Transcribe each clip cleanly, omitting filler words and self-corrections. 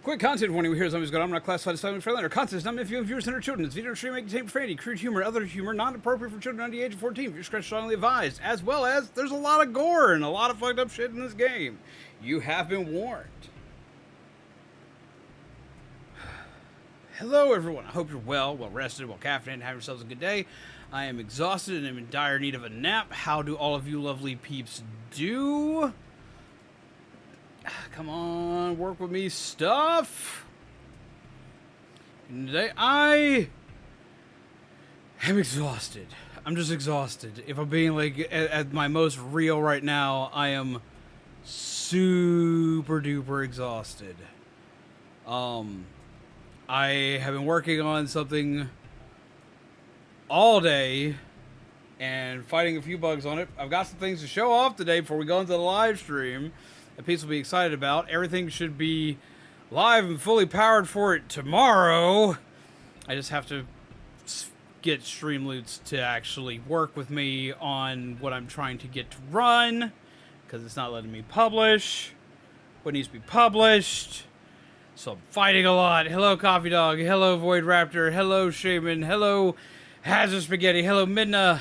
Quick content warning, we hear zombies go on. I'm not classified as family friendly or content is not meant for viewers and their children. This video stream may contain profanity, crude humor, and other humor not appropriate for children under the age of 14. Viewers are strongly advised, as well as there's a lot of gore and a lot of fucked up shit in this game. You have been warned. Hello everyone, I hope you're well rested, well caffeinated, and have yourselves a good day. I am exhausted and am in dire need of a nap. How do all of you lovely peeps do? Come on, work with me stuff. And today I am exhausted. I'm just exhausted. If I'm being like at my most real right now, I am super duper exhausted. I have been working on something all day and fighting a few bugs on it. I've got some things to show off today before we go into the live stream that people will be excited about. Everything should be live and fully powered for it tomorrow. I just have to get StreamBeats to actually work with me on what I'm trying to get to run, because it's not letting me publish what needs to be published. So I'm fighting a lot. Hello, Coffee Dog. Hello, Void Raptor. Hello, Shaman. Hello, Hazard Spaghetti. Hello, Midna.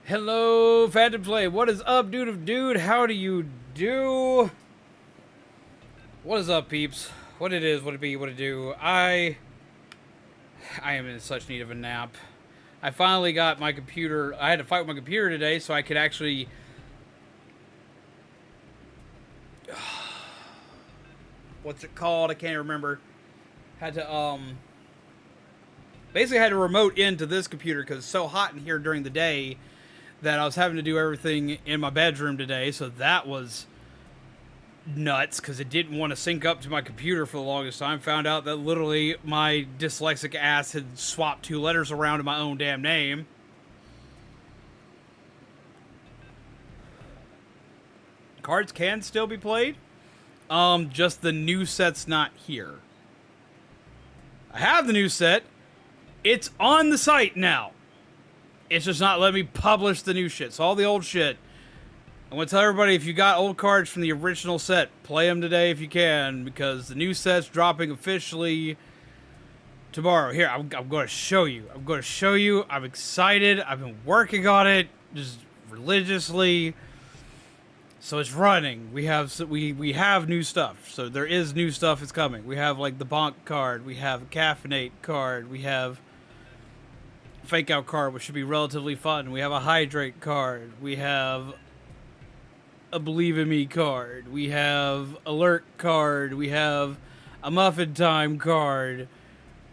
Hello, Phantom Flame. What is up, dude of dude? How do you do? What is up, peeps? What it is, what it be, what it do. I am in such need of a nap. I finally got my computer. I had to fight with my computer today so I could actually... What's it called? I can't remember. Had to, basically had to remote into this computer because it's so hot in here during the day that I was having to do everything in my bedroom today. So that was nuts because it didn't want to sync up to my computer for the longest time. Found out that literally my dyslexic ass had swapped 2 letters around in my own damn name. Cards can still be played. Just the new set's not here. I have the new set. It's on the site now. It's just not letting me publish the new shit. So all the old shit. I want to tell everybody, if you got old cards from the original set, play them today if you can, because the new set's dropping officially tomorrow. Here, I'm going to show you. I'm going to show you. I'm excited. I've been working on it just religiously. So it's running. We have new stuff. So there is new stuff that's coming. We have like the Bonk card. We have a Caffeinate card. We have a Fake Out card, which should be relatively fun. We have a Hydrate card. We have a Believe in Me card. We have Alert card. We have a Muffin Time card.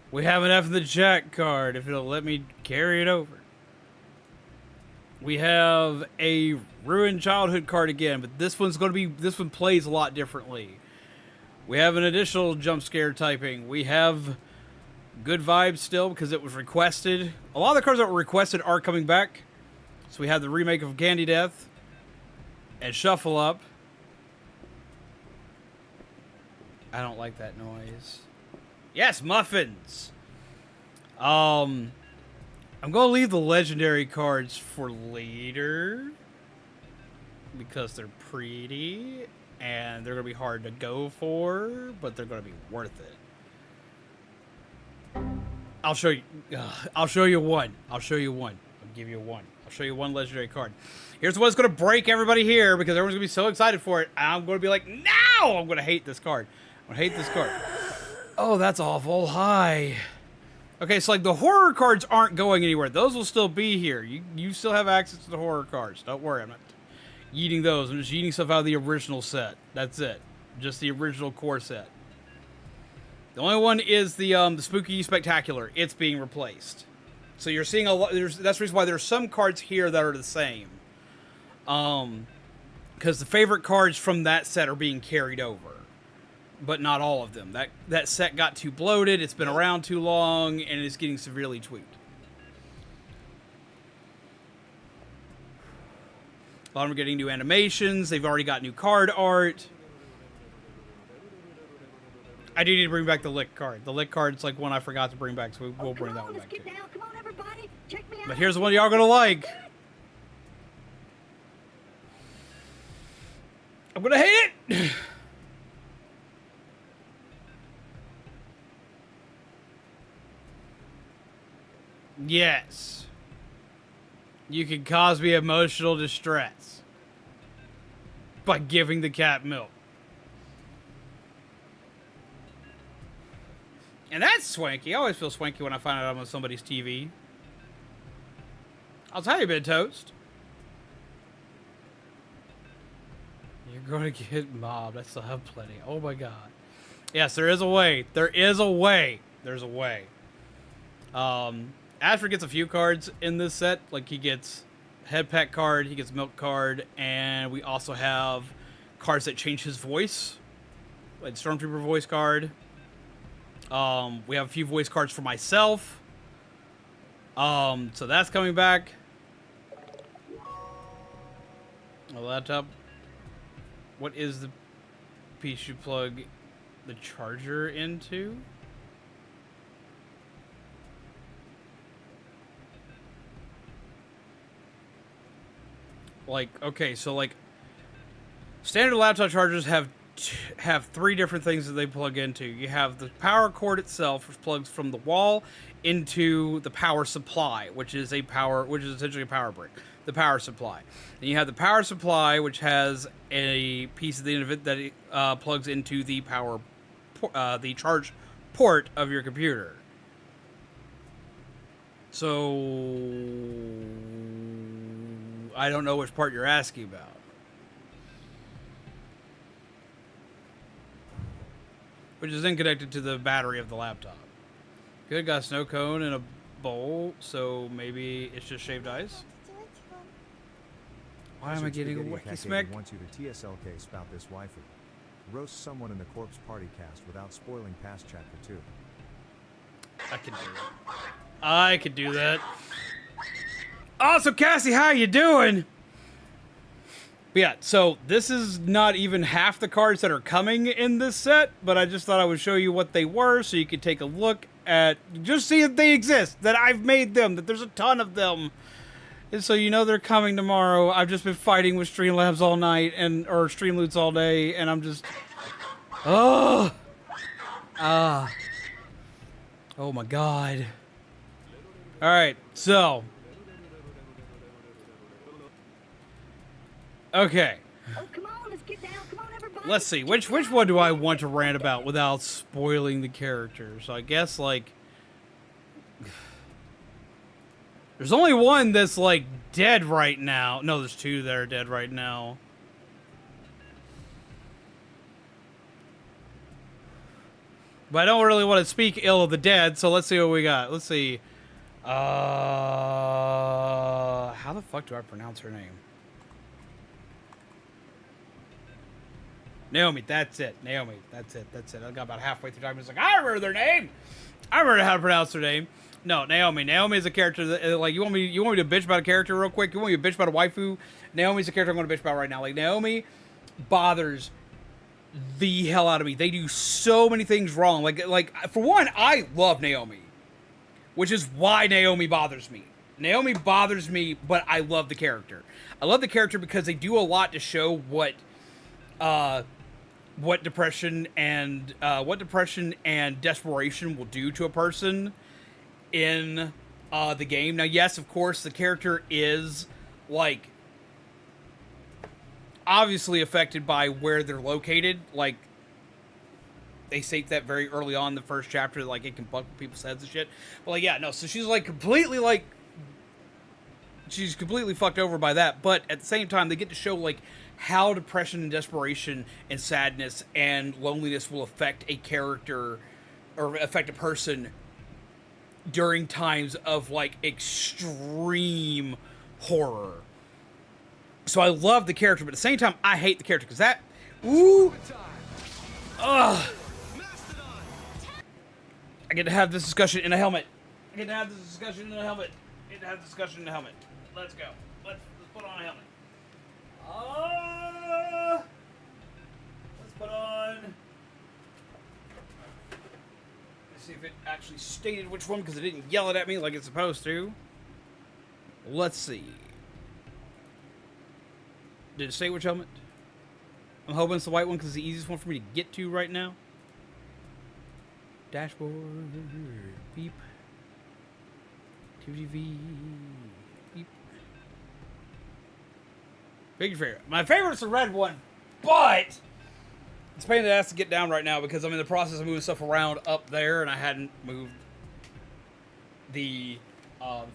We have an F in the Chat card, if it'll let me carry it over. We have a Ruined Childhood card again, but this one plays a lot differently. We have an additional jump scare typing. We have Good Vibes still because it was requested. A lot of the cards that were requested are coming back. So we have the remake of Candy Death and Shuffle Up. I don't like that noise. Yes, muffins. I'm going to leave the legendary cards for later because they're pretty and they're going to be hard to go for, but they're going to be worth it. I'll show you. I'll show you one. I'll show you one. I'll give you one. I'll show you one legendary card. Here's what's going to break everybody here because everyone's going to be so excited for it. I'm going to be like, no! I'm going to hate this card. I'm going to hate this card. Oh, that's awful. Hi. Okay, so like the horror cards aren't going anywhere. Those will still be here. You still have access to the horror cards. Don't worry, I'm not eating those. I'm just eating stuff out of the original set. That's it. Just the original core set. The only one is the Spooky Spectacular. It's being replaced. So you're seeing a lot. That's the reason why there's some cards here that are the same. Because the favorite cards from that set are being carried over. But not all of them. That set got too bloated, it's been around too long, and it's getting severely tweaked. A lot of them are getting new animations, they've already got new card art. I do need to bring back the Lick card. The Lick card's like one I forgot to bring back, so we'll bring that one back too. Come on, everybody. Check me out. But here's the one y'all gonna like. I'm gonna hate it! Yes. You can cause me emotional distress by giving the cat milk. And that's swanky. I always feel swanky when I find out I'm on somebody's TV. I'll tell you, Bit Toast. You're going to get mobbed. I still have plenty. Oh my god. Yes, there is a way. There is a way. There's a way. Ashford gets a few cards in this set. Like, he gets head pet card, he gets milk card, and we also have cards that change his voice. Like Stormtrooper voice card. We have a few voice cards for myself. So that's coming back. A laptop. What is the piece you plug the charger into? Like, okay, so like standard laptop chargers have three different things that they plug into. You have the power cord itself, which plugs from the wall into the power supply, which is essentially a power brick. The power supply. Then you have the power supply, which has a piece at the end of it that plugs into the the charge port of your computer. So I don't know which part you're asking about. Which is then connected to the battery of the laptop. Good, got a snow cone in a bowl, so maybe it's just shaved ice. Why am I getting a wacky smack? Wants you to TSLK spout this waifu. Roast someone in the corpse party cast without spoiling past chapter 2. I can do that. I could do that. Oh, so Cassie, how you doing? But yeah, so this is not even half the cards that are coming in this set, but I just thought I would show you what they were so you could take a look at, just see if they exist, that I've made them, that there's a ton of them. And so you know they're coming tomorrow. I've just been fighting with Streamlabs all night, or Streamloots all day, and I'm just... Oh my god. Alright, so... Okay. Oh, come on, let's get down. Come on, everybody. Let's see. Which one do I want to rant about without spoiling the character? So I guess, like... There's only one that's, like, dead right now. No, there's two that are dead right now. But I don't really want to speak ill of the dead, so let's see what we got. Let's see. How the fuck do I pronounce her name? Naomi, that's it. Naomi, that's it. That's it. I got about halfway through time. It's like, I remember their name. I remember how to pronounce their name. No, Naomi. Naomi is a character that, like, you want me to bitch about a character real quick? You want me to bitch about a waifu? Naomi's a character I'm going to bitch about right now. Like, Naomi bothers the hell out of me. They do so many things wrong. Like for one, I love Naomi, which is why Naomi bothers me. Naomi bothers me, but I love the character. I love the character because they do a lot to show what depression and desperation will do to a person in the game. Now, yes, of course, the character is, like, obviously affected by where they're located. Like, they state that very early on in the first chapter, like, it can fuck with people's heads and shit. But, like, yeah, no, so she's, like, completely fucked over by that. But at the same time, they get to show, like, how depression and desperation and sadness and loneliness will affect a character or affect a person during times of, like, extreme horror. So I love the character, but at the same time, I hate the character because that, ooh, ugh. I get to have this discussion in a helmet. Let's go. Let's put on a helmet. Let's put on. Let's see if it actually stated which one because it didn't yell it at me like it's supposed to. Let's see. Did it say which helmet? I'm hoping it's the white one because it's the easiest one for me to get to right now. Dashboard. Beep. TV. Beep. Big favorite. My favorite's the red one, but it's a pain in the ass to get down right now because I'm in the process of moving stuff around up there and I hadn't moved the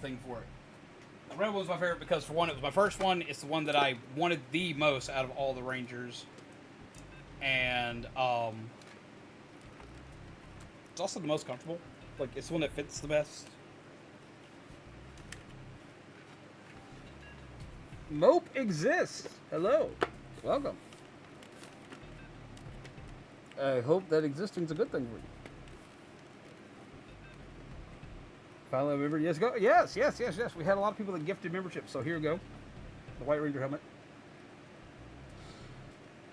thing for it. The red one was my favorite because, for one, it was my first one. It's the one that I wanted the most out of all the Rangers. And it's also the most comfortable. Like, it's the one that fits the best. Mope exists. Hello. Welcome. I hope that existing's a good thing for you. Finally, a member. Yes, go. Yes. We had a lot of people that gifted memberships, so here we go. The White Ranger helmet.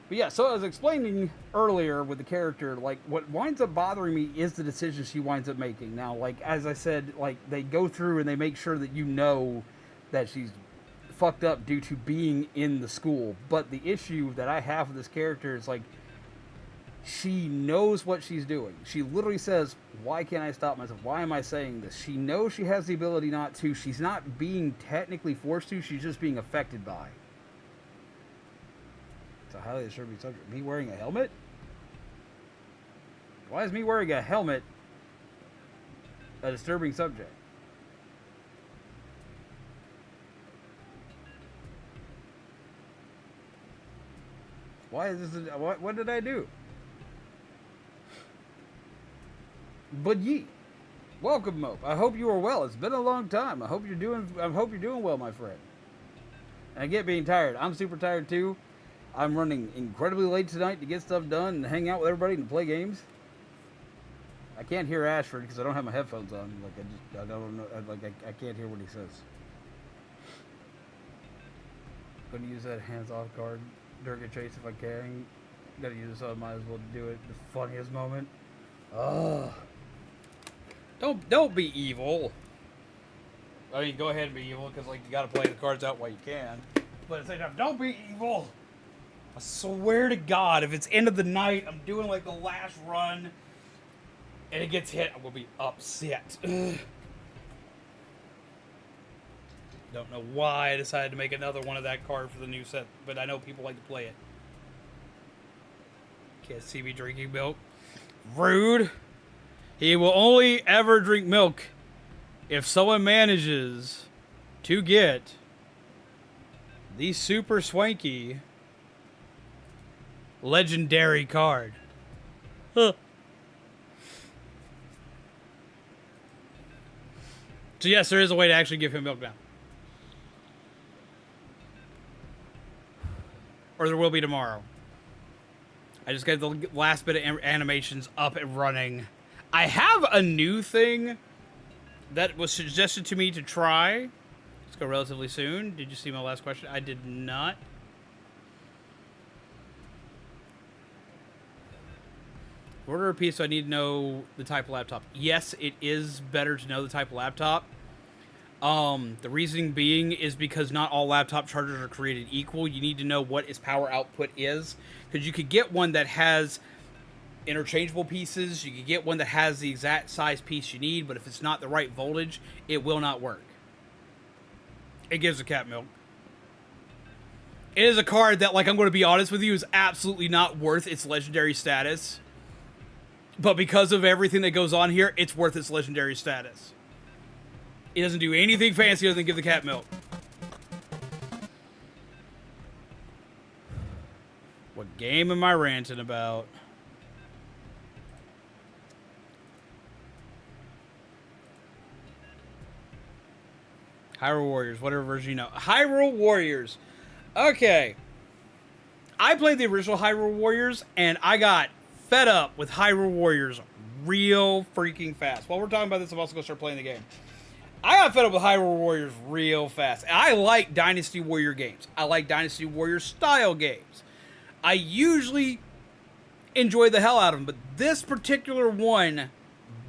But yeah, so I was explaining earlier with the character, like, what winds up bothering me is the decision she winds up making. Now, like, as I said, like, they go through and they make sure that you know that she's fucked up due to being in the school. But the issue that I have with this character is, like, she knows what she's doing. She literally says, why can't I stop myself? Why am I saying this? She knows she has the ability not to. She's not being technically forced to. She's just being affected by. It's a highly disturbing subject. Me wearing a helmet? Why is me wearing a helmet a disturbing subject? Why is this? What did I do? But ye, welcome, Mope. I hope you are well. It's been a long time. I hope you're doing well, my friend. And I get being tired. I'm super tired too. I'm running incredibly late tonight to get stuff done and hang out with everybody and play games. I can't hear Ashford because I don't have my headphones on. Like I don't know. I can't hear what he says. Gonna use that hands-off card during a chase if I can. Gotta use it, so I might as well do it. The funniest moment. Oh. Don't be evil. I mean, go ahead and be evil, because, like, you gotta play the cards out while you can. But at the same time, don't be evil. I swear to God, if it's end of the night, I'm doing, like, the last run, and it gets hit, I will be upset. Ugh. Don't know why I decided to make another one of that card for the new set, but I know people like to play it. Can't see me drinking milk. Rude. He will only ever drink milk if someone manages to get the super swanky legendary card. Huh. So yes, there is a way to actually give him milk now. Or there will be tomorrow. I just got the last bit of animations up and running. I have a new thing that was suggested to me to try. Let's go relatively soon. Did you see my last question? I did not. Order a piece, so I need to know the type of laptop. Yes, it is better to know the type of laptop. The reasoning being is because not all laptop chargers are created equal. You need to know what its power output is. Because you could get one that has interchangeable pieces. You could get one that has the exact size piece you need, but if it's not the right voltage, it will not work. It gives a cat milk. It is a card that, like, I'm going to be honest with you, is absolutely not worth its legendary status. But because of everything that goes on here, it's worth its legendary status. It doesn't do anything fancy other than give the cat milk. What game am I ranting about? Hyrule Warriors, whatever version you know. Hyrule Warriors. Okay. I played the original Hyrule Warriors, and I got fed up with Hyrule Warriors real freaking fast. While we're talking about this, I'm also going to start playing the game. I got fed up with Hyrule Warriors real fast. I like Dynasty Warrior games. I like Dynasty Warrior style games. I usually enjoy the hell out of them, but this particular one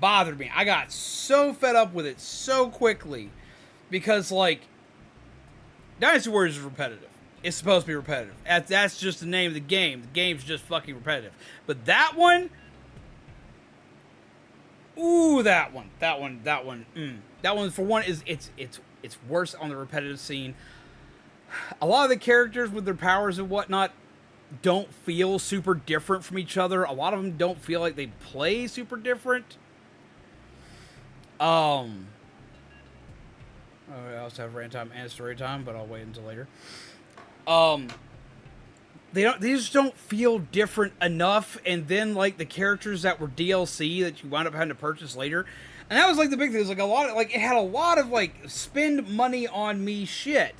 bothered me. I got so fed up with it so quickly because, like, Dynasty Warriors is repetitive. It's supposed to be repetitive. That's just the name of the game. The game's just fucking repetitive. But that one, ooh, Ooh, that one. That one for one is it's worse on the repetitive scene. A lot of the characters with their powers and whatnot don't feel super different from each other. A lot of them don't feel like they play super different. Oh, I also have rant time and story time, but I'll wait until later. They just don't feel different enough, and then like the characters that were DLC that you wound up having to purchase later, and that was like the big thing. It was like a lot of like it had a lot of like spend money on me shit,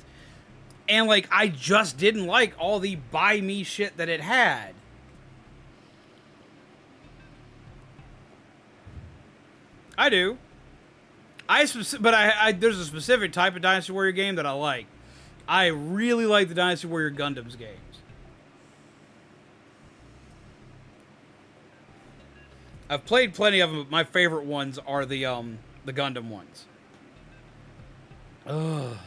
and like I just didn't like all the buy me shit that it had. I do. But there's a specific type of Dynasty Warrior game that I like. I really like the Dynasty Warrior Gundams games. I've played plenty of them, but my favorite ones are the Gundam ones. Ugh.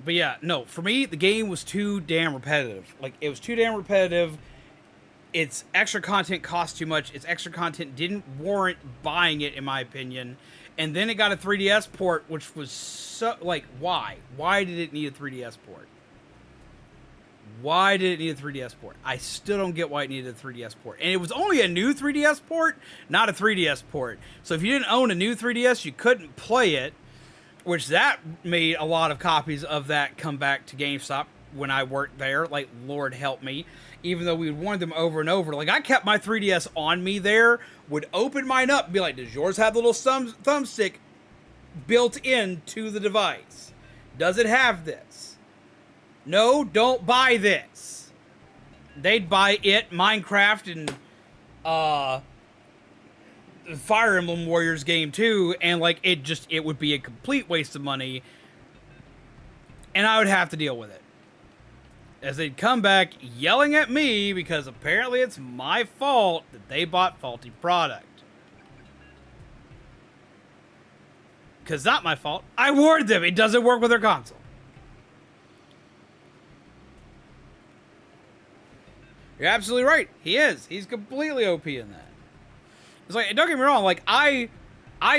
But yeah, no, for me, the game was too damn repetitive. Like, it was too damn repetitive. Its extra content cost too much. Its extra content didn't warrant buying it, in my opinion. And then it got a 3DS port, which was so... Like, why? Why did it need a 3DS port? Why did it need a 3DS port? I still don't get why it needed a 3DS port. And it was only a new 3DS port, not a 3DS port. So if you didn't own a new 3DS, you couldn't play it, which that made a lot of copies of that come back to GameStop when I worked there. Like, Lord help me. Even though we would warn them over and over. Like, I kept my 3DS on me there, would open mine up and be like, does yours have the little thumbstick built into the device? Does it have this? No, don't buy this. They'd buy it, Minecraft, and Fire Emblem Warriors game too, and like it would be a complete waste of money, and I would have to deal with it. As they'd come back yelling at me because apparently it's my fault that they bought faulty product. Because not my fault. I warned them it doesn't work with their console. You're absolutely right. He is. He's completely OP in that. It's like, don't get me wrong, like, I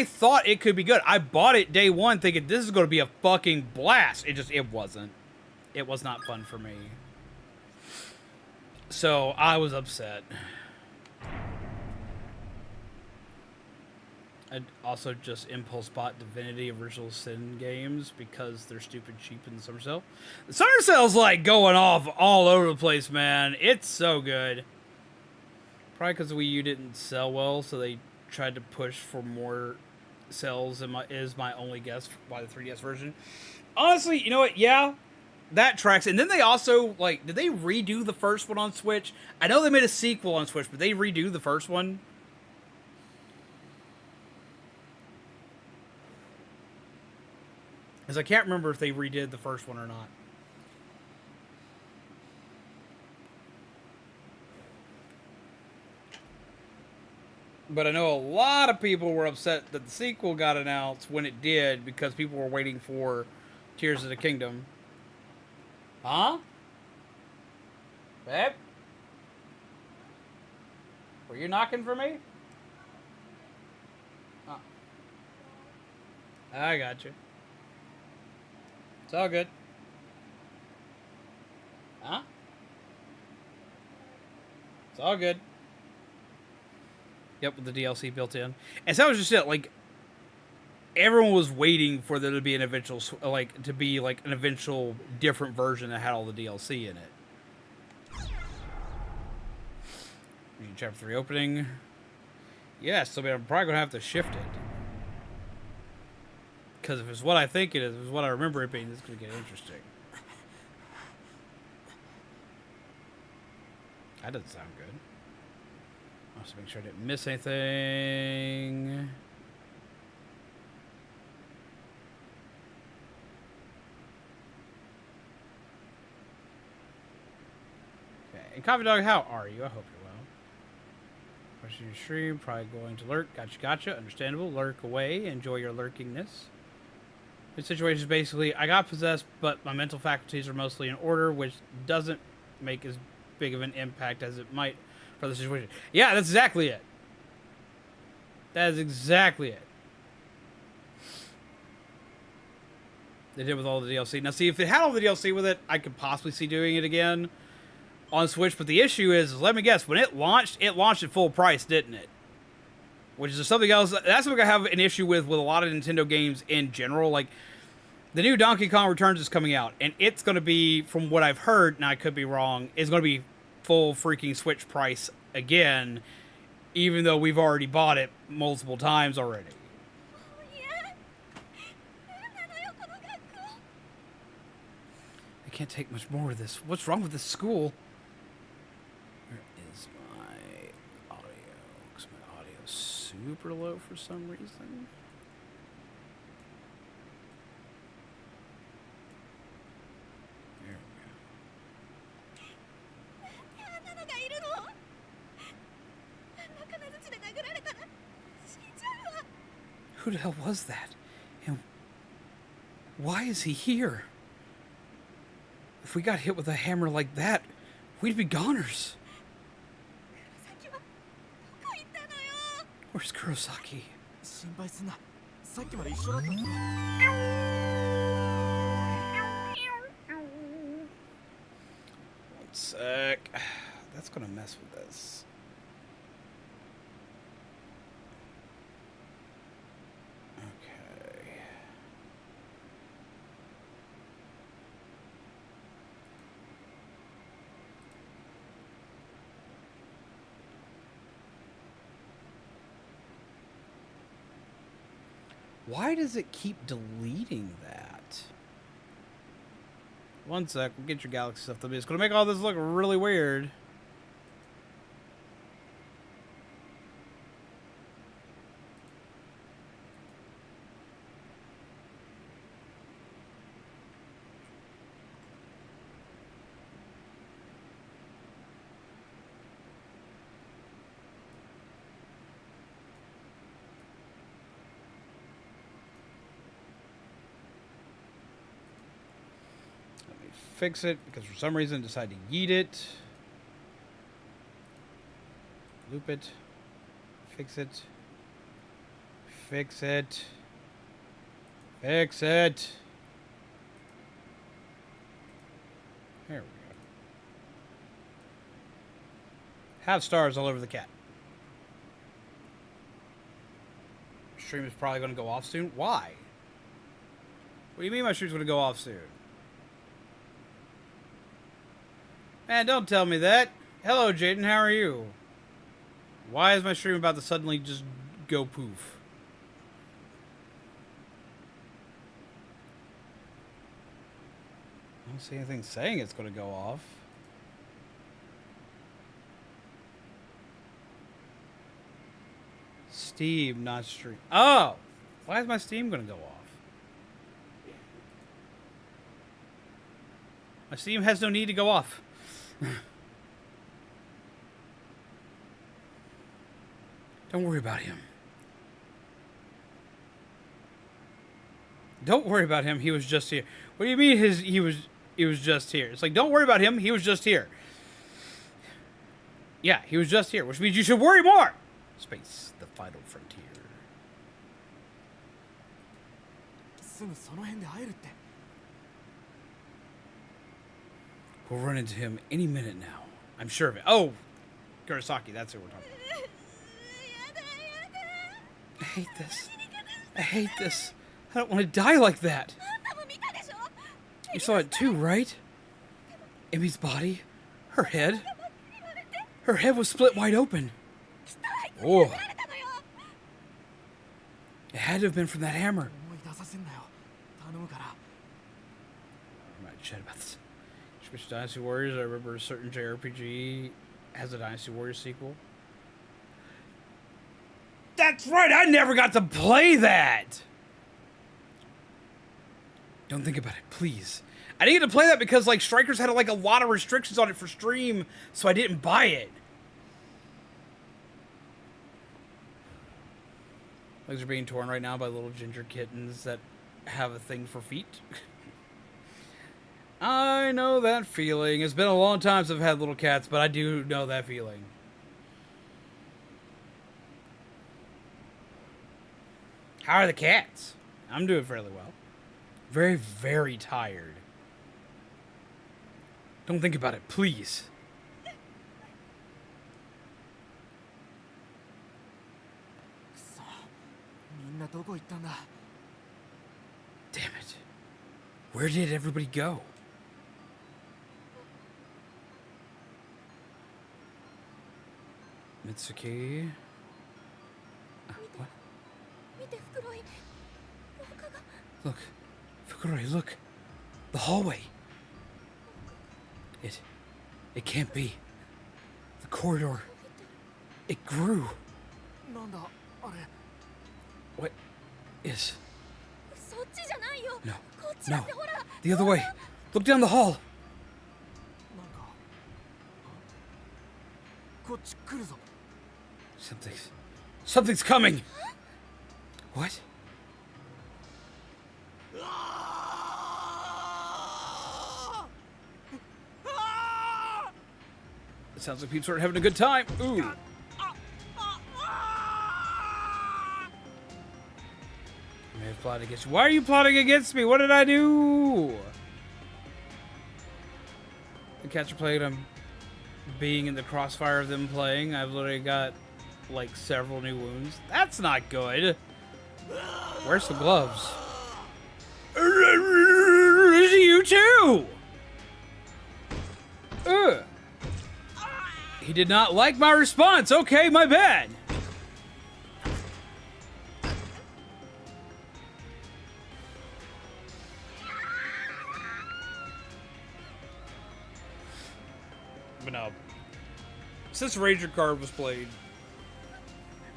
thought it could be good. I bought it day one thinking this is going to be a fucking blast. It wasn't. It was not fun for me. So, I was upset. I'd also just impulse bought Divinity Original Sin games because they're stupid cheap in the summer sale. The summer sale's like going off all over the place, man. It's so good. Probably because the Wii U didn't sell well, so they tried to push for more sales, is my only guess by the 3DS version. Honestly, you know what? Yeah, that tracks. And then they also, like, did they redo the first one on Switch? I know they made a sequel on Switch, but they redo the first one. Because I can't remember if they redid the first one or not. But I know a lot of people were upset that the sequel got announced when it did because people were waiting for Tears of the Kingdom. Huh? Babe? Were you knocking for me? Oh. I got you. It's all good. Huh? It's all good. Yep, with the DLC built in. And so that was just it. Like, everyone was waiting for there to be an eventual, like, to be like an eventual different version that had all the DLC in it. Chapter 3 opening. Yes, so I'm probably gonna have to shift it. Because if it's what I think it is, if it's what I remember it being, it's gonna get interesting. That doesn't sound good. I'll just make sure I didn't miss anything. Okay, and Coffee Dog, how are you? I hope you're well. Question your stream, probably going to lurk. Gotcha. Understandable. Lurk away. Enjoy your lurkingness. The situation is basically, I got possessed, but my mental faculties are mostly in order, which doesn't make as big of an impact as it might for the situation. Yeah, that's exactly it. That is exactly it. They did with all the DLC. Now, see, if it had all the DLC with it, I could possibly see doing it again on Switch. But the issue is let me guess, when it launched at full price, didn't it? Which is something else. That's something I have an issue with a lot of Nintendo games in general. Like, the new Donkey Kong Returns is coming out, and it's going to be, from what I've heard, and I could be wrong, is going to be full freaking Switch price again, even though we've already bought it multiple times already. I can't take much more of this. What's wrong with this school? Where is my audio? Because my audio's super low for some reason. There we go. Who the hell was that? And why is he here? If we got hit with a hammer like that, we'd be goners. Where's Kurosaki? 心配すんな。さっきまで一緒だったんだ。 One sec. That's gonna mess with this. Okay. Why does it keep deleting that? One sec, we'll get your Galaxy stuff to me. It's gonna make all this look really weird. Fix it because for some reason I decided to yeet it. Loop it. Fix it. Fix it. Fix it. There we go. Have stars all over the cat. Stream is probably going to go off soon. Why? What do you mean my stream's going to go off soon? Man, don't tell me that. Hello, Jaden. How are you? Why is my stream about to suddenly just go poof? I don't see anything saying it's going to go off. Steam, not stream. Oh! Why is my Steam going to go off? My Steam has no need to go off. Don't worry about him. Don't worry about him. He was just here. What do you mean he was just here? It's like, don't worry about him. He was just here. Yeah, he was just here, which means you should worry more. Space, the final frontier. すぐその辺で会えるって。 We'll run into him any minute now. I'm sure of it. Oh, Kurosaki, that's who we're talking about. I hate this. I hate this. I don't want to die like that. You saw it too, right? Emmy's body, her head. Her head was split wide open. Oh. It had to have been from that hammer. 思い出させんなよ。頼むから。 I'm not chat about this. Switch Dynasty Warriors. I remember a certain JRPG has a Dynasty Warriors sequel. That's right, I never got to play that! Don't think about it, please. I didn't get to play that because, like, Strikers had, like, a lot of restrictions on it for stream, so I didn't buy it. Legs are being torn right now by little ginger kittens that have a thing for feet. I know that feeling. It's been a long time since I've had little cats, but I do know that feeling. How are the cats? I'm doing fairly well. Very, very tired. Don't think about it, please. くそみんなどこ行ったんだ Damn it. Where did everybody go? Mitsuki. What? 見て袋井廊下が Look. Fukuroi, look. The hallway. It can't be. The corridor. It grew. なんだあれ What is? そっちじゃないよ No. こっちだ No. ってほら The other way. Look down the hall. なんかこっち来るぞ Something's coming. What? It sounds like people are having a good time. Ooh. I may have plotted against you. Why are you plotting against me? What did I do? The catcher played. I'm being in the crossfire of them playing. I've literally got like several new wounds. That's not good. Where's the gloves? You too. Ugh. He did not like my response. Okay, my bad. But no. Since Ranger card was played,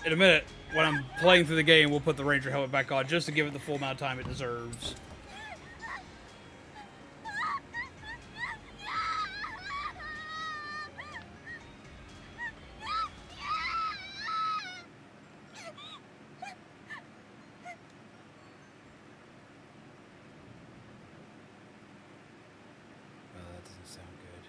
in a minute, when I'm playing through the game, we'll put the Ranger helmet back on just to give it the full amount of time it deserves. Well, that doesn't sound good.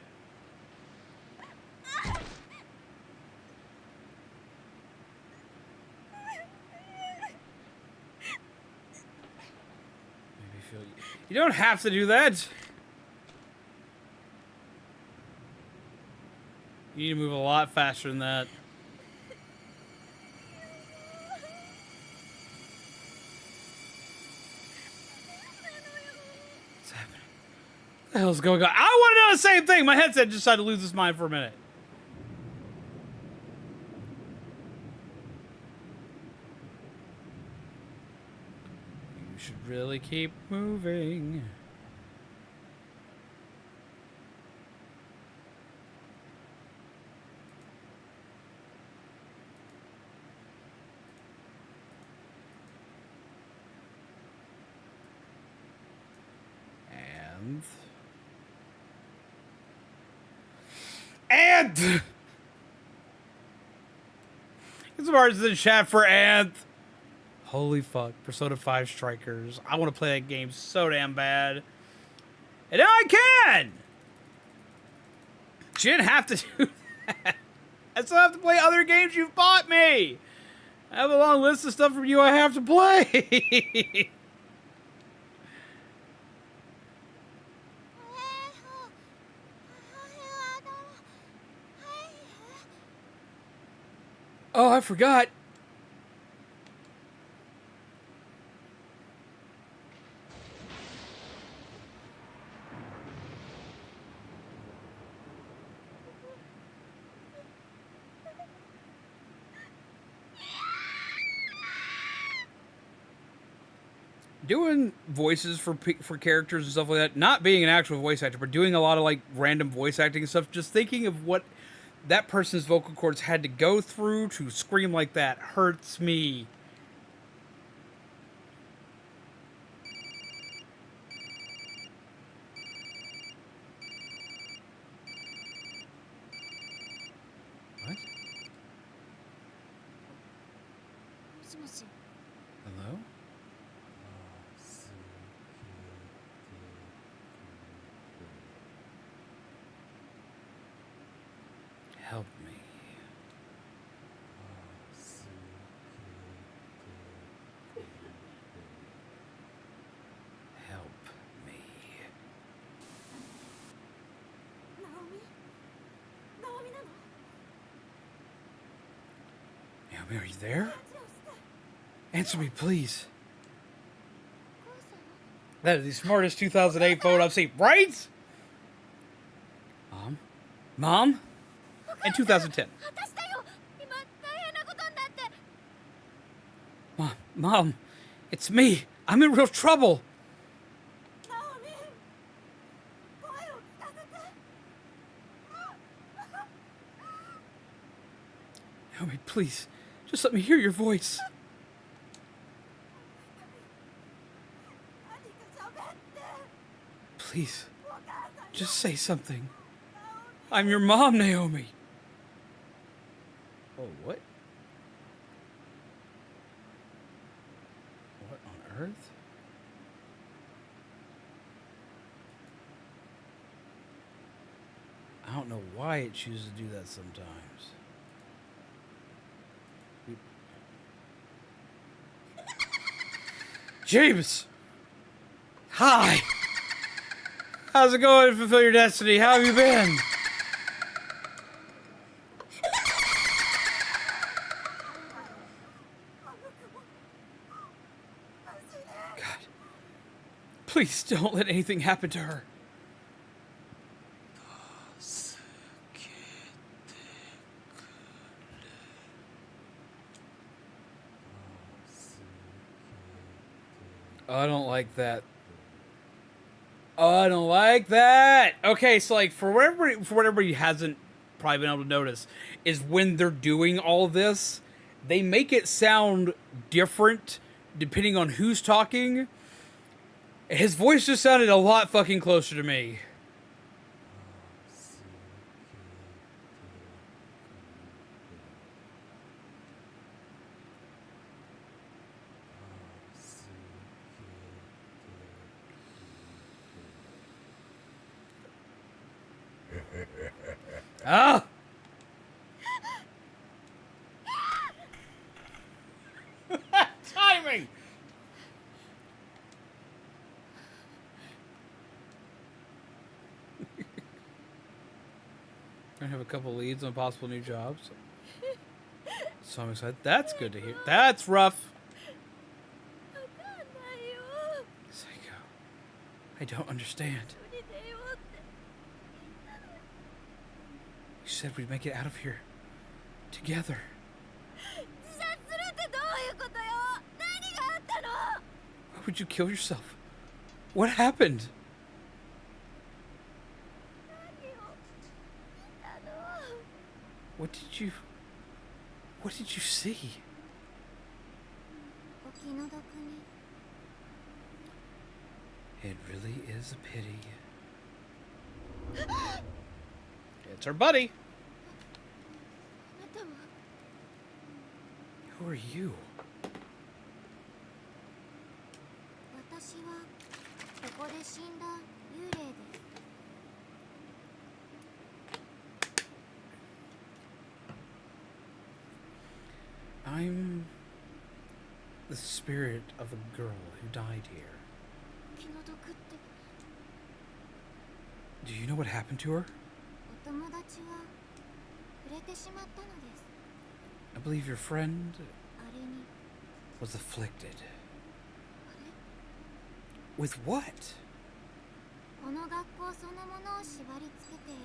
Maybe feel you don't have to do that. You need to move a lot faster than that. What's happening? What the hell's going on? I want to know the same thing. My headset just decided to lose its mind for a minute. You should really keep moving. Anth! It's bars in the chat for Anth. Holy fuck. Persona 5 Strikers. I want to play that game so damn bad. And now I can! You didn't have to do that. I still have to play other games you've bought me. I have a long list of stuff from you I have to play. Oh, I forgot. Doing voices for characters and stuff like that, not being an actual voice actor, but doing a lot of like random voice acting and stuff, just thinking of what that person's vocal cords had to go through to scream like that hurts me. What? もしもし Hello? Help me. Naomi, are you there? Answer me, please. That is the smartest 2008 photo I've seen. Right? Mom? Mom? In 2010. 私だよ今大変なことになって Mom, it's me. I'm in real trouble. ナオミ声を聞かせて Naomi, please. Just let me hear your voice. 何か喋って Please. お母さん Just say something. I'm your mom, Naomi. Oh, what? What on earth? I don't know why it chooses to do that sometimes. James! Hi! How's it going to fulfill your destiny? How have you been? God. Please don't let anything happen to her. Oh, I don't like that. Oh, I don't like that. Okay, so like for what everybody hasn't probably been able to notice is when they're doing all this, they make it sound different depending on who's talking. His voice just sounded a lot fucking closer to me. Ah! Timing! I have a couple leads on possible new jobs. So I'm excited. That's good to hear. That's rough. わかんないよ Psycho. I don't understand. 一人でいようって You said we'd make it out of here. Together. 自殺するってどういうことよ何があったの Why would you kill yourself? What happened? 何を見たの What did you see? お気の毒に It really is a pity. It's our buddy. あなたは Who are you? 私はここで死んだ幽霊です I'm the spirit of a girl who died here. 気の毒って Do you know what happened to her? お友達は触れてしまったのです I believe your friend あれに was afflicted. あれ With what? この学校そのものを縛り付けている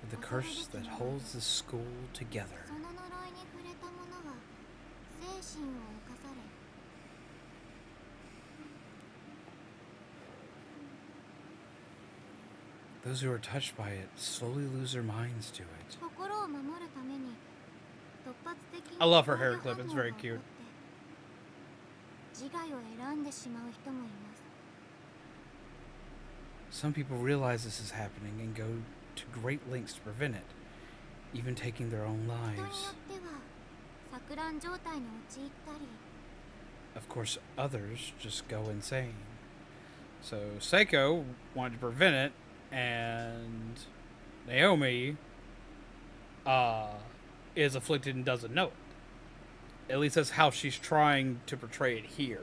With the curse that holds the school together. その呪いに触れた者は精神を侵され Those who are touched by it slowly lose their minds to it. 心を守るために突発的に I love her hair 防御 clip. It's 反応 very が起こ cute. って自害を選んでしまう人もいます Some people realize this is happening and go to great lengths to prevent it, even taking their own 人によ lives. っては錯乱状態に陥ったり Of course, others just go insane. So Seiko wanted to prevent it, and Naomi is afflicted and doesn't know it. At least that's how she's trying to portray it here.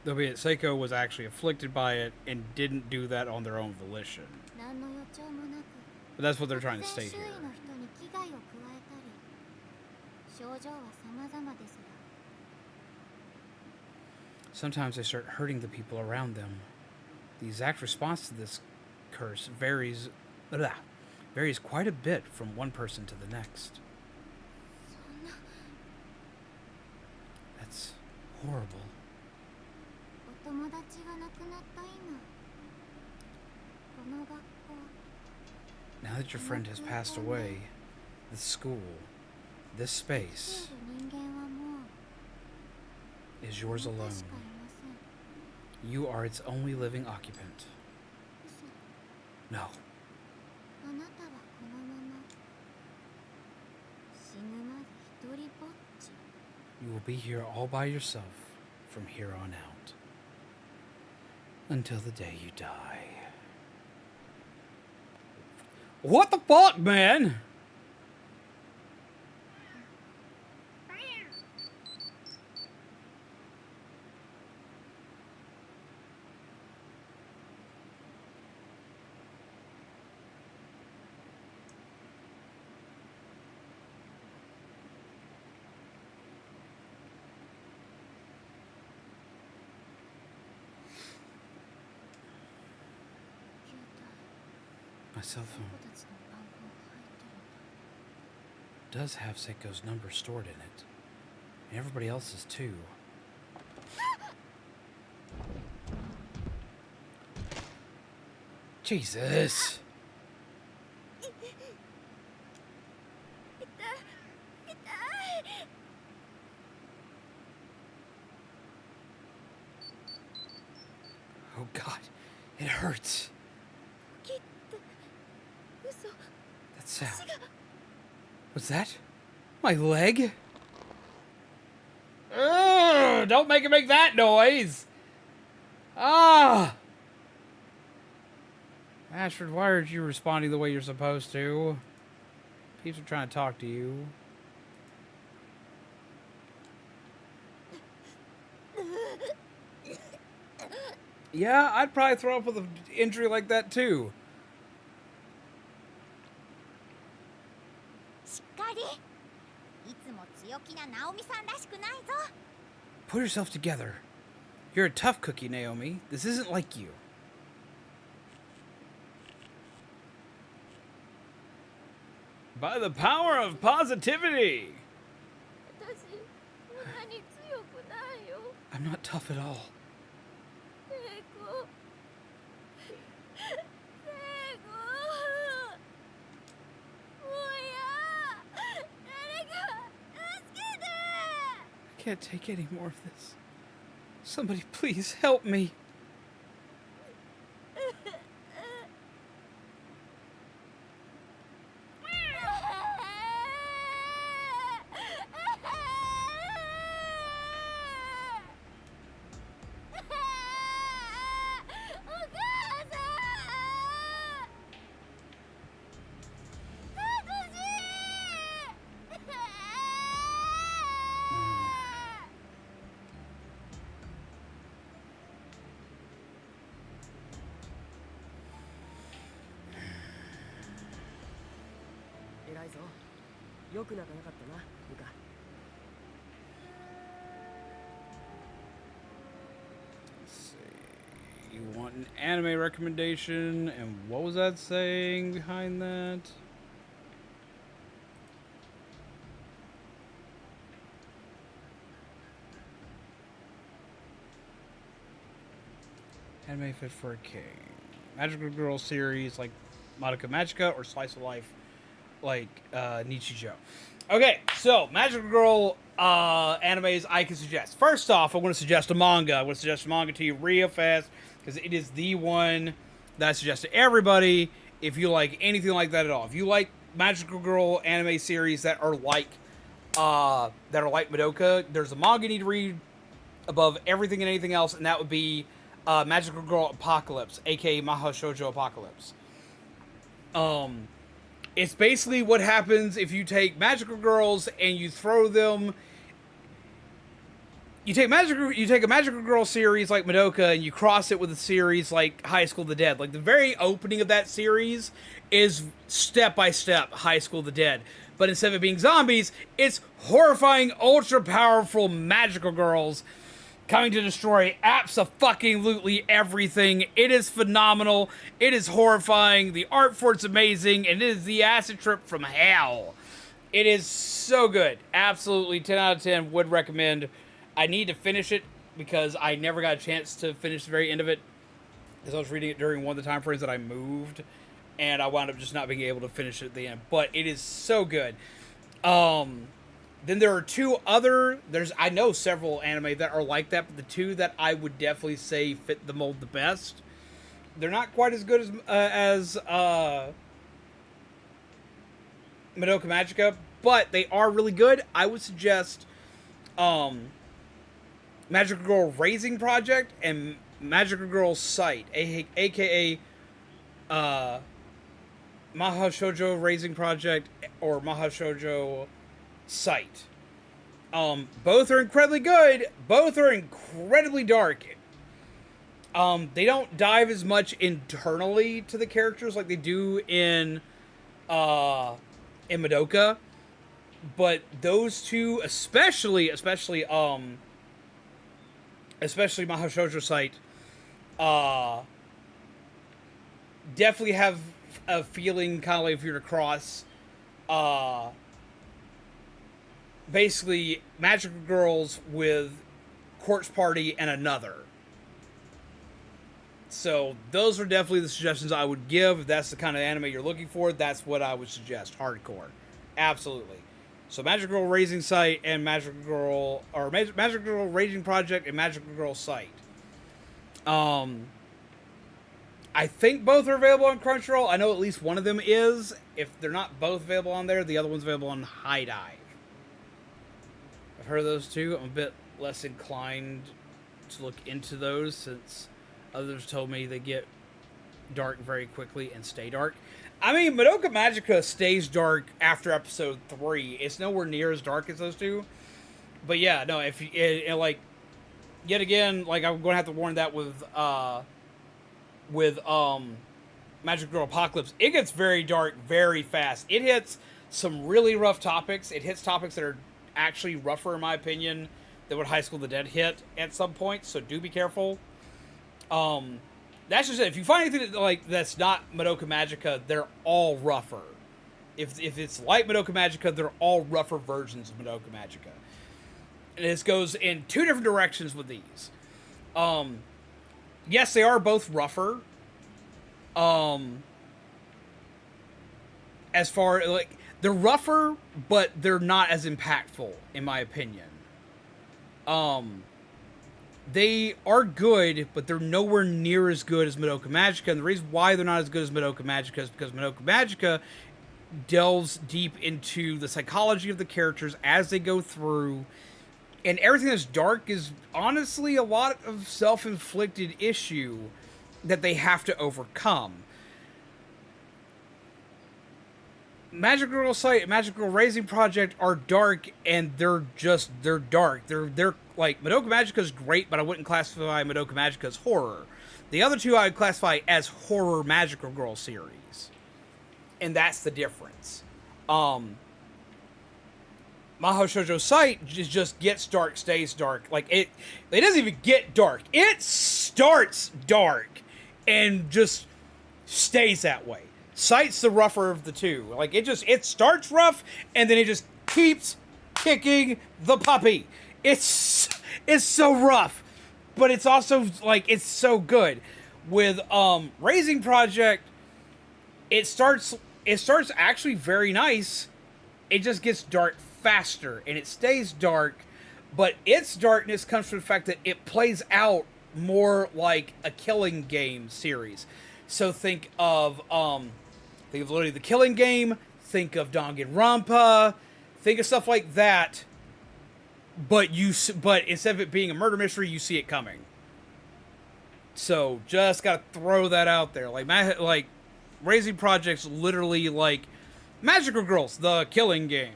Though be it, Seiko was actually afflicted by it and didn't do that on their own volition. 何の予兆もなく But that's what they're trying to 突然 state 周囲 here. の人に危害を加えたり症状は様々ですが、 Sometimes they start hurting the people around them. The exact response to this curse varies quite a bit from one person to the next. そんな That's horrible. お友達が亡くなった今、この学校 Now that your friend has passed away, this school, this 生 space きている人間はもう is yours あなた alone. しかいません。 You are its only living occupant. 嘘、 No, あなたはこのまま死ぬまで一人ぼっち。 you will be here all by yourself from here on out. Until the day you die. What the fuck, man? My cell こ phone たちの番号が入ってるんだ。 does have Seiko's number stored in it. And everybody else's too. Jesus! Oh god, it hurts. 切って嘘。 That sound. What's that? My leg? Ugh, don't make it make that noise! Ah! Ashford, why aren't you responding the way you're supposed to? People are trying to talk to you. Yeah, I'd probably throw up with an injury like that too. しっかり。いつも強気なナオミさんらしくないぞ。 Put yourself together. You're a tough cookie, Naomi. This isn't like you. By the power of positivity! 私、そんなに強くないよ。 I'm not tough at all. 聖子。聖子。もうや。誰か助けて。 I can't take any more of this. Somebody please help me. Let's see. You want an anime recommendation, and what was that saying behind that? Anime fit for a king. Magical Girl series like Madoka Magica or Slice of Life like Nichijou. Okay, so Magical Girl animes I can suggest. First off, I want to suggest a manga. I want to suggest a manga to you real fast because it is the one that I suggest to everybody if you like anything like that at all. If you like Magical Girl anime series that are like Madoka, there's a manga you need to read above everything and anything else, and that would be Magical Girl Apocalypse, aka Maha Shoujo Apocalypse. It's basically what happens if you take magical girls and you throw them. You take a magical girl series like Madoka and you cross it with a series like High School of the Dead. Like the very opening of that series is step by step High School of the Dead. but instead of it being zombies, it's horrifying, ultra powerful magical girls coming to destroy abso-fucking-lutely everything. It is phenomenal. It is horrifying. The art for it's amazing, and it is the acid trip from hell. It is so good. Absolutely 10 out of 10. Would recommend. I need to finish it because I never got a chance to finish the very end of it because I was reading it during one of the time frames that I moved, and I wound up just not being able to finish it at the end. But it is so good. Then there are two other, I know several anime that are like that, but the two that I would definitely say fit the mold the best. They're not quite as good as Madoka Magica, but they are really good. I would suggest Magical Girl Raising Project and Magical Girl Sight, aka Maha Shoujo Raising Project or Maha Shoujo Sight. Both are incredibly good. Both are incredibly dark. They don't dive as much internally to the characters like they do in Madoka. But those two, especially Maha Shoujo Sight, definitely have a feeling kind of like if you're to cross basically magical girls with Corpse Party and another. So those are definitely the suggestions I would give. If that's the kind of anime you're looking for, that's what I would suggest. Hardcore. Absolutely. So Magical Girl Raising Sight and Magical Girl Raising Project and Magical Girl Sight. I think both are available on Crunchyroll. I know at least one of them is. If they're not both available on there, the other one's available on High Dive. I've heard of those two. I'm a bit less inclined to look into those since others told me they get dark very quickly and stay dark. I mean, Madoka Magica stays dark after episode 3. It's nowhere near as dark as those two. But yeah, no, if you, like, yet again, like, I'm going to have to warn that with Magic Girl Apocalypse. It gets very dark very fast. It hits some really rough topics. It hits topics that are actually rougher, in my opinion, than what High School of the Dead hit at some point, so do be careful. That's just it. If you find anything that's not Madoka Magica, they're all rougher. If it's like Madoka Magica, they're all rougher versions of Madoka Magica. And this goes in two different directions with these. Yes, they are both rougher. As far like they're rougher, but they're not as impactful, in my opinion. They are good, but they're nowhere near as good as Madoka Magica. And the reason why they're not as good as Madoka Magica is because Madoka Magica delves deep into the psychology of the characters as they go through. And everything that's dark is honestly a lot of self-inflicted issue that they have to overcome. Magic Girl Sight and Magic Girl Raising Project are dark, and they're dark. They're like, Madoka Magica is great, but I wouldn't classify Madoka Magica as horror. The other two I would classify as horror Magical Girl series. And that's the difference. Mahou Shoujo Sight just gets dark, stays dark. Like, it doesn't even get dark. It starts dark and just stays that way. Sight's the rougher of the two. Like, it starts rough, and then it just keeps kicking the puppy. It's so rough, but it's also, like, it's so good. With, Raising Project, it starts actually very nice. It just gets dark faster, and it stays dark, but its darkness comes from the fact that it plays out more like a killing game series. So think of literally the Killing Game, think of Danganronpa, think of stuff like that, but instead of it being a murder mystery, you see it coming. So just gotta throw that out there. Like Raising Project's literally like Magical Girls, the Killing Game.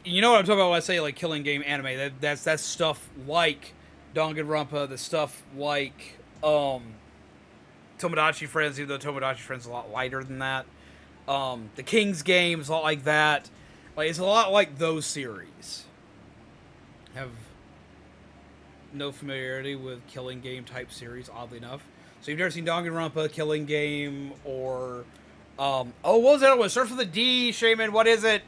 You know what I'm talking about when I say like Killing Game anime. That's stuff like Danganronpa, the stuff like Tomodachi Friends, even though Tomodachi Friends is a lot lighter than that. The King's Games, a lot like that. Like, it's a lot like those series. Have no familiarity with killing game type series, oddly enough. So you've never seen Danganronpa, Killing Game, or oh, what was that one? Starts with a D, Shaman. What is it?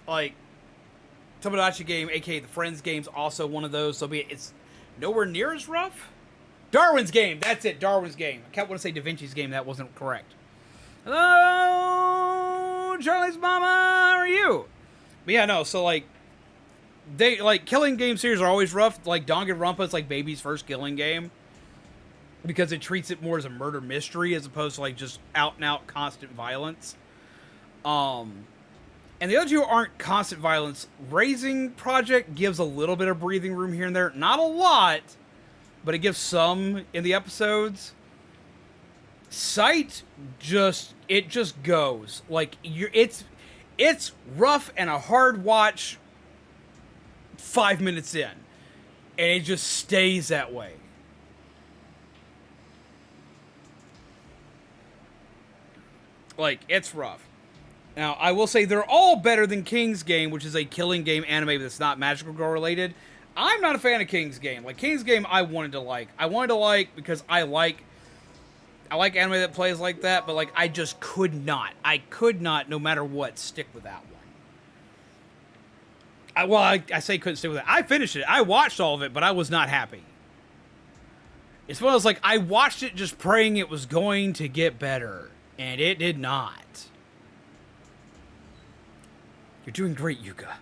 Like Tomodachi Game, aka the Friends game's also one of those. So it's nowhere near as rough. Darwin's Game, that's it. Darwin's Game. I kept want to say Da Vinci's Game. That wasn't correct. Hello, Charlie's mama. How are you? But yeah, no. So like, they like killing game series are always rough. Like Danganronpa is like baby's first killing game because it treats it more as a murder mystery as opposed to like just out and out constant violence. And the other two aren't constant violence. Raising Project gives a little bit of breathing room here and there, not a lot, but it gives some in the episodes. Sight just goes like it's rough and a hard watch 5 minutes in, and it just stays that way. Like, it's rough. Now, I will say they're all better than King's Game, which is a killing game anime that's not Magical Girl related. I'm not a fan of King's Game. Like, King's Game I wanted to like. I wanted to like because I like anime that plays like that, but like I just could not. I could not, no matter what, stick with that one. I say couldn't stick with it. I finished it. I watched all of it, but I was not happy. It's one of those, like, I watched it just praying it was going to get better, and it did not. You're doing great, Yuka.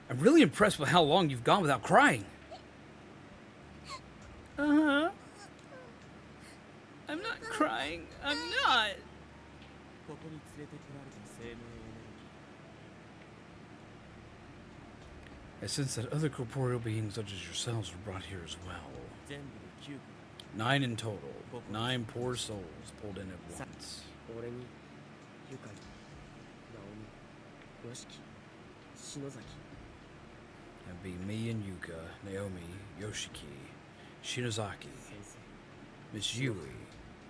I'm really impressed with how long you've gone without crying. Uh-huh. I'm not crying. I'm not. I sense that other corporeal beings such as yourselves were brought here as well. 9 in total. 9 poor souls pulled in at once. That'd be me and Yuka, Naomi, Yoshiki, Shinozaki, Miss Yui,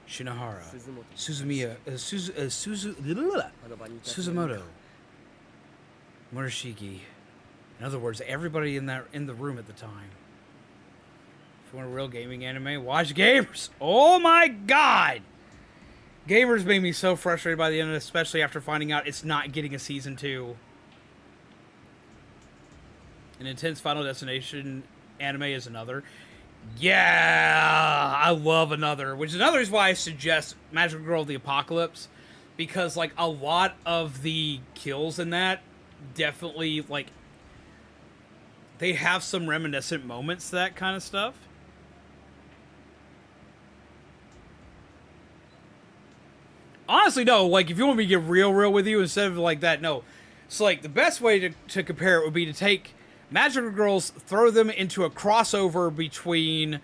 Shinohara, Suzumoto, Murashiki. In other words, everybody in the room at the time. If you want a real gaming anime, watch Gamers. Oh my god! Gamers made me so frustrated by the end, especially after finding out it's not getting a season 2. An intense Final Destination anime is another. Yeah, I love another, which is another is why I suggest Magical Girl of the Apocalypse, because like a lot of the kills in that definitely like they have some reminiscent moments to that kind of stuff. Honestly, no, like if you want me to get real with you instead of like that, no. So like the best way to compare it would be to take Magical Girls, throw them into a crossover between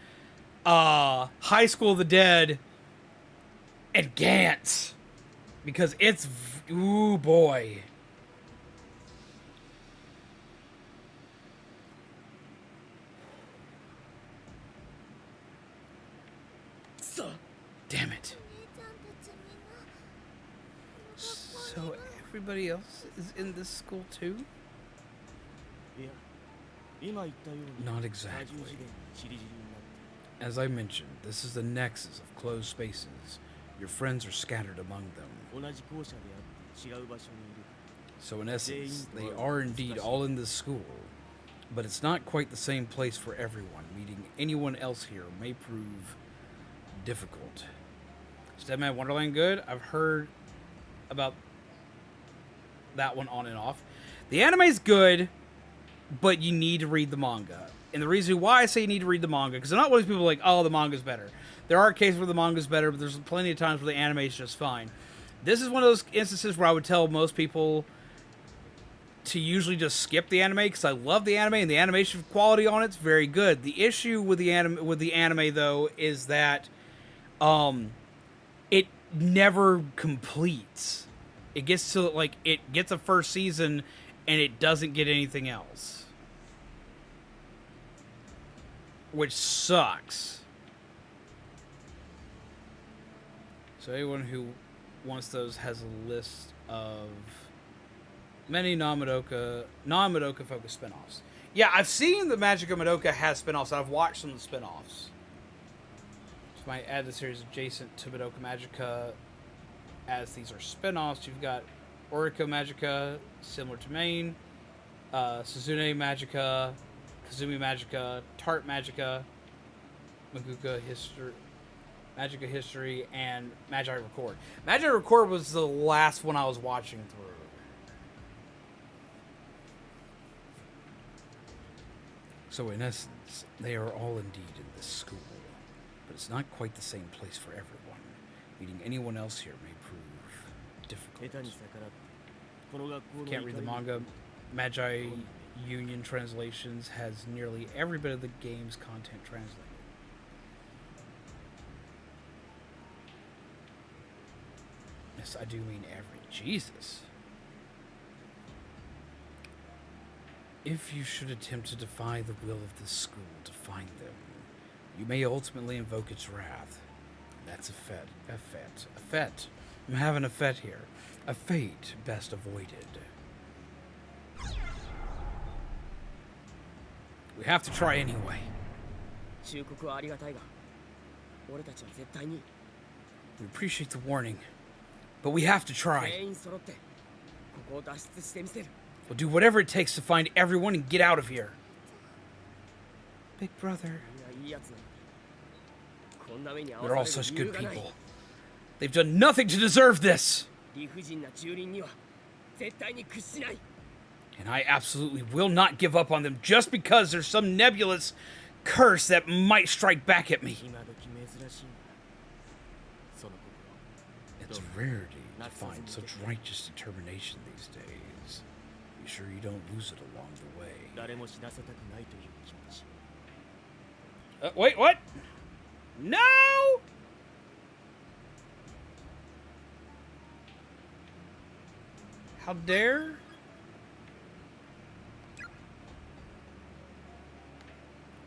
High School of the Dead and Gantz. Because it's... Ooh, boy. Damn it. So everybody else is in this school too? Not exactly. As I mentioned, this is the nexus of closed spaces. Your friends are scattered among them. So in essence, they are indeed all in this school, but it's not quite the same place for everyone. Meeting anyone else here may prove difficult. Is Deadman Wonderland good? I've heard about that one on and off. The anime's good, but you need to read the manga. And the reason why I say you need to read the manga, because I'm not one of these people like, oh, the manga's better. There are cases where the manga's better, but there's plenty of times where the anime is just fine. This is one of those instances where I would tell most people to usually just skip the anime, because I love the anime, and the animation quality on it's very good. The issue with the anime though, is that it never completes. It gets to, like, it gets a first season, and it doesn't get anything else. which sucks. So anyone who wants those has a list of many non-Madoka focused spin-offs. Yeah, I've seen the Magic of Madoka has spin-offs. I've watched some of the spin-offs. Just might add the series adjacent to Madoka Magica, as these are spin-offs. You've got Orico Magica, similar to Main, Suzune Magica, Kazumi Magica, Tart Magica, Magica History, and Magi Record. Magi Record was the last one I was watching through. So in essence, they are all indeed in this school, but it's not quite the same place for everyone. Meeting anyone else here may prove difficult. Can't read the manga. Magi Union Translations has nearly every bit of the game's content translated. Yes, I do mean every. Jesus. If you should attempt to defy the will of this school to find them, you may ultimately invoke its wrath. That's a fete. I'm having a fete here. A fate best avoided. We have to try anyway. We appreciate the warning, but we have to try. We'll do whatever it takes to find everyone and get out of here. Big brother. They're all such good people. They've done nothing to deserve this. And I absolutely will not give up on them just because there's some nebulous curse that might strike back at me. It's a rarity to find such righteous determination these days. Be sure you don't lose it along the way. Wait, what? No! How dare?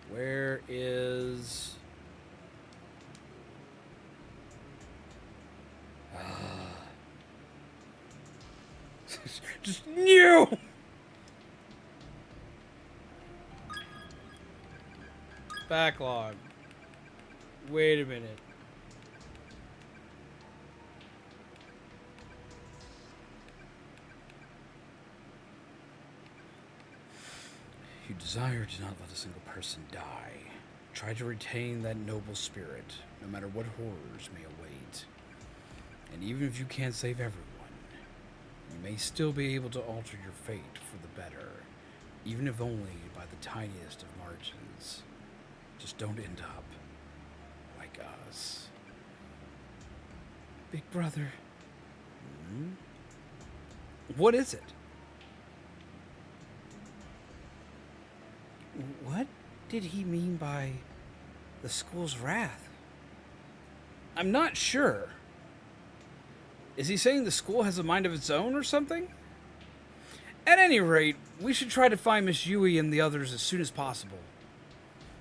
Where is... Just new! Backlog. Wait a minute. You desire to not let a single person die. Try to retain that noble spirit, no matter what horrors may await. And even if you can't save everyone, you may still be able to alter your fate for the better, even if only by the tiniest of margins. Just don't end up like us. Big brother. Hmm? What is it? What did he mean by the school's wrath? I'm not sure. Is he saying the school has a mind of its own or something? At any rate, we should try to find Miss Yui and the others as soon as possible.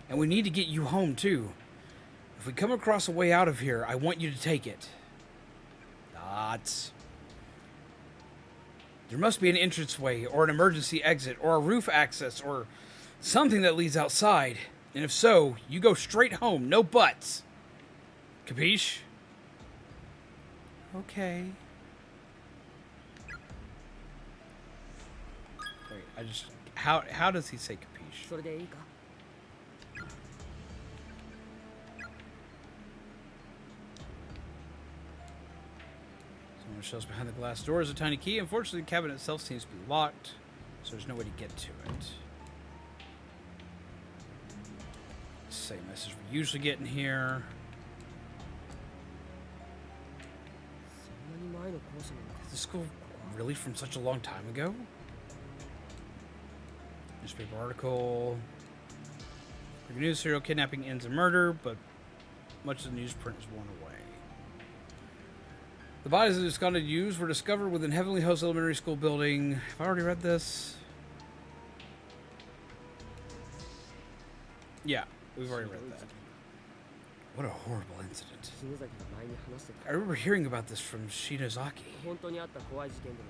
And we need to get you home, too. If we come across a way out of here, I want you to take it. Dots. There must be an entranceway, or an emergency exit, or a roof access, or something that leads outside. And if so, you go straight home, no buts. Capiche? Okay. Wait, I just... How does he say capiche? Someone shows behind the glass door is a tiny key. Unfortunately, the cabinet itself seems to be locked, so there's no way to get to it. Same message we usually get in here. Is the school really from such a long time ago? Newspaper article. Breaking news: serial kidnapping ends in murder, but much of the newsprint is worn away. The bodies of the absconded youths were discovered within Heavenly Host Elementary School building. Have I already read this? Yeah. We've already read that. What a horrible incident. 篠崎が前に話してた I remember hearing about this from Shinozaki. 本当にあった怖い事件でも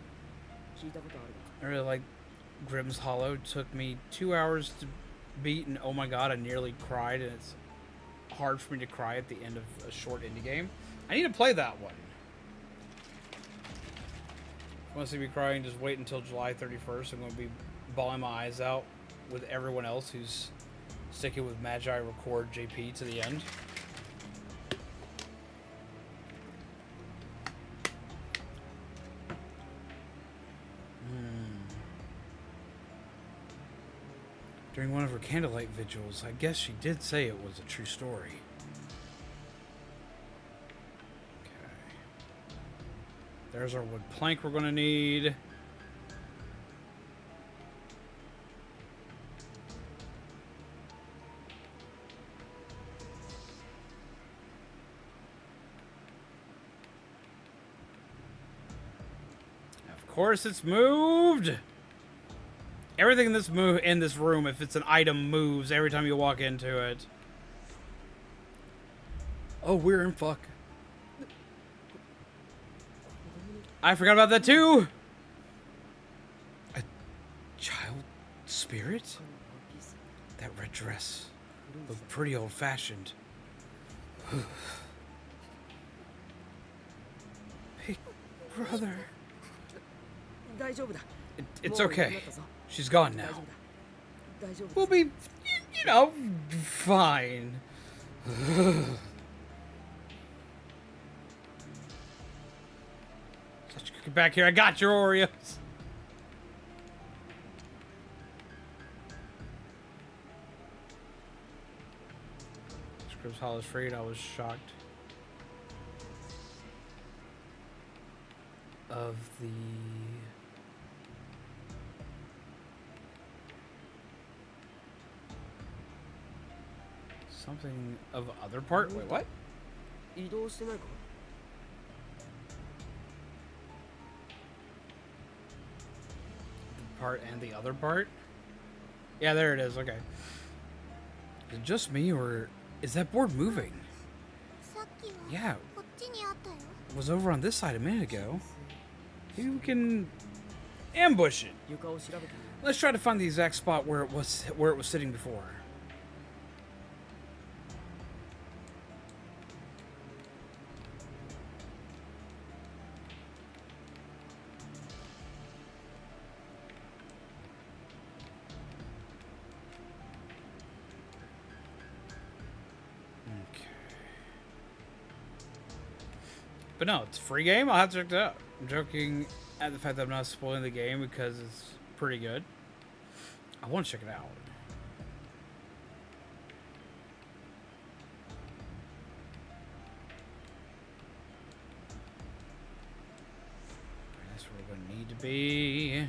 聞いたことある I really like Grimm's Hollow. Took me 2 hours to beat, and oh my god, I nearly cried, and it's hard for me to cry at the end of a short indie game. I need to play that one. If you want to see me crying, just wait until July 31st. I'm going to be bawling my eyes out with everyone else who's sticking with Magi Record JP to the end. During one of her candlelight vigils, I guess she did say it was a true story. Okay. There's our wood plank we're going to need. Of course it's moved! Everything in this room, if it's an item, moves every time you walk into it. Oh, we're in fuck. I forgot about that too! A child spirit? That red dress looked pretty old-fashioned. Big brother. 大丈夫だ It's okay. She's gone now. 大丈夫 We'll be, you know, fine. Get back here. I got your Oreos. Scripps Hollow's freed. I was shocked. Of the... Something of other part? Wait, what? 移動してないか The part and the other part? Yeah, there it is. Okay. Is it just me, or is that board moving? さっきは Yeah, こっちにあったよ it was over on this side a minute ago. Maybe we can ambush it. 床を調べてみる Let's try to find the exact spot where it was sitting before. But no, it's a free game. I'll have to check it out. I'm joking at the fact that I'm not spoiling the game because it's pretty good. I want to check it out. That's where we're going to need to be.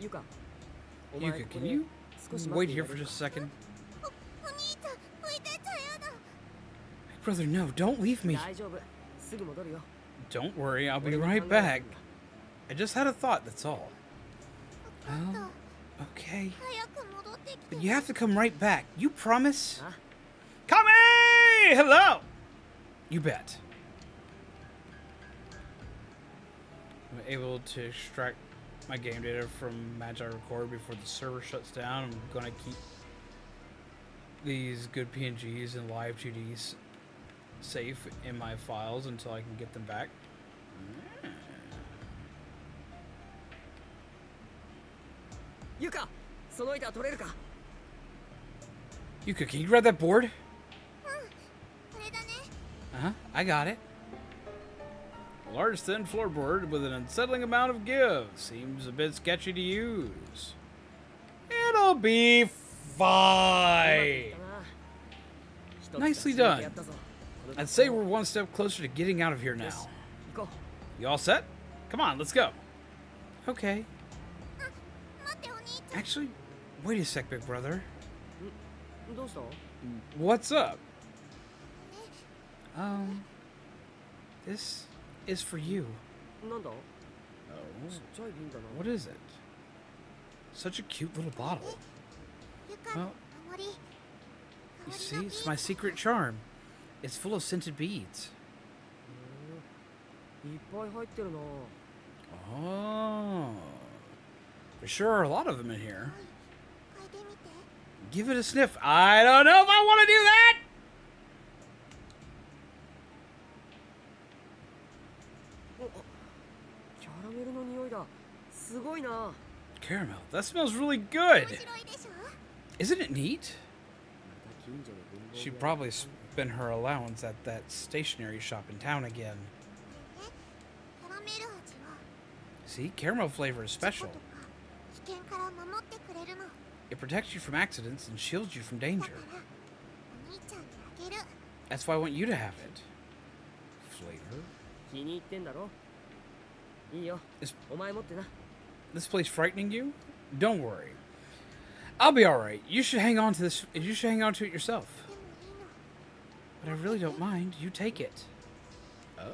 Yuka Yuka, can you wait here for just a second? お兄ちゃん置いてっちゃやだ Brother, no, don't leave me. 大丈夫すぐ戻るよ Don't worry, I'll be right back. I just had a thought, that's all. 分かっ Well, た okay. 早く戻ってきて But you have to come right back. You promise? あ Kami! Hello! You bet. I'm able to extract my game data from Magi Record before the server shuts down. I'm gonna keep these good PNGs and live 2Ds safe in my files until I can get them back. Yuka その板取れるか Yuka, can you grab that board? これだね Uh-huh, I got it. A large thin floorboard with an unsettling amount of give. Seems a bit sketchy to use. It'll be fine. Nicely done. I'd say we're one step closer to getting out of here now. You all set? Come on, let's go. Okay. 待ってお兄ちゃん Actually, wait a sec, big brother. どうした What's up? This is for you. なんだ Oh. ちっちゃい瓶だな What is it? Such a cute little bottle. ゆかの Well, 守り you see, it's my secret charm. It's full of scented beads. いっぱい入ってるな Oh. There sure are a lot of them in here. 嗅いでみて Give it a sniff. I don't know if I want to do that! キャラメルの匂いだすごいな Caramel. That smells really 面 good. 白いでしょ Isn't it neat? また近所で文房具 She'd 屋 probably spend her allowance at that stationery shop in town again. キャラメル味は See, caramel flavor is 事故 special. とか危険から守ってくれるの It protects you from accidents and shields you from だ danger. からお兄ちゃんにあげる That's why I want you to have it. Flavor? 気に入ってんだろいいよ Is お前持ってな this place frightening you? Don't worry. I'll be alright. You should hang on to this. You should hang on to it yourself. でもいいの But I really don't mind. You take it. Oh, や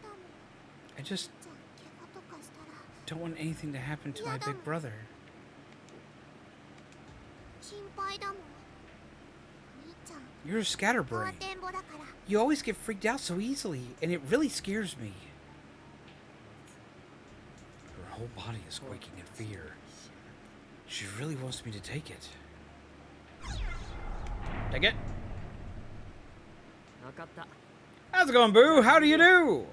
だもん I just じゃあ怪我とかしたら don't want anything to happen to my big brother. 心配だもんお兄ちゃん You're a 慌 scatterbrain. てんぼだから You always get freaked out so easily, and it really scares me. Her whole body is quaking in fear. She really wants me to take it. Take it. 分かった How's it going, Boo? How do you do?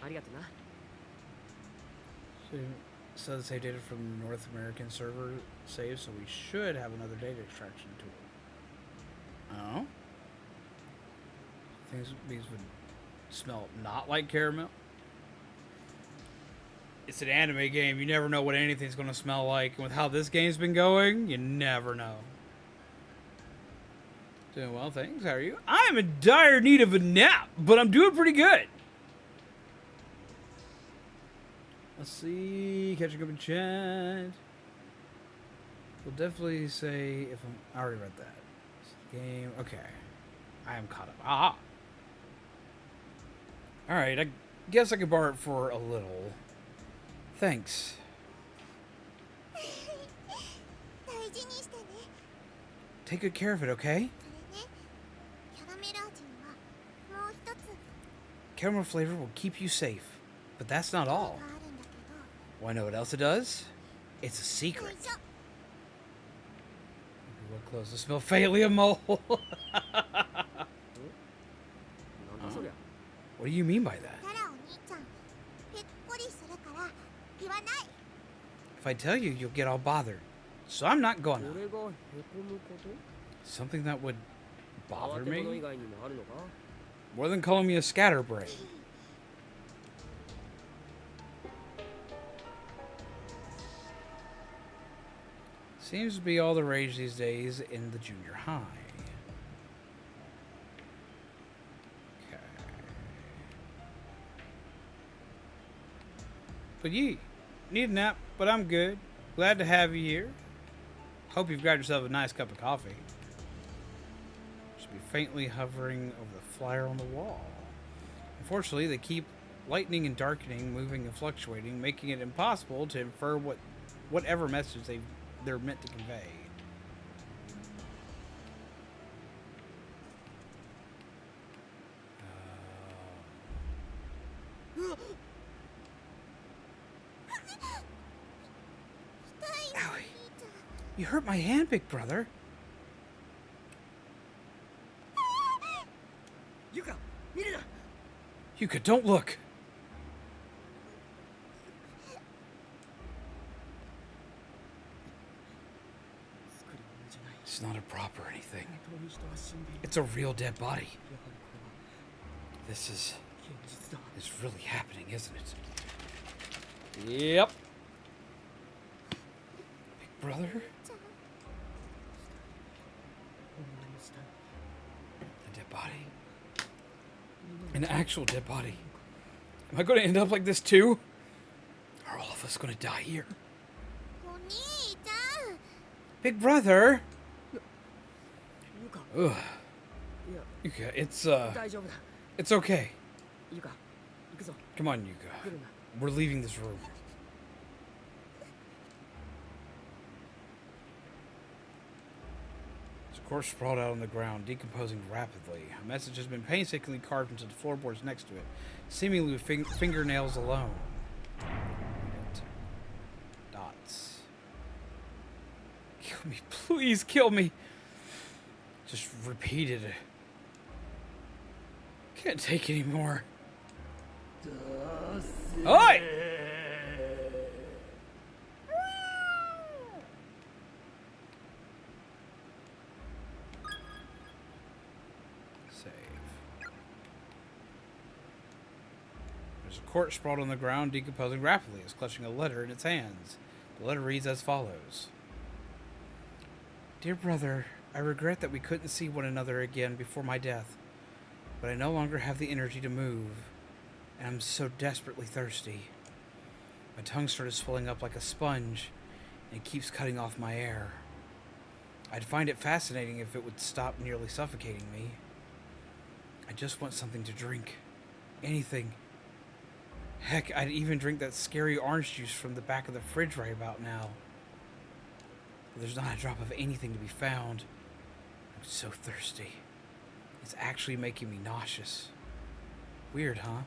ありがとな So the save data from North American server save, so we should have another data extraction tool. Oh? These would smell not like caramel. It's an anime game. You never know what anything's going to smell like. And with how this game's been going, you never know. Doing well, thanks. How are you? I'm in dire need of a nap, but I'm doing pretty good. Let's see. Catching up in chat. We'll definitely say if I already read that. Game. Okay. I am caught up. Ah. Alright, I guess I could borrow it for a little. Thanks. 大事にしてね Take good care of it, okay? それねキャラメル味にはもう一つ Caramel flavor will keep you safe. But that's not が all. あるんだけ Wanna know what else it does? It's a どよ secret. いしょ We'll close the smell failure mole. なんだそりゃ What do you mean by that? たらお兄ちゃんぺっこりするから言わない If I tell you, you'll get all bothered. So I'm not こ gonna. れがへこむこと Something that would 慌 bother て者以 me? 外にもあるのか More than calling me a scatterbrain. Seems to be all the rage these days in the junior high. Okay. But ye, need a nap, but I'm good. Glad to have you here. Hope you've got yourself a nice cup of coffee. Should be faintly hovering over the flyer on the wall. Unfortunately, they keep lightening and darkening, moving and fluctuating, making it impossible to infer whatever message they're meant to convey. Owie. You hurt my hand, big brother. ゆか見るな Yuka, don't look. 作り物じゃない It's not a prop or anything. 本当に人は死んでいる It's a real dead body. やはりこれは This is 現実だ is really happening, isn't it? Yep. Big brother? お前の死体 A dead body? An actual dead body. Am I going to end up like this too? Are all of us going to die here? お兄ちゃん Big brother? ゆか Ugh. いや Yuka, it's 大丈夫だ。 it's okay. ユカ、行くぞ。 Come on, Yuka. 来るな。 We're leaving this room. The corpse sprawled out on the ground, decomposing rapidly. A message has been painstakingly carved into the floorboards next to it, seemingly with fingernails alone. Dots. Kill me, please kill me. Just repeated. Can't take any more. Oi! Save. There's a corpse sprawled on the ground, decomposing rapidly. It's clutching a letter in its hands. The letter reads as follows. Dear brother, I regret that we couldn't see one another again before my death, but I no longer have the energy to move, and I'm so desperately thirsty. My tongue started swelling up like a sponge, and it keeps cutting off my air. I'd find it fascinating if it would stop nearly suffocating me. I just want something to drink. Anything. Heck, I'd even drink that scary orange juice from the back of the fridge right about now. But there's not a drop of anything to be found. I'm so thirsty. It's actually making me nauseous. Weird, huh?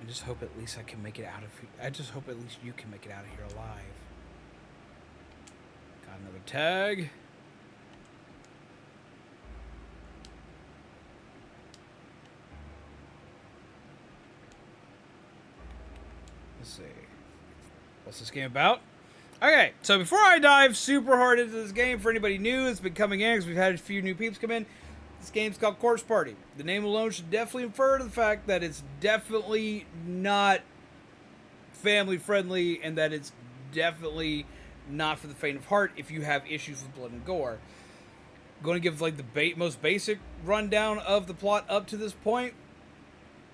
I just hope at least I can make it out of here. I just hope at least you can make it out of here alive. Got another tag. Let's see. What's this game about? Okay, so before I dive super hard into this game, for anybody new that's been coming in, because we've had a few new peeps come in, this game's called Corpse Party. The name alone should definitely infer to the fact that it's definitely not family friendly, and that it's definitely not for the faint of heart if you have issues with blood and gore. I'm going to give like the most basic rundown of the plot up to this point.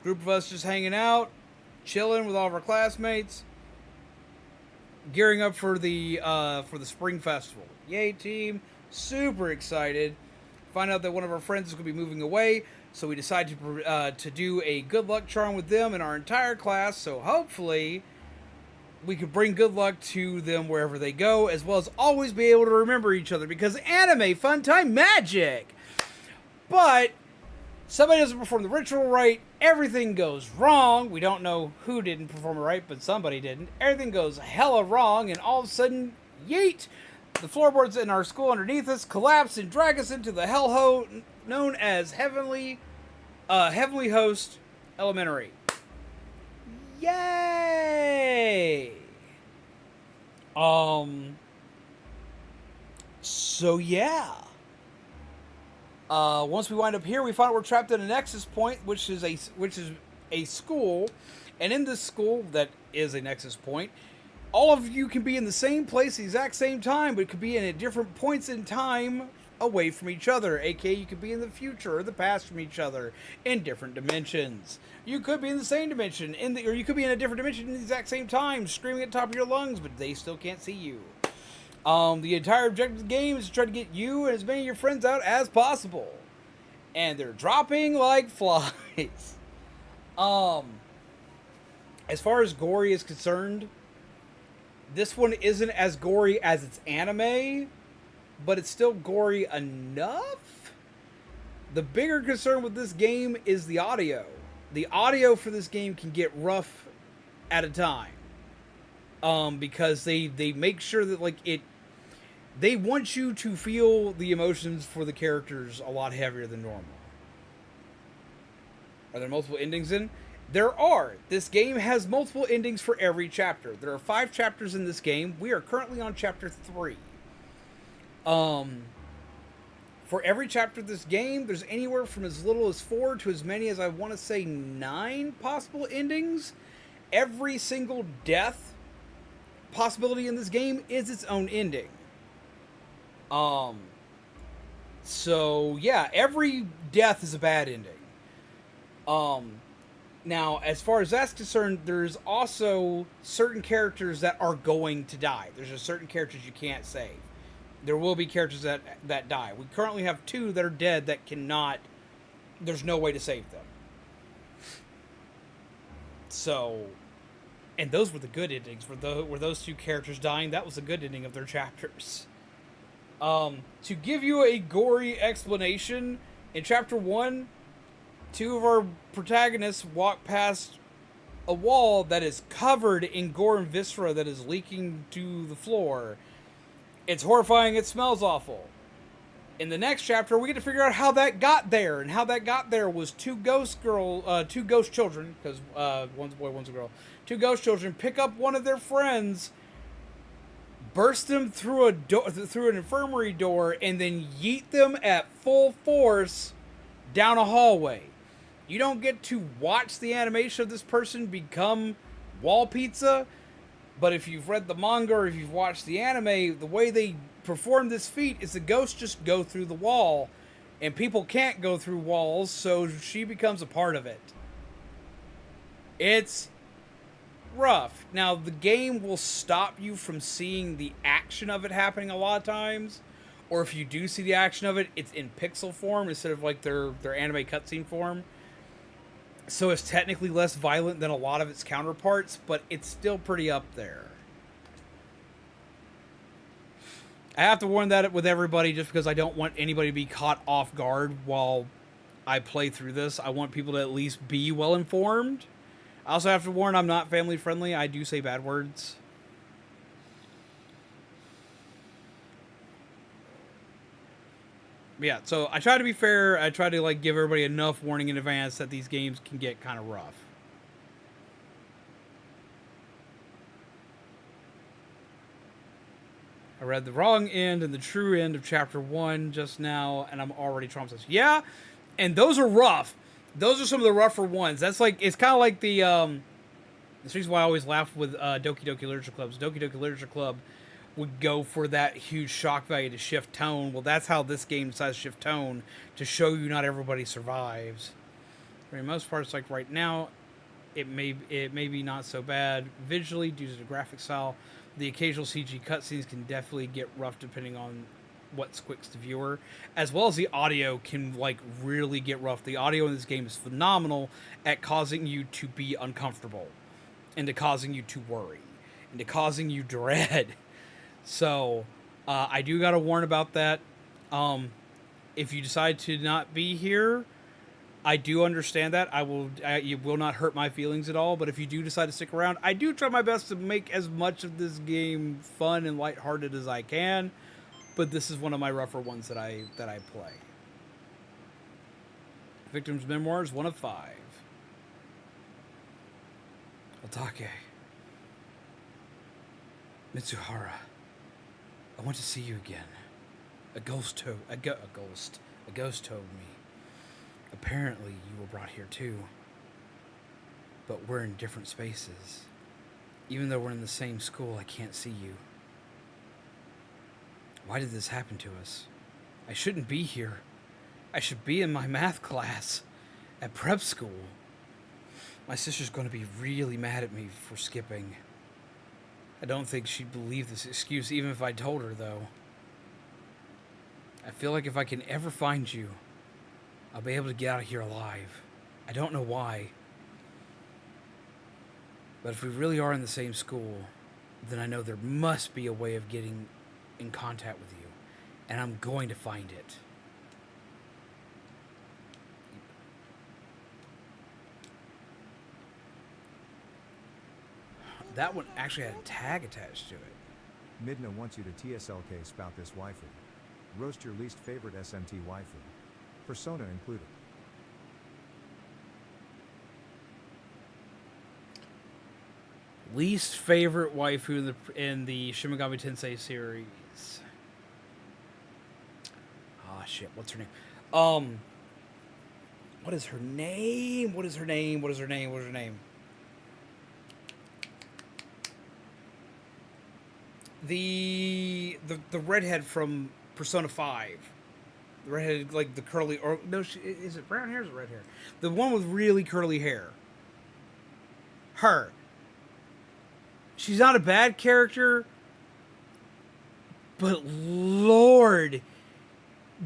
Group of us just hanging out, chilling with all of our classmates, gearing up for the spring festival. Yay, team! Super excited. Find out that one of our friends is going to be moving away, so we decide to do a good luck charm with them and our entire class. So hopefully we could bring good luck to them wherever they go, as well as always be able to remember each other, because anime, fun time, magic. But somebody doesn't perform the ritual right, everything goes wrong. We don't know who didn't perform it right, but somebody didn't. Everything goes hella wrong, and all of a sudden, yeet, the floorboards in our school underneath us collapse and drag us into the hellhole known as Heavenly Host Elementary. Yay! So yeah. Once we wind up here, we find out we're trapped in a nexus point, which is a school, and in this school that is a nexus point, all of you can be in the same place at the exact same time, but it could be in at different points in time away from each other. AKA, you could be in the future or the past from each other in different dimensions. You could be in the same dimension, or you could be in a different dimension in the exact same time, screaming at the top of your lungs, but they still can't see you. The entire objective of the game is to try to get you and as many of your friends out as possible. And they're dropping like flies. As far as gory is concerned, this one isn't as gory as its anime, but it's still gory enough. The bigger concern with this game is the audio. The audio for this game can get rough at a time. Because they make sure that they want you to feel the emotions for the characters a lot heavier than normal. Are there multiple endings in? There are. This game has multiple endings for every chapter. There are 5 chapters in this game. We are currently on chapter 3. For every chapter of this game, there's anywhere from as little as 4 to as many as, I want to say, 9 possible endings. Every single death possibility in this game is its own ending. So yeah, every death is a bad ending. Now, as far as that's concerned, there's also certain characters that are going to die. There's just certain characters you can't save. There will be characters that die. We currently have 2 that are dead that cannot there's no way to save them. So, and those were the good endings. Were those two characters dying? That was a good ending of their chapters. To give you a gory explanation, in chapter 1, two of our protagonists walk past a wall that is covered in gore and viscera that is leaking to the floor. It's horrifying. It smells awful. In the next chapter, we get to figure out how that got there, and how that got there was two ghost children, because one's a boy, one's a girl. Two ghost children pick up one of their friends, burst them through through an infirmary door, and then yeet them at full force down a hallway. You don't get to watch the animation of this person become wall pizza, but if you've read the manga or if you've watched the anime, the way they perform this feat is the ghosts just go through the wall, and people can't go through walls, so she becomes a part of it. It's rough. Now, the game will stop you from seeing the action of it happening a lot of times, or if you do see the action of it, it's in pixel form instead of like their anime cutscene form. So it's technically less violent than a lot of its counterparts, but it's still pretty up there. I have to warn that with everybody just because I don't want anybody to be caught off guard while I play through this. I want people to at least be well informed. I also have to warn I'm not family friendly. I do say bad words. Yeah, so I try to be fair. I try to like give everybody enough warning in advance that these games can get kind of rough. I read the wrong end and the true end of chapter 1 just now, and I'm already traumatized. Yeah, and those are rough. Those are some of the rougher ones. That's like, it's kind of like the reason why I always laugh with Doki Doki Literature Clubs. Doki Doki Literature Club would go for that huge shock value to shift tone. Well, that's how this game decides to shift tone, to show you not everybody survives. For the most part, it's like right now, it may be not so bad visually due to the graphic style. The occasional CG cutscenes can definitely get rough depending on what's quickest to viewer, as well as the audio can like really get rough. The audio in this game is phenomenal at causing you to be uncomfortable, and to causing you to worry, and to causing you dread. So I do gotta warn about that. If you decide to not be here, I do understand that. It will not hurt my feelings at all. But if you do decide to stick around, I do try my best to make as much of this game fun and lighthearted as I can. But this is one of my rougher ones that I play. Victim's Memoirs, 1 of 5. Otake. Mitsuhara. I want to see you again. A ghost told me. Apparently you were brought here too. But we're in different spaces. Even though we're in the same school, I can't see you. Why did this happen to us? I shouldn't be here. I should be in my math class at prep school. My sister's going to be really mad at me for skipping. I don't think she'd believe this excuse even if I told her, though. I feel like if I can ever find you, I'll be able to get out of here alive. I don't know why. But if we really are in the same school, then I know there must be a way of getting in contact with you. And I'm going to find it. That one actually had a tag attached to it. Midna wants you to TSLK spout this waifu. Roast your least favorite SMT waifu. Persona included. Least favorite waifu in the Shin Megami Tensei series. Ah, shit. What's her name? What is her name? What is her name? What is her name? What is her name? The redhead from Persona 5. The redhead, like the curly, or no, is it brown hair or is it red hair? The one with really curly hair. Her. She's not a bad character, but Lord,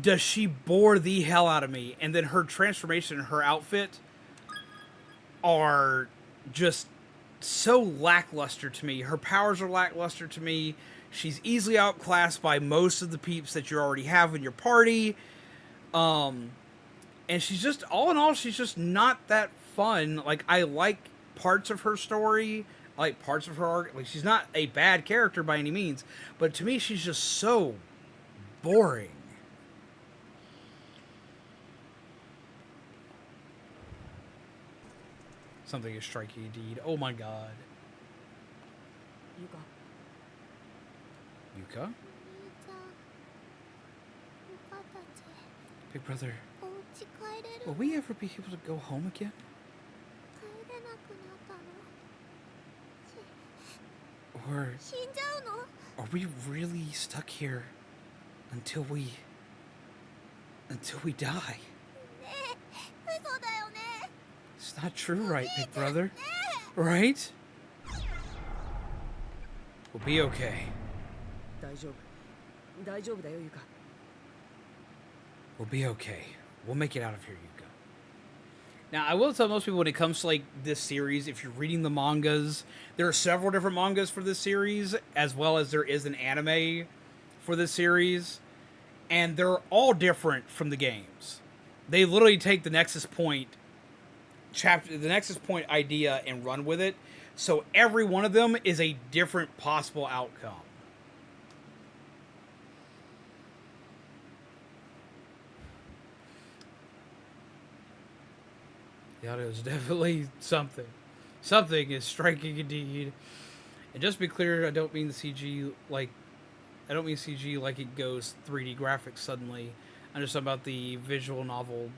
does she bore the hell out of me. And then her transformation and her outfit are just so lackluster to me. Her powers are lackluster to me. She's easily outclassed by most of the peeps that you already have in your party. And she's just, all in all, she's just not that fun. Like, I like parts of her story. I like parts of her arc. Like, she's not a bad character by any means. But to me, she's just so boring. Something is striking indeed. Oh my god. Yuka. Yuka? お兄ちゃんユカたち Big brother, お家帰れる will we ever be able to go home again? 帰れなくなったの Or 死んじゃうの are we really stuck here until we die? ねえ嘘だよね It's not true, right, big brother? Right? We'll be okay. 大丈夫。大丈夫だよ、ユカ。 We'll be okay. We'll make it out of here, Yuka. Now, I will tell most people when it comes to, like, this series, if you're reading the mangas, there are several different mangas for this series, as well as there is an anime for this series, and they're all different from the games. They literally take the Nexus Point idea and run with it, so every one of them is a different possible outcome. The audio is definitely something. Something is striking indeed. And just to be clear, I don't mean CG like it goes 3D graphics suddenly. I'm just talking about the visual novel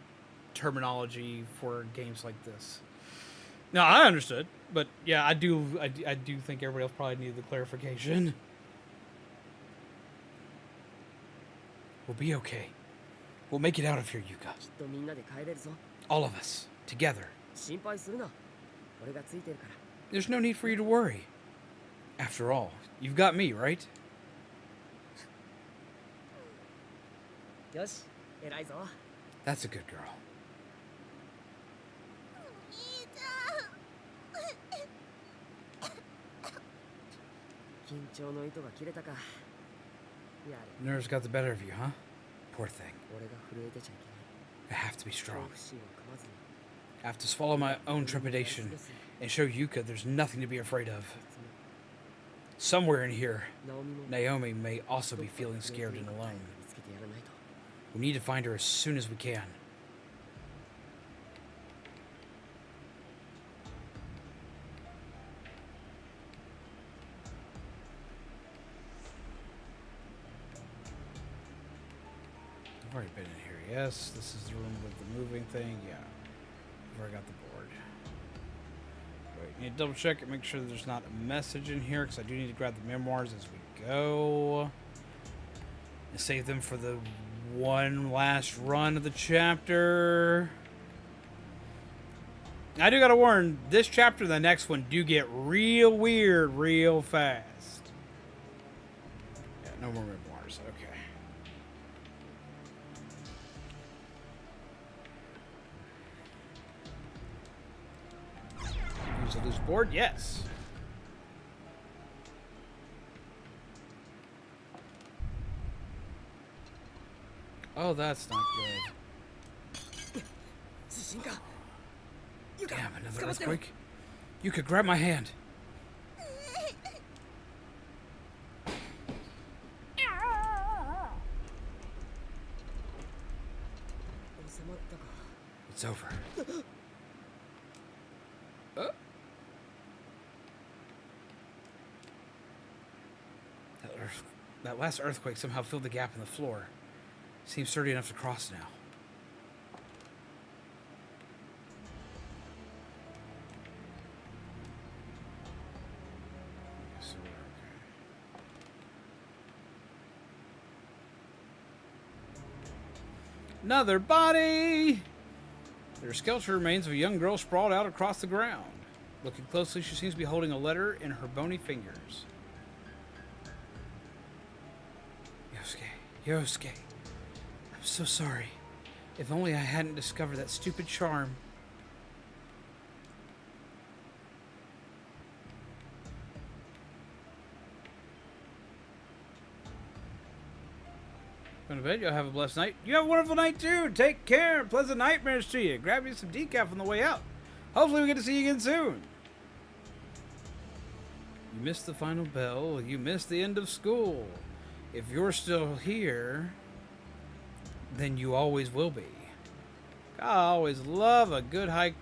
terminology for games like this. Now, I understood, but yeah, I do think everybody else probably needed the clarification. We'll be okay. We'll make it out of here, Yuka. きっとみんなで帰れるぞ。 All of us. Together. 心配するな。俺がついてるから。 There's no need for you to worry. After all, you've got me, right? よし、偉いぞ。 That's a good girl. お兄ちゃん緊張の糸が切れたか。やれ。 Nerves got the better of you, huh? Poor thing. 俺が震えてちゃい I have to be けない。 strong. 恐怖心をかまずに。 I have to swallow my own trepidation and show Yuka there's nothing to be afraid of. Somewhere in here, ナオミも Naomi may also be feeling scared and alone. 見つけてやらないと。 We need to find her as soon as we can. I've already been in here. Yes, this is the room with the moving thing. Yeah, I've already got the board. Wait, need to double check and make sure there's not a message in here, because I do need to grab the memoirs as we go and save them for the one last run of the chapter. I do gotta warn, this chapter and the next one do get real weird real fast. Yeah, no more memoirs. Okay. Use a loose board? Yes. Oh, that's not good. 地震か。ユカ、 Damn, another 捕まってろ。 earthquake. You could grab my hand. 収まったか。 It's over. That last earthquake somehow filled the gap in the floor. Seems sturdy enough to cross now. So we're okay. Another body! There are skeletal remains of a young girl sprawled out across the ground. Looking closely, she seems to be holding a letter in her bony fingers. Yosuke, I'm so sorry. If only I hadn't discovered that stupid charm. Going to bed. You'll have a blessed night. You have a wonderful night too. Take care. Pleasant nightmares to you. Grab you some decaf on the way out. Hopefully we get to see you again soon. You missed the final bell. You missed the end of school. If you're still here, then you always will be. I always love a good haiku.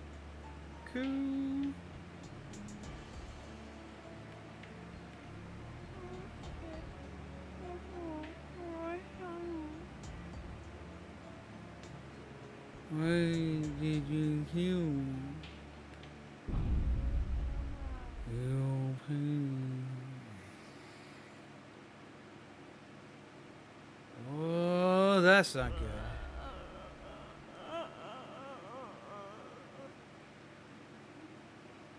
Why did you kill your pain? Oh, that's not good.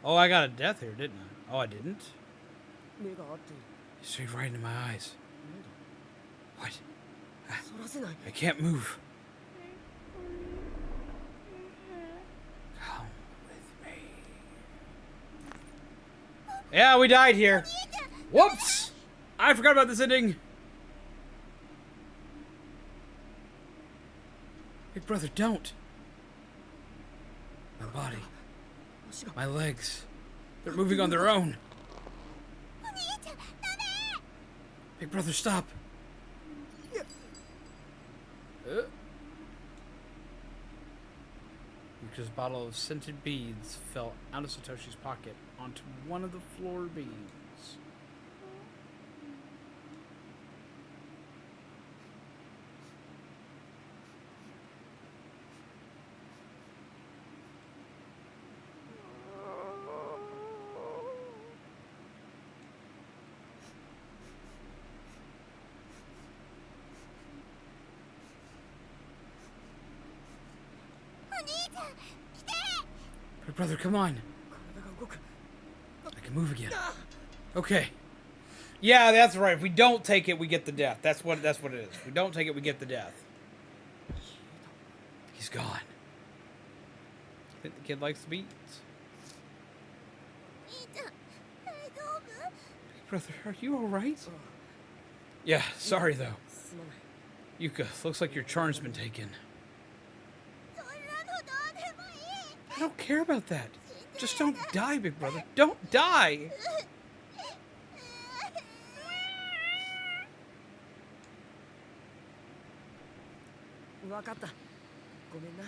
Oh, I got a death here, didn't I? Oh, I didn't? 目が合っている Straight right into my eyes. What? そらせない I can't move. Come with me. Yeah, we died here. Whoops! I forgot about this ending. Big brother, don't. My body. 足が My legs. They're moving on their own. Big brother, stop. Yuka's bottle of scented beads fell out of Satoshi's pocket onto one of the floor beams. Big brother, come on. 体が動く I can move again. Okay. Yeah, that's right. If we don't take it, we get the death. That's what it is. If we don't take it, we get the death. He's gone. I think the kid likes the beats. Big brother, are you alright? Yeah, sorry though. すまない Yuka, looks like your charm's been taken. I don't care about that. Just don't die, big brother. Don't die! 分かったごめんな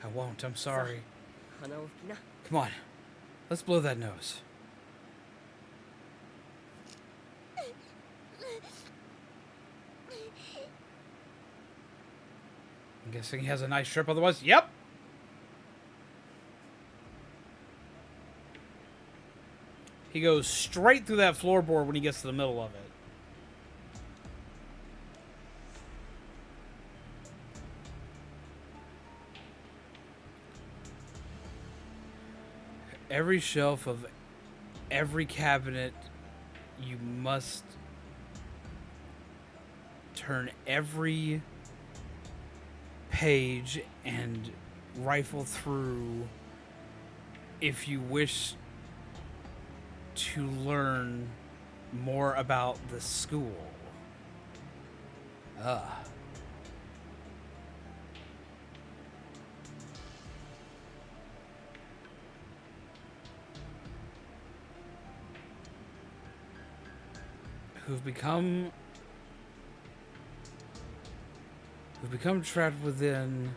I won't, I'm sorry. 鼻を拭きな Come on. Let's blow that nose. I'm guessing he has a nice trip otherwise. Yep! He goes straight through that floorboard when he gets to the middle of it. Every shelf of every cabinet, you must turn every page and rifle through if you wish to learn more about the school. Who've become trapped within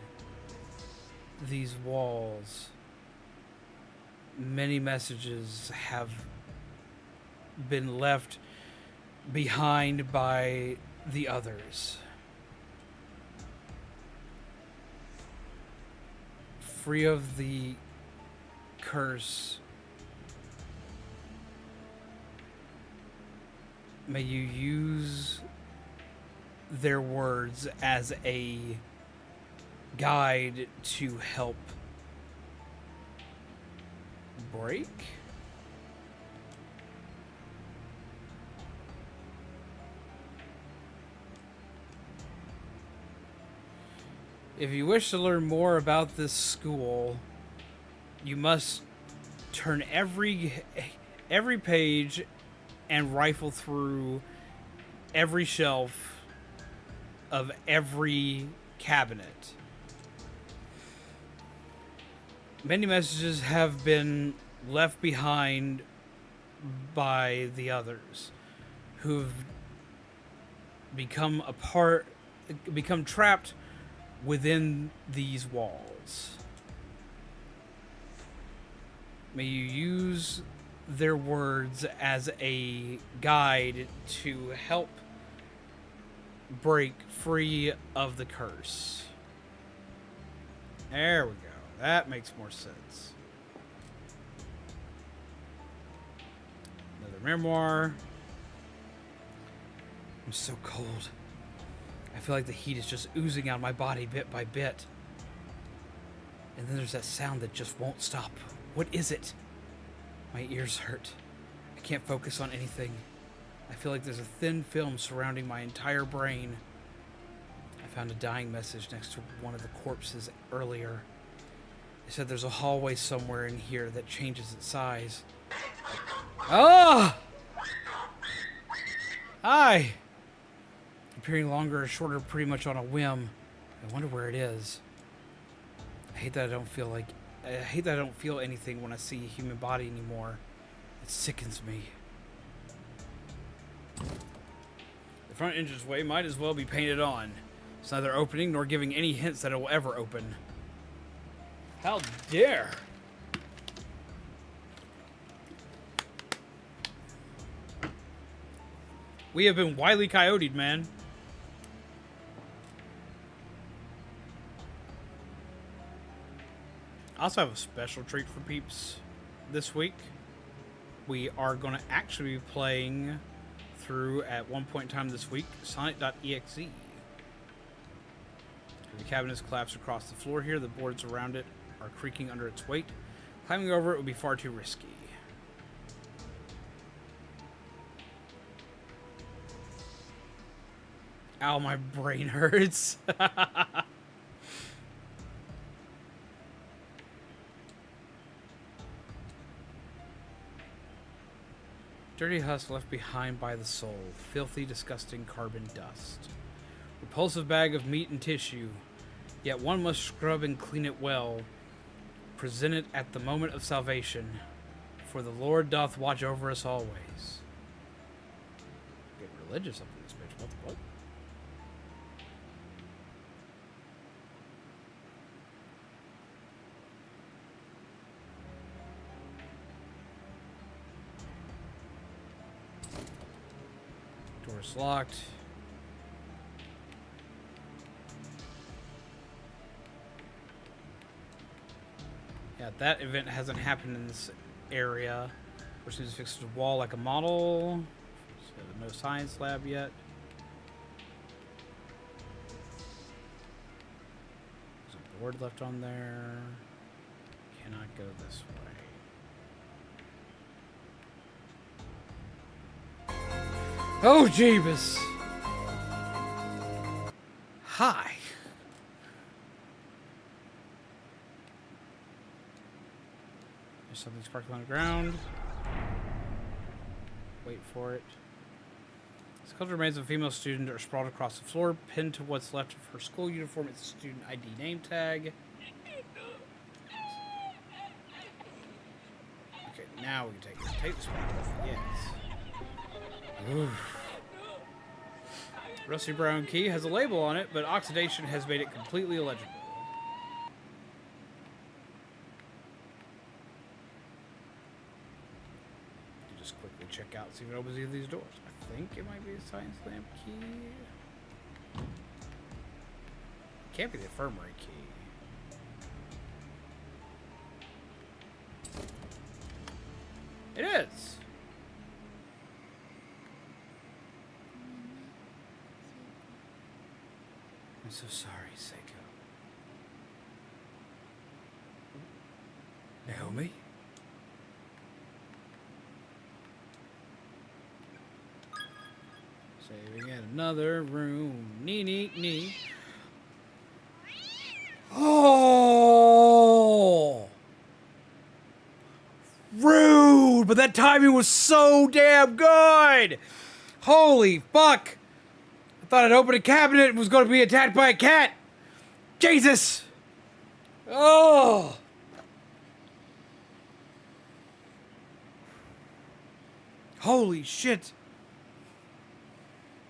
these walls. Many messages have been left behind by the others. Free of the curse, may you use their words as a guide to help break. If you wish to learn more about this school, you must turn every page and rifle through every shelf of every cabinet. Many messages have been left behind by the others who've become trapped within these walls. May you use their words as a guide to help break free of the curse. There we go. That makes more sense. Another memoir. I'm so cold. I feel like the heat is just oozing out of my body bit by bit. And then there's that sound that just won't stop. What is it? My ears hurt. I can't focus on anything. I feel like there's a thin film surrounding my entire brain. I found a dying message next to one of the corpses earlier. It said there's a hallway somewhere in here that changes its size. Oh! Hi! Appearing longer or shorter pretty much on a whim. I wonder where it is. I hate that I don't feel anything when I see a human body anymore. It sickens me. The front entranceway might as well be painted on. It's neither opening nor giving any hints that it will ever open. How dare! We have been wily coyoted, man. I also have a special treat for peeps this week. We are going to actually be playing through, at one point in time this week, Sonic.exe. The cabinets collapse across the floor here. The boards around it are creaking under its weight. Climbing over it would be far too risky. Ow, my brain hurts. Dirty husk left behind by the soul. Filthy, disgusting carbon dust. Repulsive bag of meat and tissue. Yet one must scrub and clean it well. Present it at the moment of salvation. For the Lord doth watch over us always. Getting religious up in this bitch. What the fuck? Door's locked. Yeah, that event hasn't happened in this area. Which needs to fix the wall like a model. So no science lab yet. There's a board left on there. Cannot go this way. Oh, Jeebus! Hi. There's something sparkling on the ground. Wait for it. Sculpture remains of a female student are sprawled across the floor, pinned to what's left of her school uniform. It's a student ID name tag. Okay, now we can take this one. Yes. Oof. Rusty brown key has a label on it, but oxidation has made it completely illegible. You just quickly check out, see if it opens either of these doors. I think it might be a science lamp key. It can't be the infirmary key. It is! I'm so sorry, Seiko. Naomi? Saving in another room. Nee. Oh! Rude! But that timing was so damn good! Holy fuck! I thought I'd open a cabinet and was going to be attacked by a cat! Jesus! Oh! Holy shit!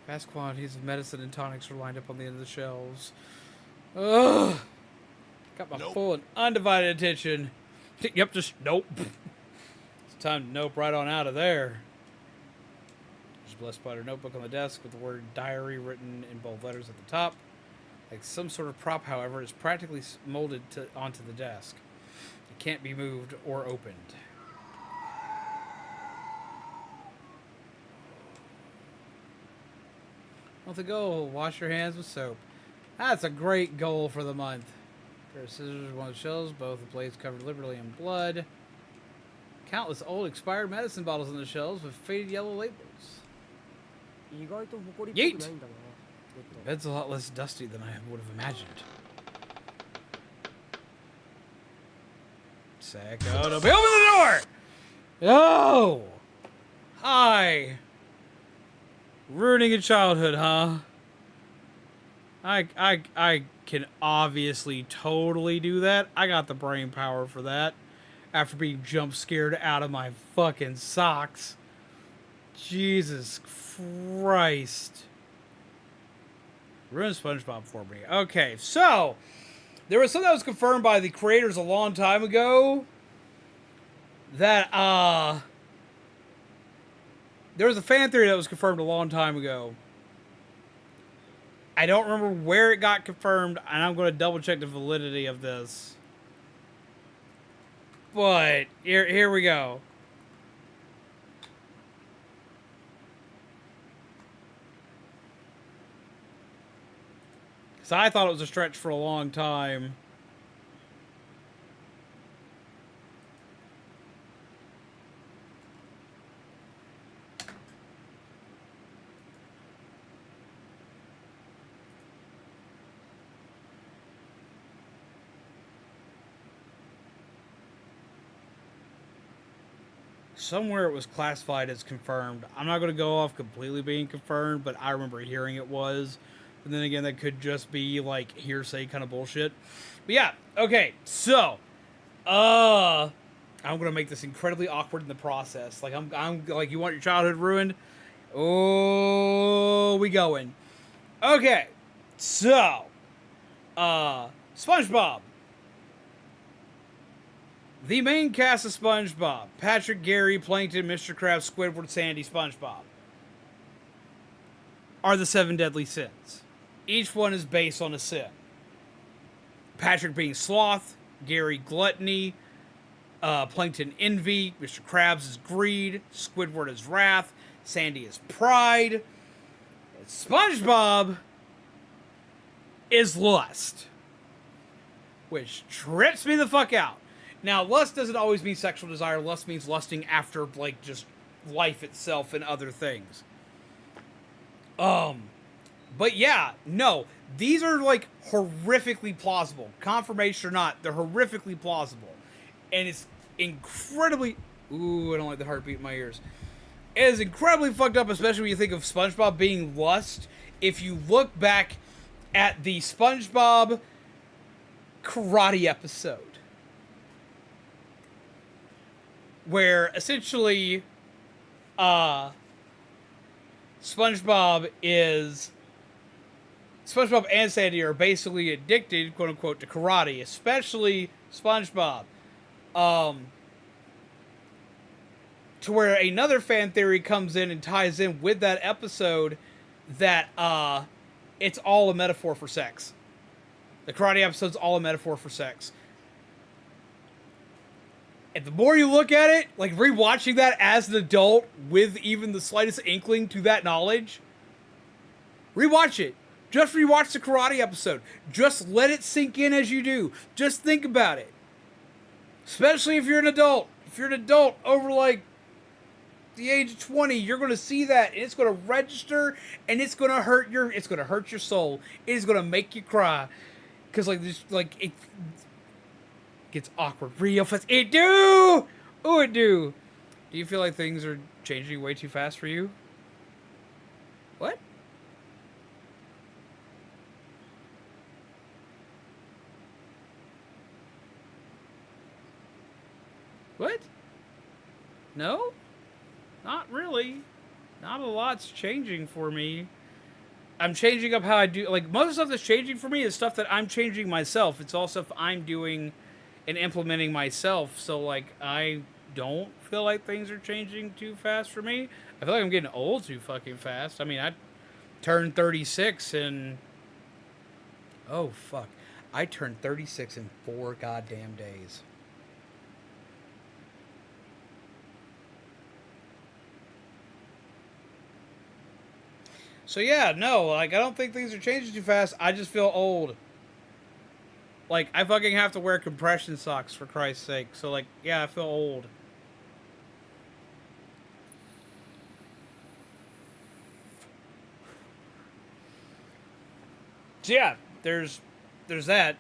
Vast quantities of medicine and tonics are lined up on the end of the shelves. Ugh! Got my full and undivided attention. Yep, just nope. It's time to nope right on out of there. There's a blessed spider notebook on the desk with the word diary written in bold letters at the top. Like some sort of prop, however, is practically molded onto the desk. It can't be moved or opened. Month ago, wash your hands with soap. That's a great goal for the month. A pair of scissors, one of the shelves, both the blades covered liberally in blood. Countless old expired medicine bottles on the shelves with faded yellow labels. 意外と埃っぽくないんだな。 The bed's a lot less dusty than I would have imagined. Second, open the door! Oh! Hi! Ruining a childhood, huh? I can obviously totally do that. I got the brain power for that. After being jump scared out of my fucking socks. Jesus Christ. Ruin SpongeBob for me. Okay, so there was something that was confirmed by the creators a long time ago. That there was a fan theory that was confirmed a long time ago. I don't remember where it got confirmed, and I'm going to double check the validity of this. But here we go. Because I thought it was a stretch for a long time. Somewhere it was classified as confirmed. I'm not going to go off completely being confirmed, but I remember hearing it was. And then again, that could just be like hearsay kind of bullshit. But yeah, okay, so I'm gonna make this incredibly awkward in the process. Like I'm like, you want your childhood ruined? Oh, we going. Okay, so SpongeBob. The main cast of SpongeBob: Patrick, Gary, Plankton, Mr. Krabs, Squidward, Sandy, SpongeBob, are the 7 deadly sins. Each one is based on a sin. Patrick being sloth, Gary gluttony, Plankton envy, Mr. Krabs is greed, Squidward is wrath, Sandy is pride, and SpongeBob is lust, which trips me the fuck out. Now, lust doesn't always mean sexual desire. Lust means lusting after, like, just life itself and other things. But yeah, no. These are, like, horrifically plausible. Confirmation or not, they're horrifically plausible. And it's incredibly... Ooh, I don't like the heartbeat in my ears. It is incredibly fucked up, especially when you think of SpongeBob being lust. If you look back at the SpongeBob karate episode, where essentially SpongeBob and Sandy are basically addicted, quote unquote, to karate, especially SpongeBob. To where another fan theory comes in and ties in with that episode that it's all a metaphor for sex. The karate episode's all a metaphor for sex. And the more you look at it, like rewatching that as an adult with even the slightest inkling to that knowledge, rewatch it. Just rewatch the karate episode. Just let it sink in as you do. Just think about it. Especially if you're an adult. If you're an adult over like the age of 20, you're going to see that and it's going to register and it's going to hurt your soul. It is going to make you cry. Because, like, this, like, it gets awkward real fast. It do! Oh, it do. Do you feel like things are changing way too fast for you? What? What? No? Not really. Not a lot's changing for me. I'm changing up how I do. Like, most of the stuff that's changing for me is stuff that I'm changing myself. It's all stuff I'm doing and implementing myself. So, like, I don't feel like things are changing too fast for me. I feel like I'm getting old too fucking fast. I mean, I turned 36 in... Oh, fuck. I turned 36 in 4 goddamn days. So yeah, no, like, I don't think things are changing too fast. I just feel old. Like, I fucking have to wear compression socks, for Christ's sake. So, like, yeah, I feel old. So yeah, there's that.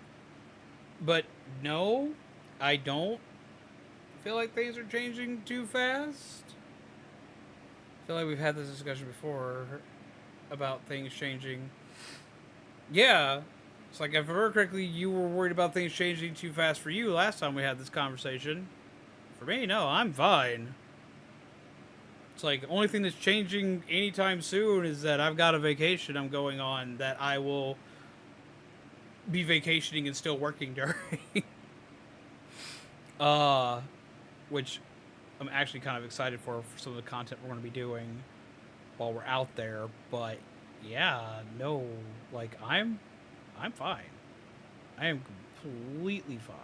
But no, I don't feel like things are changing too fast. I feel like we've had this discussion before about things changing. Yeah. It's like, if I remember correctly, you were worried about things changing too fast for you last time we had this conversation. For me, no, I'm fine. It's like, the only thing that's changing anytime soon is that I've got a vacation I'm going on that I will be vacationing and still working during. Which I'm actually kind of excited for some of the content we're going to be doing while we're out there. But yeah, no, like, I'm fine. I am completely fine.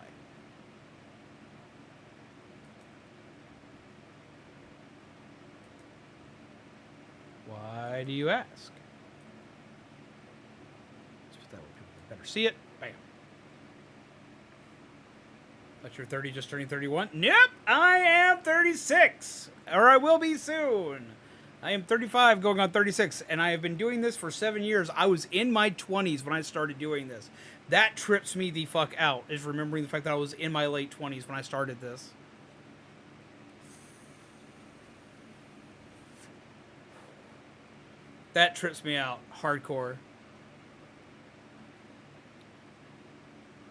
Why do you ask? Let's put that where people can better see it. Bam. But you're 30, just turning 31? Nope, I am 36. Or I will be soon. I am 35 going on 36, and I have been doing this for 7 years. I was in my 20s when I started doing this. That trips me the fuck out, is remembering the fact that I was in my late 20s when I started this. That trips me out hardcore.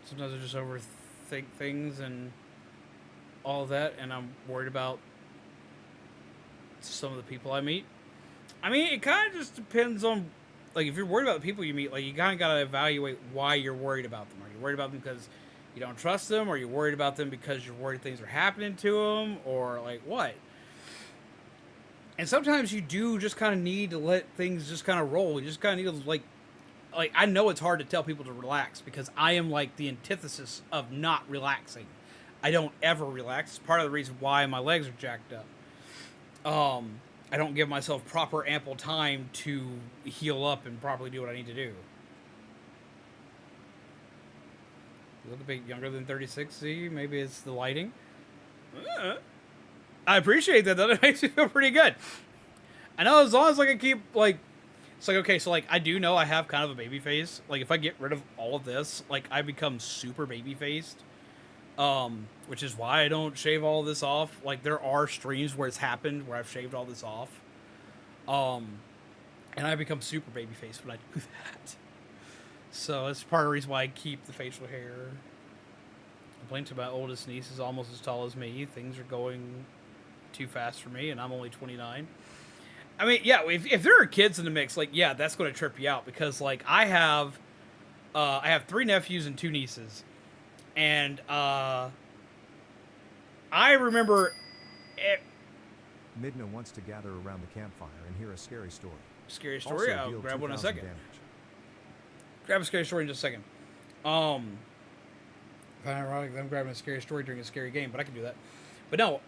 Sometimes I just overthink things and all that, and I'm worried about some of the people I meet. I mean, it kind of just depends on, like, if you're worried about the people you meet, like, you kind of got to evaluate why you're worried about them. Are you worried about them because you don't trust them? Or are you worried about them because you're worried things are happening to them? Or, like, what? And sometimes you do just kind of need to let things just kind of roll. You just kind of need to, like, I know it's hard to tell people to relax because I am, like, the antithesis of not relaxing. I don't ever relax. It's part of the reason why my legs are jacked up. I don't give myself proper ample time to heal up and properly do what I need to do. You look a bit younger than 36, see? Maybe it's the lighting. I appreciate that, though. That makes me feel pretty good. I know, as long as, like, I keep, like... It's like, okay, so, like, I do know I have kind of a baby face. Like, if I get rid of all of this, like, I become super baby-faced. Which is why I don't shave all this off. Like, there are streams where it's happened where I've shaved all this off. And I become super baby-faced when I do that. So that's part of the reason why I keep the facial hair. I'm playing to my oldest niece is almost as tall as me. Things are going too fast for me, and I'm only 29. I mean, yeah, if there are kids in the mix, like, yeah, that's going to trip you out. Because, like, I have 3 nephews and 2 nieces. And, I remember... Midna wants to gather around the campfire and hear a scary story. Scary story? Also, I'll deal grab one in a 2,000 second. damage. Grab a scary story in just a second. Kind of ironic that I'm grabbing a scary story during a scary game, but I can do that. But no,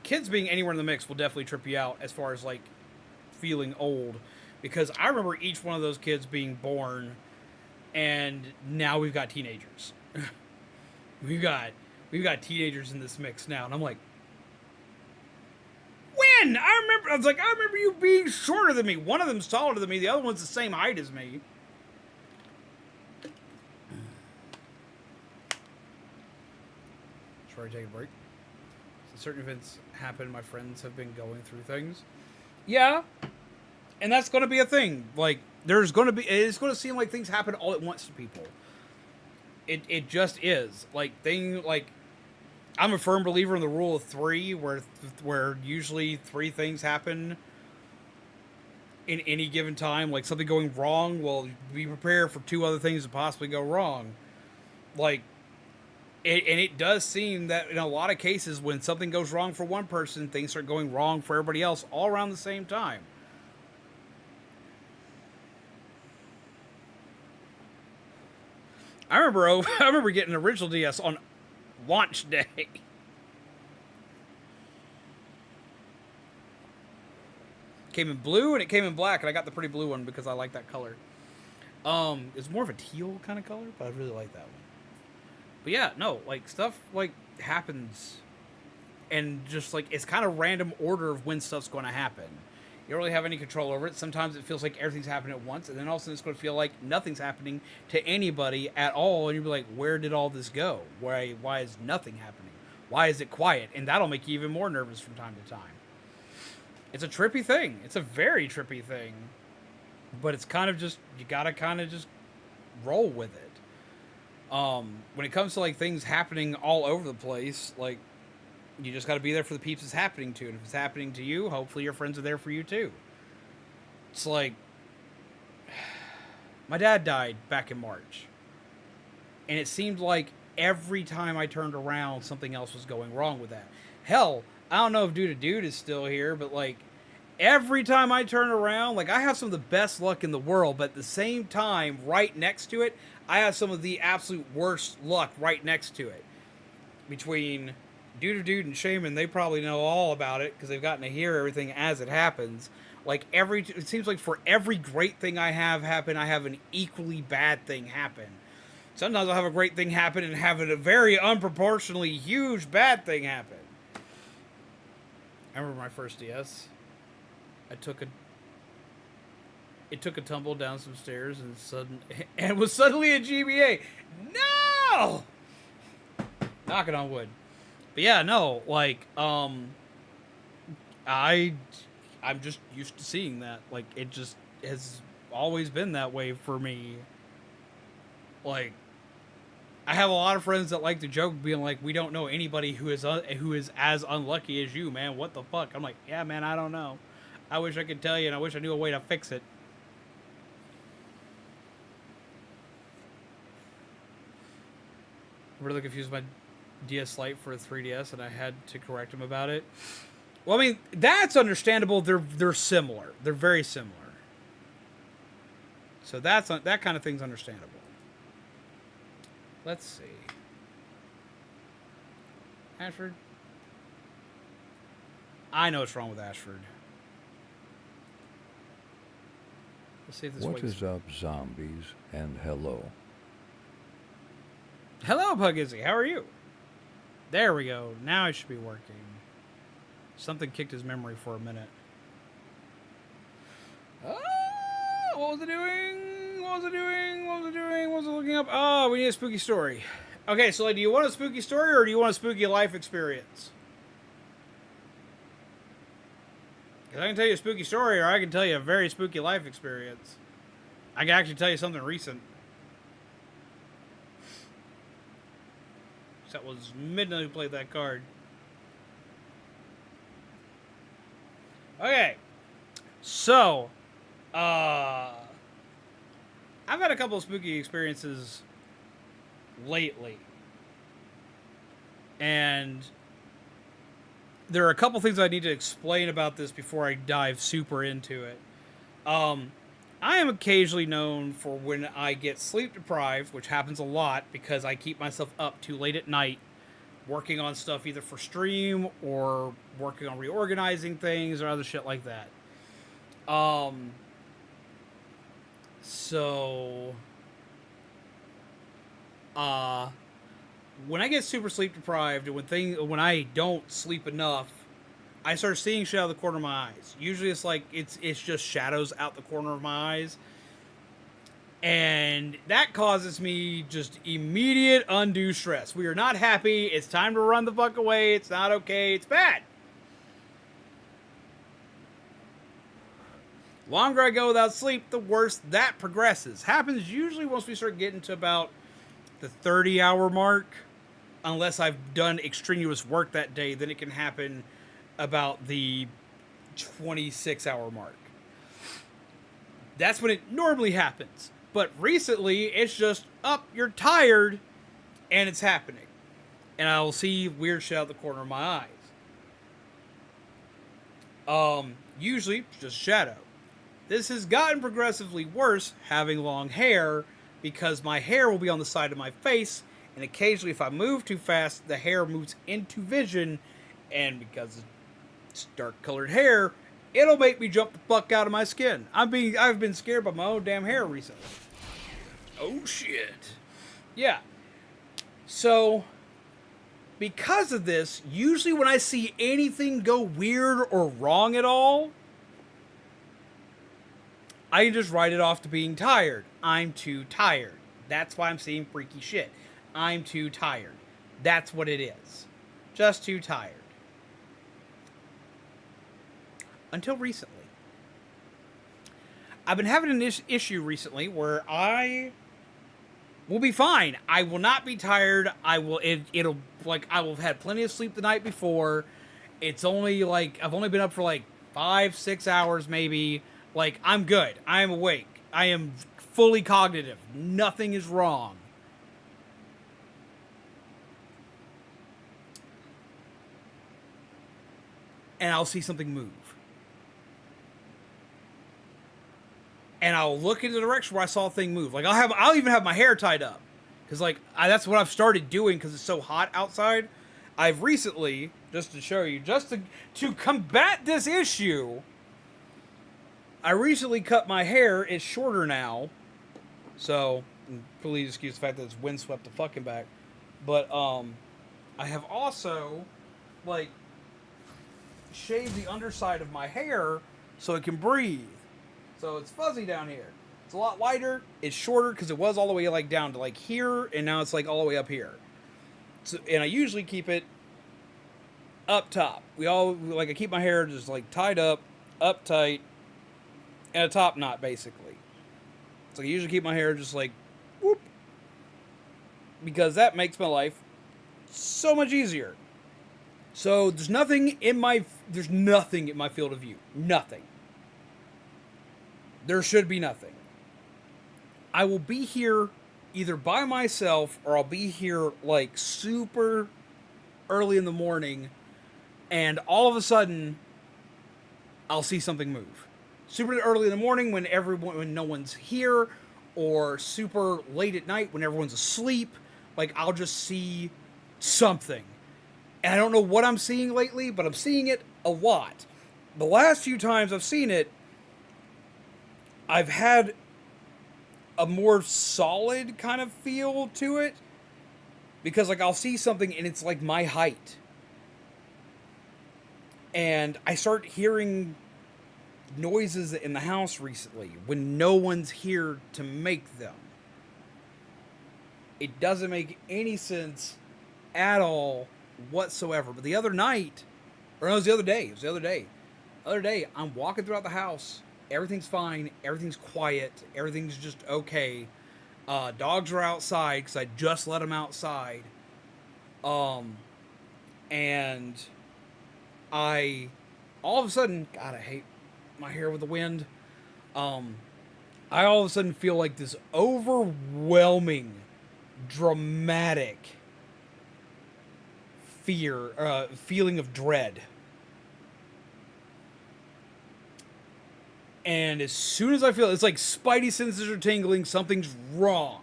kids being anywhere in the mix will definitely trip you out as far as, like, feeling old. Because I remember each one of those kids being born, and now we've got teenagers. we've got teenagers in this mix now, and I'm like, again. I was like, I remember you being shorter than me. One of them's taller than me. The other one's the same height as me. Should I take a break? So certain events happen. My friends have been going through things. Yeah. And that's going to be a thing. Like, it's going to seem like things happen all at once to people. It just is. Like, I'm a firm believer in the rule of three, where usually three things happen in any given time. Like, something going wrong, well, be prepared for two other things to possibly go wrong. Like, and it does seem that in a lot of cases, when something goes wrong for one person, things start going wrong for everybody else all around the same time. I remember getting an original DS on launch day. Came in blue and it came in black, and I got the pretty blue one because I like that color. It's more of a teal kind of color, but I really like that one. But yeah, no, like, stuff like happens, and just like it's kind of random order of when stuff's going to happen. You don't really have any control over it. Sometimes it feels like everything's happening at once, and then all of a sudden it's going to feel like nothing's happening to anybody at all, and you'll be like, where did all this go? Why is nothing happening? Why is it quiet? And that'll make you even more nervous from time to time. It's a trippy thing. It's a very trippy thing. But it's kind of just, you gotta kind of just roll with it. When it comes to, like, things happening all over the place, like, you just got to be there for the peeps it's happening to. And if it's happening to you, hopefully your friends are there for you too. It's like, my dad died back in March. And it seemed like every time I turned around, something else was going wrong with that. Hell, I don't know if Dude is still here, but, like, every time I turn around, like, I have some of the best luck in the world, but at the same time, right next to it, I have some of the absolute worst luck right next to it. Between Dude and Shaman, they probably know all about it because they've gotten to hear everything as it happens. Like, it seems like for every great thing I have happen, I have an equally bad thing happen. Sometimes I'll have a great thing happen and have a very unproportionally huge bad thing happen. I remember my first DS. It took a tumble down some stairs and was suddenly a GBA. No! Knocking on wood. But yeah, no, like, I'm just used to seeing that. Like, it just has always been that way for me. Like, I have a lot of friends that like to joke, being like, we don't know anybody who is as unlucky as you, man. What the fuck? I'm like, yeah, man, I don't know. I wish I could tell you, and I wish I knew a way to fix it. I'm really confused with my DS Lite for a 3DS, and I had to correct him about it. Well, I mean, that's understandable. They're similar. They're very similar. So that kind of thing's understandable. Let's see. Ashford. I know what's wrong with Ashford. Let's see if this What wakes is up, zombies, and hello? Hello, Pugizzy. How are you? There we go. Now it should be working. Something kicked his memory for a minute. Oh, what was it doing? What was it doing? What was it doing? What was it looking up? Oh, we need a spooky story. Okay, so, like, do you want a spooky story or do you want a spooky life experience? Because I can tell you a spooky story or I can tell you a very spooky life experience. I can actually tell you something recent. That was Midnight who played that card. Okay. So, I've had a couple of spooky experiences lately. And there are a couple things I need to explain about this before I dive super into it. I am occasionally known for when I get sleep deprived, which happens a lot because I keep myself up too late at night working on stuff either for stream or working on reorganizing things or other shit like that. When I get super sleep deprived and when I don't sleep enough I start seeing shit out of the corner of my eyes. Usually it's like it's just shadows out the corner of my eyes. And that causes me just immediate undue stress. We are not happy. It's time to run the fuck away. It's not okay. It's bad. Longer I go without sleep, the worse that progresses. Happens usually once we start getting to about the 30-hour mark. Unless I've done extraneous work that day, then it can happen about the 26-hour mark. That's when it normally happens. But recently, it's just, you're tired, and it's happening. And I'll see weird shit out the corner of my eyes. Usually, just shadow. This has gotten progressively worse, having long hair, because my hair will be on the side of my face, and occasionally if I move too fast, the hair moves into vision, and because it's dark-colored hair, it'll make me jump the fuck out of my skin. I've been scared by my own damn hair recently. Oh shit. Yeah. So, because of this, usually when I see anything go weird or wrong at all, I just write it off to being tired. I'm too tired. That's why I'm seeing freaky shit. I'm too tired. That's what it is. Just too tired. Until recently. I've been having an issue recently where I will be fine. I will not be tired. I will have had plenty of sleep the night before. It's only like I've only been up for like 5-6 hours maybe. Like, I'm good. I am awake. I am fully cognitive. Nothing is wrong. And I'll see something move. And I'll look in the direction where I saw a thing move. Like, I'll even have my hair tied up. Because, like, that's what I've started doing because it's so hot outside. I've recently, just to show you, just to combat this issue, I recently cut my hair. It's shorter now. So, please excuse the fact that it's windswept the fucking back. But, I have also, like, shaved the underside of my hair so it can breathe. So it's fuzzy down here. It's a lot lighter. It's shorter because it was all the way, like, down to, like, here. And now it's, like, all the way up here. So, and I usually keep it up top. I keep my hair just, like, tied up tight. And a top knot, basically. So I usually keep my hair just like, whoop. Because that makes my life so much easier. So there's nothing in my field of view. Nothing. There should be nothing. I will be here either by myself or I'll be here like super early in the morning and all of a sudden I'll see something move. Super early in the morning when no one's here, or super late at night when everyone's asleep. Like, I'll just see something. And I don't know what I'm seeing lately, but I'm seeing it a lot. The last few times I've seen it, I've had a more solid kind of feel to it. Because, like, I'll see something and it's like my height. And I start hearing noises in the house recently when no one's here to make them. It doesn't make any sense at all whatsoever. But the other night, or no, it was the other day. The other day, I'm walking throughout the house. Everything's fine. Everything's quiet. Everything's just okay. Dogs are outside because I just let them outside. And I, all of a sudden, God, I hate my hair with the wind. I all of a sudden feel like this overwhelming, dramatic feeling of dread. And as soon as I feel it, it's like spidey senses are tingling, something's wrong.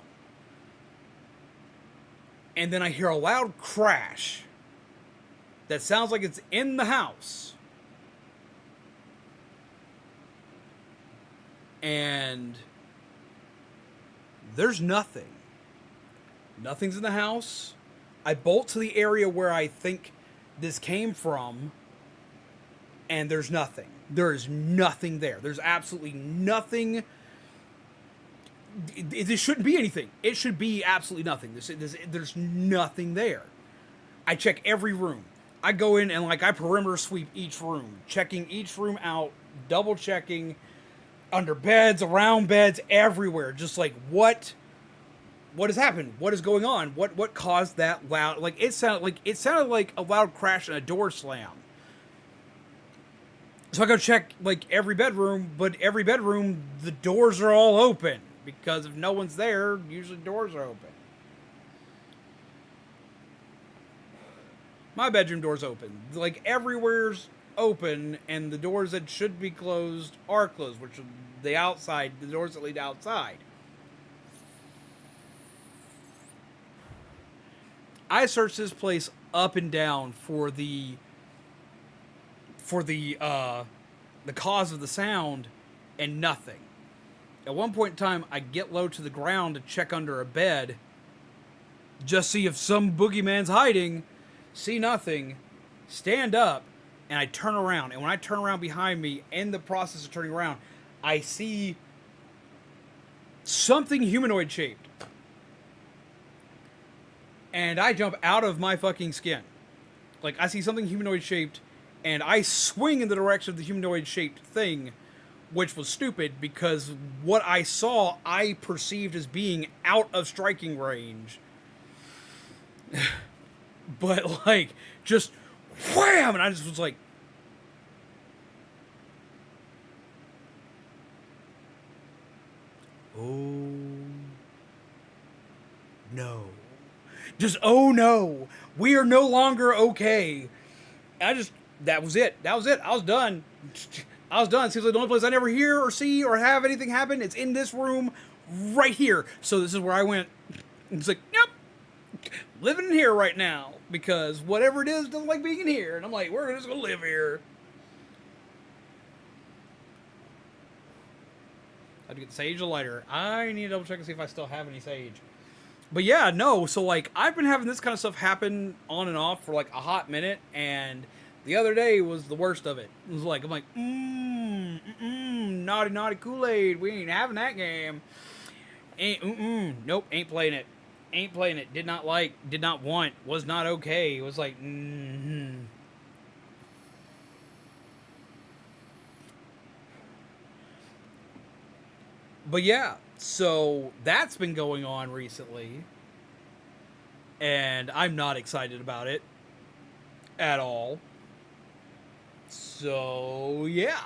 And then I hear a loud crash that sounds like it's in the house. And there's nothing. Nothing's in the house. I bolt to the area where I think this came from. and there's nothing. There is nothing there. There's absolutely nothing. This shouldn't be anything. It should be absolutely nothing. There's nothing there. I check every room. I go in and like I perimeter sweep each room, checking each room out, double checking under beds, around beds, everywhere. Just like what has happened? What is going on? What caused that loud? Like it sounded like a loud crash and a door slam. So I go check like every bedroom, but every bedroom the doors are all open because if no one's there, usually doors are open. My bedroom door's open. Like everywhere's open, and the doors that should be closed are closed, which are the doors that lead outside. I searched this place up and down for the cause of the sound, and nothing. At one point in time, I get low to the ground to check under a bed, just see if some boogeyman's hiding. See nothing, stand up, and I turn around. And when I turn around behind me, in the process of turning around, I see something humanoid shaped. And I jump out of my fucking skin. Like, I see something humanoid shaped, and I swing in the direction of the humanoid shaped thing, which was stupid because what I saw, I perceived as being out of striking range. But, like, just wham! And I just was like, oh, no. Just, oh, no. We are no longer okay. That was it. I was done. Seems like the only place I never hear or see or have anything happen, it's in this room right here. So this is where I went. It's like, nope. Living in here right now because whatever it is doesn't like being in here, and I'm like, we're just gonna live here. I have to get sage or lighter. I need to double check and see if I still have any sage. But yeah, no. So like, I've been having this kind of stuff happen on and off for like a hot minute, and the other day was the worst of it. It was like, I'm like, naughty Kool-Aid. We ain't having that game. Nope, ain't playing it. Ain't playing it. Did not like, did not want, was not okay. It was like, But yeah, so that's been going on recently. And I'm not excited about it at all. So yeah.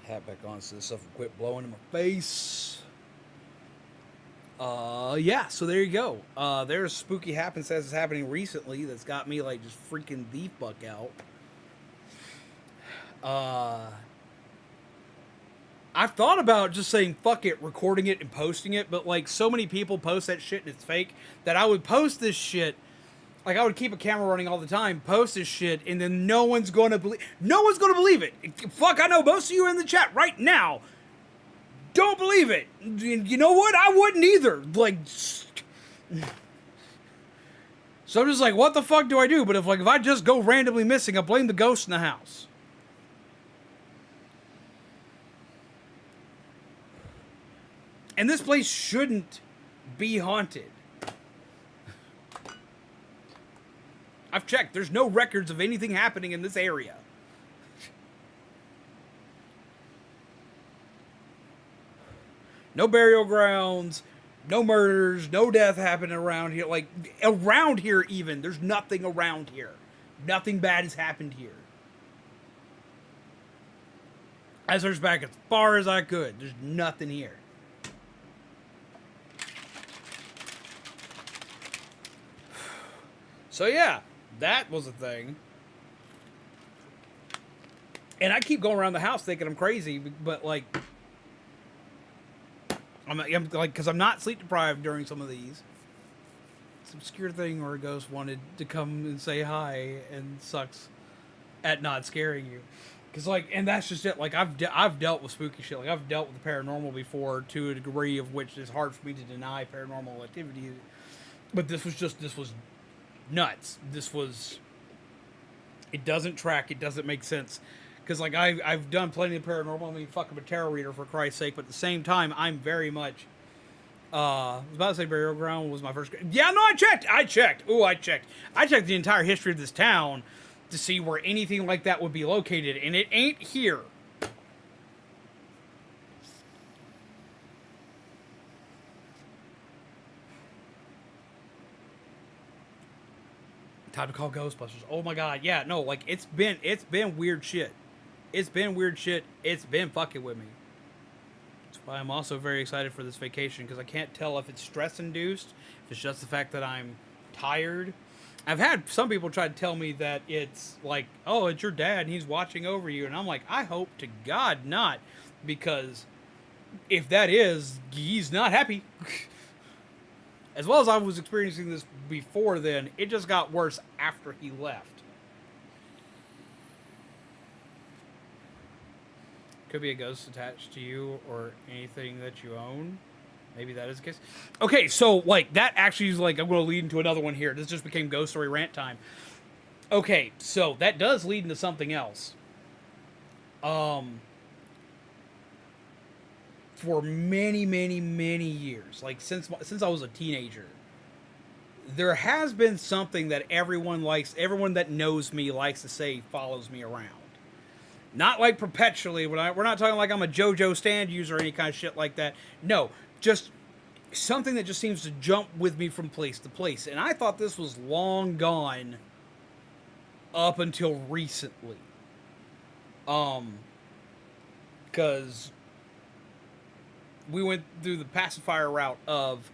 Hat back on so this stuff will quit blowing in my face. Yeah, so there you go. There's spooky happenstance happening recently that's got me like just freaking the fuck out. I've thought about just saying fuck it, recording it and posting it, but like so many people post that shit and it's fake that I would post this shit. Like I would keep a camera running all the time, post this shit, and then no one's gonna believe it. Fuck, I know most of you in the chat right now don't believe it. You know what? I wouldn't either. Like, so I'm just like, what the fuck do I do? But if I just go randomly missing, I blame the ghost in the house. And this place shouldn't be haunted. I've checked. There's no records of anything happening in this area. No burial grounds, no murders, no death happening around here. Like, around here even, there's nothing around here. Nothing bad has happened here. I searched back as far as I could. There's nothing here. So yeah, that was a thing. And I keep going around the house thinking I'm crazy, but like, I'm like, because I'm not sleep deprived during some of these. It's an obscure thing where a ghost wanted to come and say hi and sucks at not scaring you. Because like, and that's just it. Like I've dealt with spooky shit. Like I've dealt with the paranormal before to a degree of which it's hard for me to deny paranormal activity. But this was nuts. This was It doesn't track. It doesn't make sense. Because, like, I've done plenty of paranormal. I mean, fuck, I'm a tarot reader, for Christ's sake. But at the same time, I'm very much... I was about to say Burial Ground was my first... Yeah, no, I checked! I checked the entire history of this town to see where anything like that would be located. And it ain't here. Time to call Ghostbusters. Oh my god, yeah, no, like, it's been weird shit. It's been weird shit. It's been fucking with me. That's why I'm also very excited for this vacation, because I can't tell if it's stress-induced, if it's just the fact that I'm tired. I've had some people try to tell me that it's like, oh, it's your dad and he's watching over you, and I'm like, I hope to God not, because if that is, he's not happy. As well as I was experiencing this before then, it just got worse after he left. Could be a ghost attached to you or anything that you own. Maybe that is the case. Okay, so, like, that actually is, like, I'm going to lead into another one here. This just became ghost story rant time. Okay, so that does lead into something else. For many, many, many years, like since I was a teenager, there has been something that everyone that knows me likes to say follows me around. Not like perpetually. We're not talking like I'm a JoJo stand user or any kind of shit like that. No, just something that just seems to jump with me from place to place. And I thought this was long gone up until recently. Because we went through the pacifier route of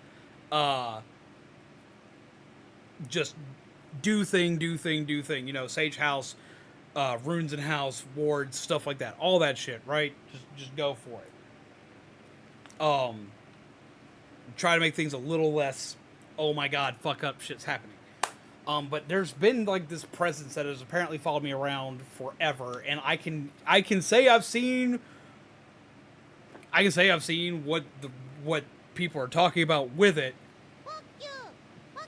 just do thing. You know, Sage House, runes in house, wards, stuff like that. All that shit, right? Just go for it. Try to make things a little less, oh my god, fuck up, shit's happening. But there's been like this presence that has apparently followed me around forever, and I can say I've seen what people are talking about with it.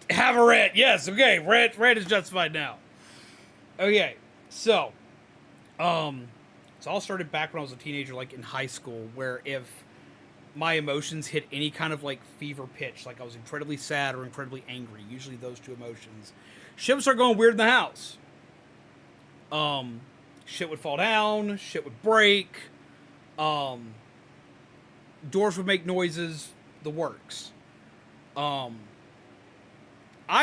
Have a rant, yes, okay, rant is justified now. Okay, so, it all started back when I was a teenager, like in high school, where if my emotions hit any kind of like fever pitch, like I was incredibly sad or incredibly angry, usually those two emotions, shit would start going weird in the house. Shit would fall down, shit would break, doors would make noises, the works. I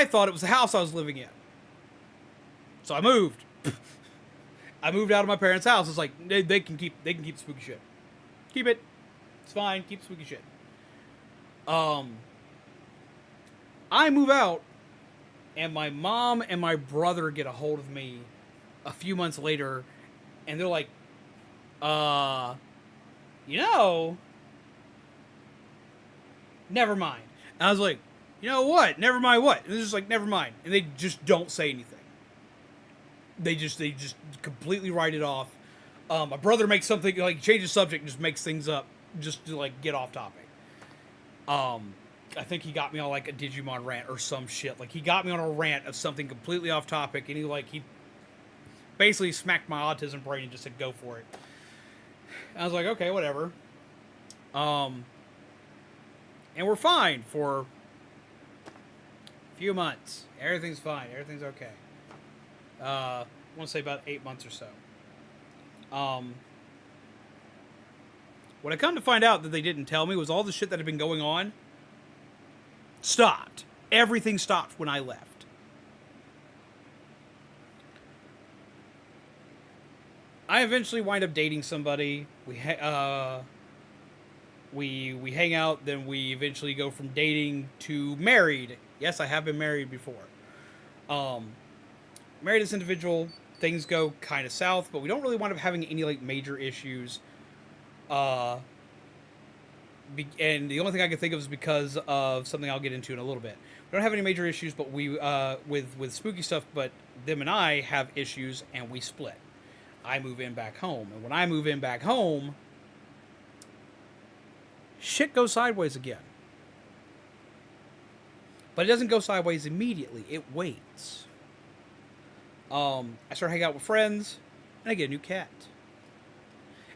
thought it was the house I was living in. So I moved. I moved out of my parents' house. It's like, they can keep spooky shit. Keep it. It's fine. Keep spooky shit. I move out, and my mom and my brother get a hold of me a few months later, and they're like, you know, never mind. And I was like, you know what? Never mind what? And they're just like, never mind. And they just don't say anything. They just completely write it off. My brother makes something, like, changes subject and just makes things up just to, like, get off topic. I think he got me on, like, a Digimon rant or some shit. Like, he got me on a rant of something completely off topic, and he basically smacked my autism brain and just said, go for it. And I was like, okay, whatever. And we're fine for a few months. Everything's fine. Everything's okay. I want to say about 8 months or so. What I come to find out that they didn't tell me was all the shit that had been going on stopped. Everything stopped when I left. I eventually wind up dating somebody. We hang out, then we eventually go from dating to married. Yes, I have been married before. Married this individual, things go kind of south, but we don't really wind up having any like major issues. And the only thing I can think of is because of something I'll get into in a little bit. We don't have any major issues, but we with spooky stuff. But them and I have issues, and we split. I move in back home, and when I move in back home, shit goes sideways again. But it doesn't go sideways immediately. It waits. I start hanging out with friends, and I get a new cat.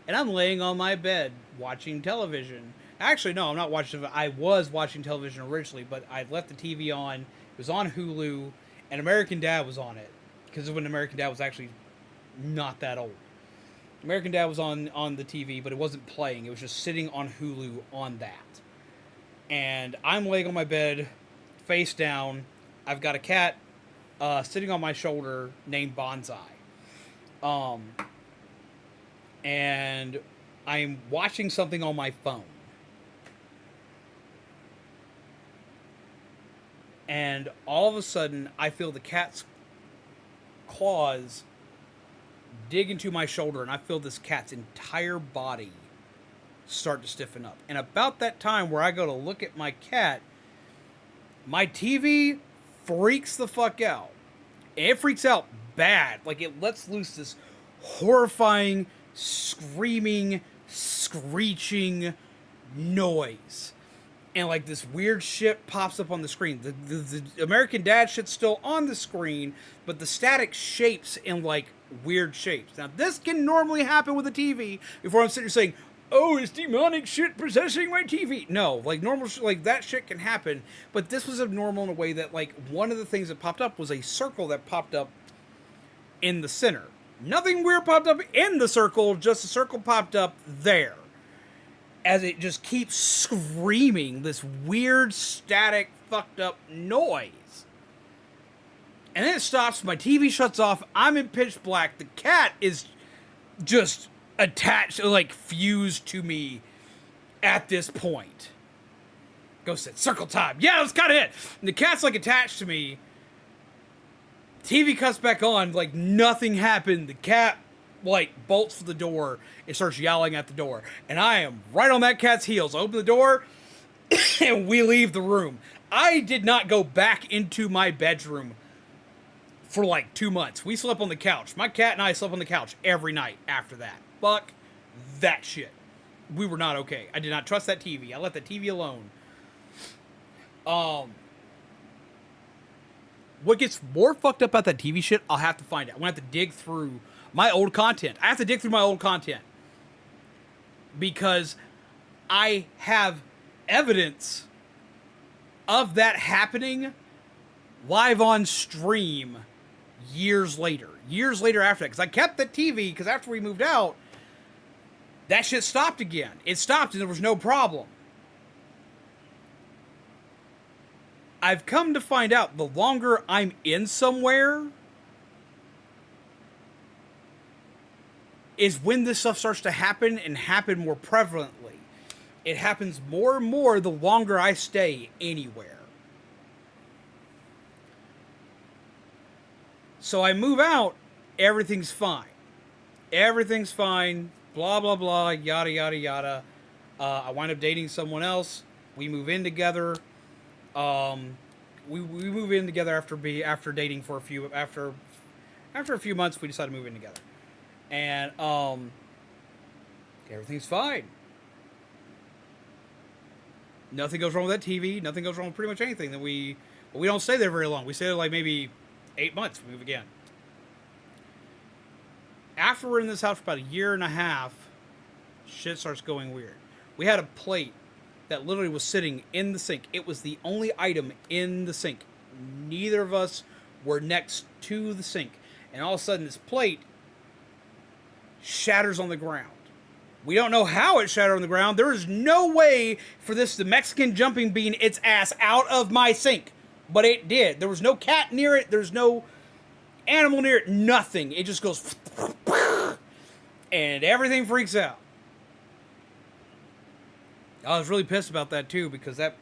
And I'm laying on my bed watching television. Actually, no, I'm not watching. I was watching television originally, but I left the TV on. It was on Hulu, and American Dad was on it because when American Dad was actually not that old. American Dad was on the TV, but it wasn't playing. It was just sitting on Hulu on that. And I'm laying on my bed, face down. I've got a cat sitting on my shoulder named Bonsai. And I'm watching something on my phone. And all of a sudden, I feel the cat's claws dig into my shoulder, and I feel this cat's entire body start to stiffen up. And about that time where I go to look at my cat, my TV freaks the fuck out. And it freaks out bad. Like, it lets loose this horrifying, screaming, screeching noise. And, like, this weird shit pops up on the screen. The American Dad shit's still on the screen, but the static shapes in, like, weird shapes. Now, this can normally happen with a TV before I'm sitting here saying, oh, is demonic shit possessing my TV? No, like, normal like, that shit can happen, but this was abnormal in a way that, like, one of the things that popped up was a circle that popped up in the center. Nothing weird popped up in the circle, just a circle popped up there. As it just keeps screaming this weird, static, fucked up noise. And then it stops, my TV shuts off, I'm in pitch black, the cat is just attached, like, fused to me at this point. Go sit, circle time, yeah, that's kind of it! And the cat's, like, attached to me, TV cuts back on, like, nothing happened, the cat, like, bolts for the door and starts yelling at the door. And I am right on that cat's heels. I open the door, and we leave the room. I did not go back into my bedroom for, like, 2 months. We slept on the couch. My cat and I slept on the couch every night after that. Fuck that shit. We were not okay. I did not trust that TV. I let the TV alone. What gets more fucked up about that TV shit, I'll have to find out. I'm going to have to dig through my old content. I have to dig through my old content. Because I have evidence of that happening live on stream years later. Years later after that. Because I kept the TV, because after we moved out, that shit stopped again. It stopped and there was no problem. I've come to find out the longer I'm in somewhere is when this stuff starts to happen and happen more prevalently. It happens more and more the longer I stay anywhere. So I move out, everything's fine. Everything's fine, blah, blah, blah, yada, yada, yada. I wind up dating someone else. We move in together. We move in together after dating for after a few months. We decided to move in together, and everything's fine. Nothing goes wrong with that TV. Nothing goes wrong with pretty much anything. Then we don't stay there very long. We stay there like maybe 8 months. We move again. After we're in this house for about a year and a half, shit starts going weird. We had a plate that literally was sitting in the sink. It was the only item in the sink. Neither of us were next to the sink. And all of a sudden, this plate shatters on the ground. We don't know how it shattered on the ground. There is no way for the Mexican jumping bean its ass out of my sink. But it did. There was no cat near it. There's no animal near it. Nothing. It just goes... and everything freaks out. I was really pissed about that too, because that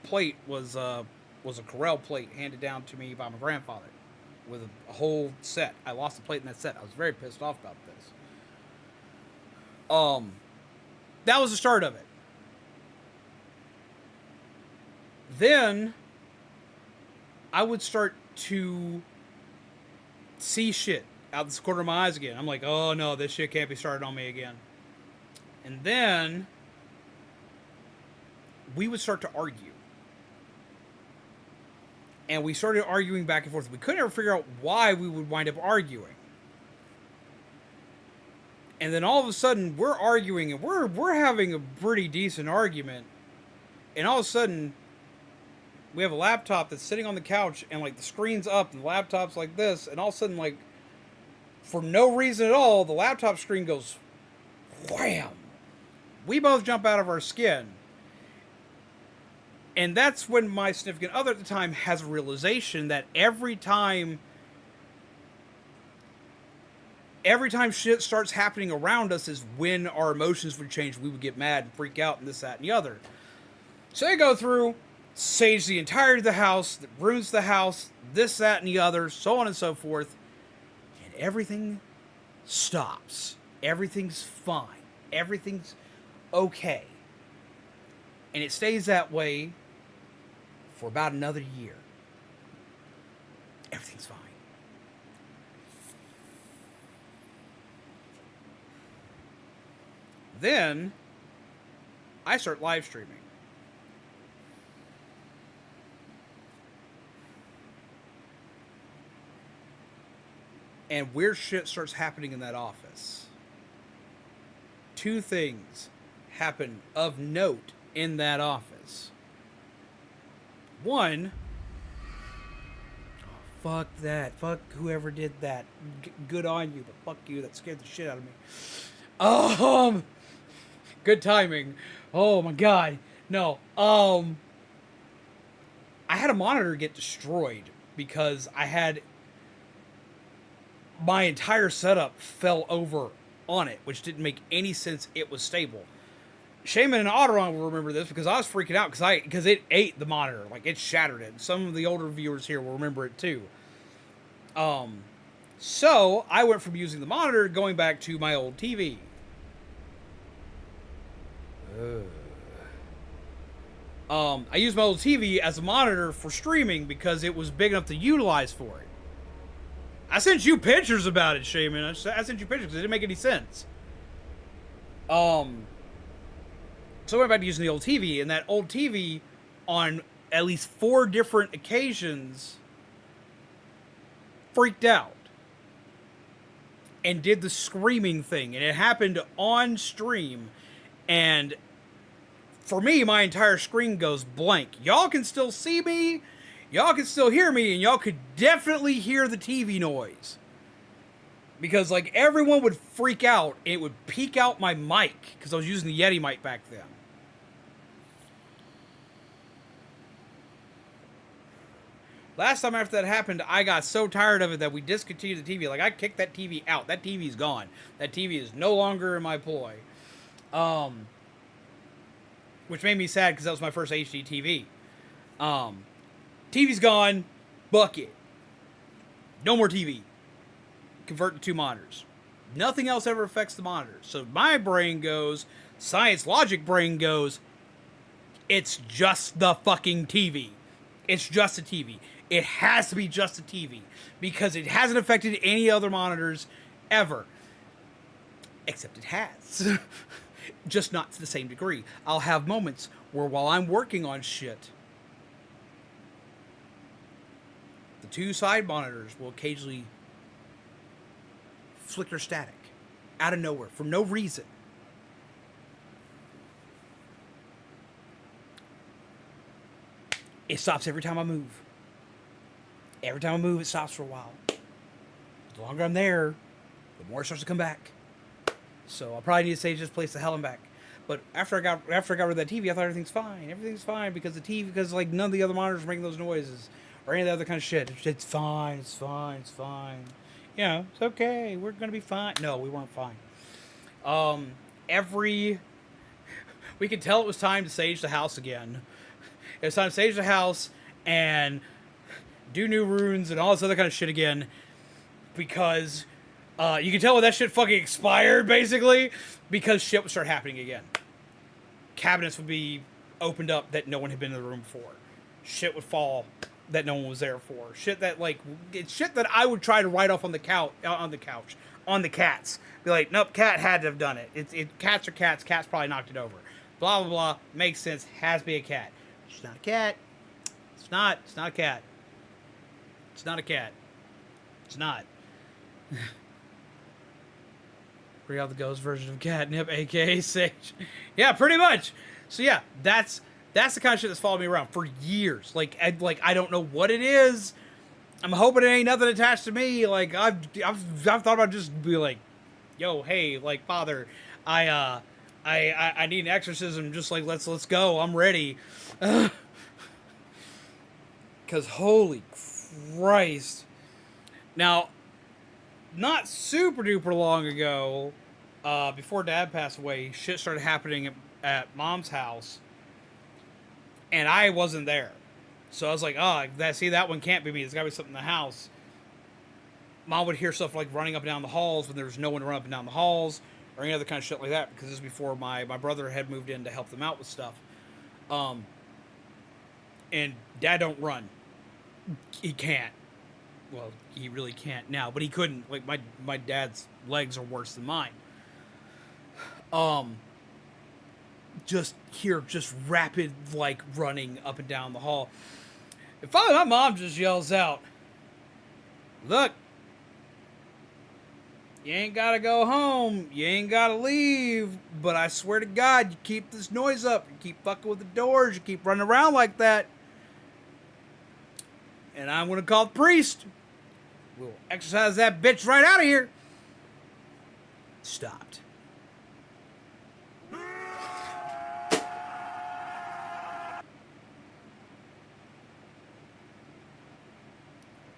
plate was a Corel plate handed down to me by my grandfather with a whole set. I lost a plate in that set. I was very pissed off about this. That was the start of it. Then I would start to see shit out the corner of my eyes again. I'm like, oh no, this shit can't be started on me again. And then we would start to argue. And we started arguing back and forth. We couldn't ever figure out why we would wind up arguing. And then all of a sudden, we're arguing, and we're having a pretty decent argument. And all of a sudden, we have a laptop that's sitting on the couch, and like the screen's up, and the laptop's like this, and all of a sudden, like, for no reason at all, the laptop screen goes wham. We both jump out of our skin. And that's when my significant other at the time has a realization that every time shit starts happening around us is when our emotions would change. We would get mad and freak out and this, that, and the other. So they go through, sage the entirety of the house, that ruins the house, this, that, and the other, so on and so forth. And everything stops. Everything's fine. Everything's okay. And it stays that way for about another year. Everything's fine. Then, I start live streaming. And weird shit starts happening in that office. Two things happen of note in that office. One, oh, fuck that. Fuck whoever did that. Good on you, but fuck you. That scared the shit out of me. Good timing. Oh my god. No. I had a monitor get destroyed because my entire setup fell over on it, which didn't make any sense. It was stable. Shaman and Aderan will remember this because I was freaking out because it ate the monitor, like it shattered it. Some of the older viewers here will remember it too. So I went from using the monitor going back to my old TV. I used my old TV as a monitor for streaming because it was big enough to utilize for it. I sent you pictures about it, Shaman. I sent you pictures because it didn't make any sense. So I went back to using the old TV, and that old TV, on at least 4 different occasions, freaked out. And did the screaming thing. And it happened on stream. And for me, my entire screen goes blank. Y'all can still see me. Y'all can still hear me. And y'all could definitely hear the TV noise. Because, like, everyone would freak out. And it would peak out my mic. Because I was using the Yeti mic back then. Last time after that happened, I got so tired of it that we discontinued the TV. Like, I kicked that TV out. That TV's gone. That TV is no longer in my ploy. Which made me sad because that was my first HD TV. TV's gone. Bucket. No more TV. Convert to 2 monitors. Nothing else ever affects the monitors. So my brain goes, science logic brain goes, it's just the fucking TV. It's just a TV. It has to be just a TV. Because it hasn't affected any other monitors ever. Except it has. Just not to the same degree. I'll have moments where while I'm working on shit, the 2 side monitors will occasionally flicker static. Out of nowhere. For no reason. It stops every time I move. Every time I move, it stops for a while. The longer I'm there, the more it starts to come back. So I'll probably need to sage this place to hell and back. But after I got rid of that TV, I thought everything's fine. Everything's fine because like none of the other monitors bring those noises or any of the other kind of shit. It's fine. It's fine. It's fine. You know, it's okay. We're gonna be fine. No, we weren't fine. We could tell it was time to sage the house again. It was time to sage the house and do new runes and all this other kind of shit again. Because you can tell when that shit fucking expired, basically. Because shit would start happening again. Cabinets would be opened up that no one had been in the room before. Shit would fall that no one was there for. Shit that, like, it's shit that I would try to write off on the couch, on the cats. Be like, nope, cat had to have done it. Cats are cats. Cats probably knocked it over. Blah, blah, blah. Makes sense. Has to be a cat. It's not a cat. It's not a cat. It's not a cat. It's not. Bring out the ghost version of catnip, aka Sage. Yeah, pretty much. So yeah, that's the kind of shit that's followed me around for years. Like I don't know what it is. I'm hoping it ain't nothing attached to me. Like I've thought about just be like, yo, hey, like father, I need an exorcism. Just like let's go. I'm ready. Cause holy Christ. Now, not super duper long ago, before Dad passed away, shit started happening at Mom's house, and I wasn't there. So I was like, oh, that one can't be me. There's got to be something in the house. Mom would hear stuff like running up and down the halls when there was no one to run up and down the halls, or any other kind of shit like that, because this is before my brother had moved in to help them out with stuff. And Dad don't run. He can't. Well, he really can't now, but he couldn't. Like, my dad's legs are worse than mine. Just rapid, like, running up and down the hall. And finally, my mom just yells out, look, you ain't gotta go home. You ain't gotta leave. But I swear to God, you keep this noise up. You keep fucking with the doors. You keep running around like that. And I'm gonna call the priest. We'll exercise that bitch right out of here. Stopped.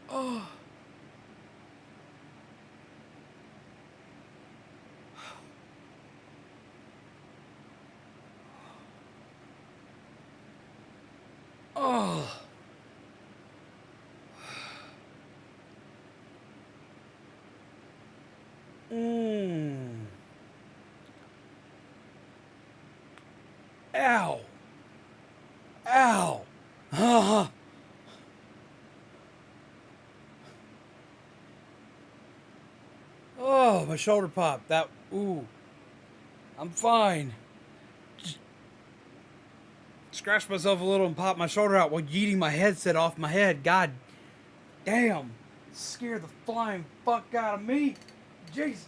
Oh. Oh. Ow. Ow. Oh, my shoulder popped. Ooh. I'm fine. Just scratched myself a little and popped my shoulder out while yeeting my headset off my head. God damn. Scared the flying fuck out of me. Jesus.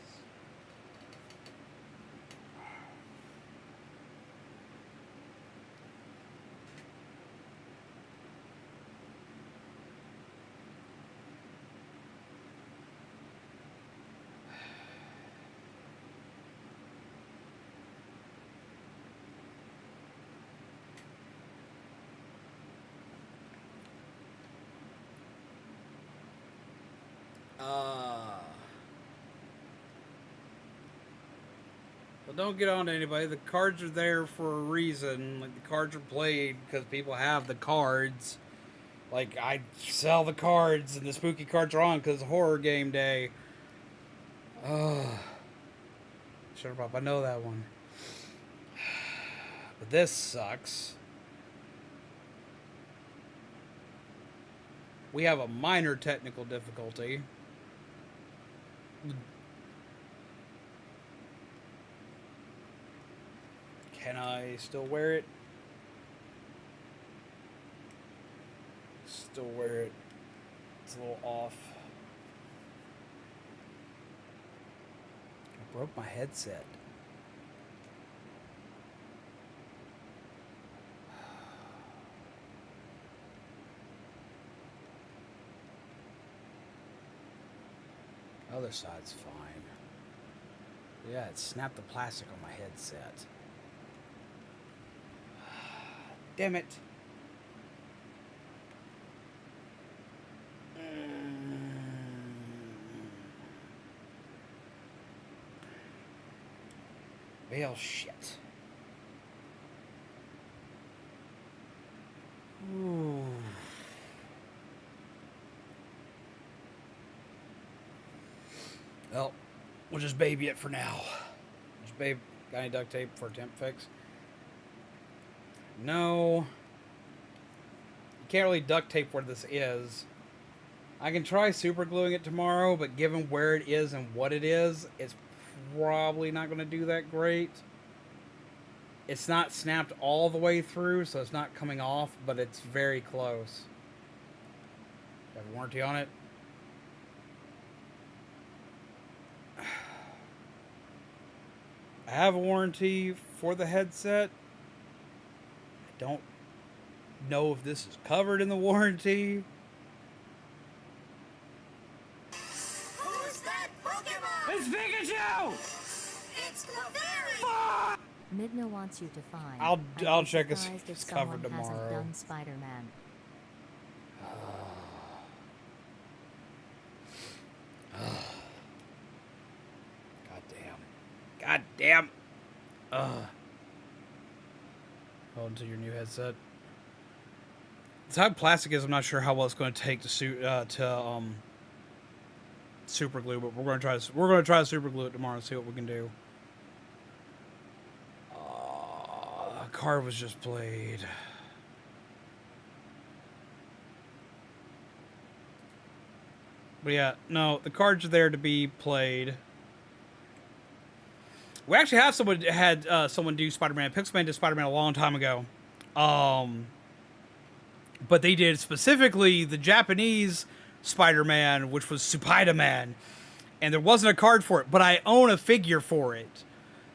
Well, don't get on to anybody. The cards are there for a reason. Like, the cards are played because people have the cards. Like, I sell the cards, and the spooky cards are on because it's horror game day. Shut up, I know that one. But this sucks. We have a minor technical difficulty. Can I still wear it? Still wear it. It's a little off. I broke my headset. Other side's fine. Yeah, it snapped the plastic on my headset. Damn it. Well, shit. Ooh. Well, we'll just baby it for now. Just babe. Got any duct tape for a temp fix? No. You can't really duct tape where this is. I can try super gluing it tomorrow, but given where it is and what it is, it's probably not going to do that great. It's not snapped all the way through, so it's not coming off, but it's very close. Have a warranty on it? I have a warranty for the headset. I don't know if this is covered in the warranty. Who's that Pokemon? It's Pikachu! It's Clefairy! Midna wants you to find. I'll check if surprised it's someone covered hasn't tomorrow. done Spider-Man. God damn. Hold on to your new headset. The type of plastic is, I'm not sure how well it's going to take to super glue, but we're going to try to super glue it tomorrow and see what we can do. Card was just played. But yeah, no, the cards are there to be played. We actually have someone do Spider-Man. Pixelman did Spider-Man a long time ago. But they did specifically the Japanese Spider-Man, which was Spider-Man. And there wasn't a card for it, but I own a figure for it.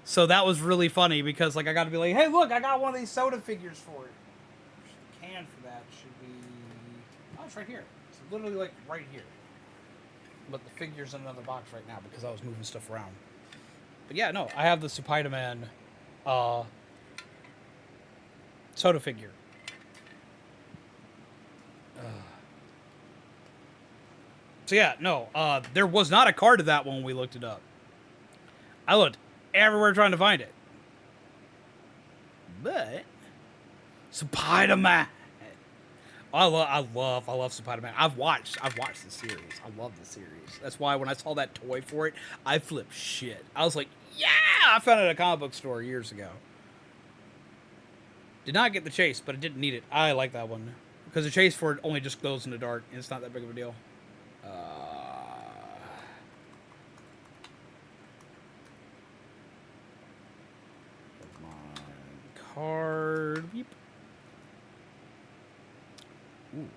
So that was really funny because like I got to be like, hey, look, I got one of these soda figures for it. The can for that should be... Oh, it's right here. It's literally like right here. But the figure's in another box right now because I was moving stuff around. But yeah, no, I have the Spider-Man soda figure. So yeah, no, there was not a card to that one when we looked it up. I looked everywhere trying to find it. But Spider-Man. I love Spider-Man. I've watched the series. I love the series. That's why when I saw that toy for it, I flipped shit. I was like, yeah! I found it at a comic book store years ago. Did not get the chase, but I didn't need it. I like that one. Because the chase for it only just glows in the dark, and it's not that big of a deal. Card. Beep. Ooh.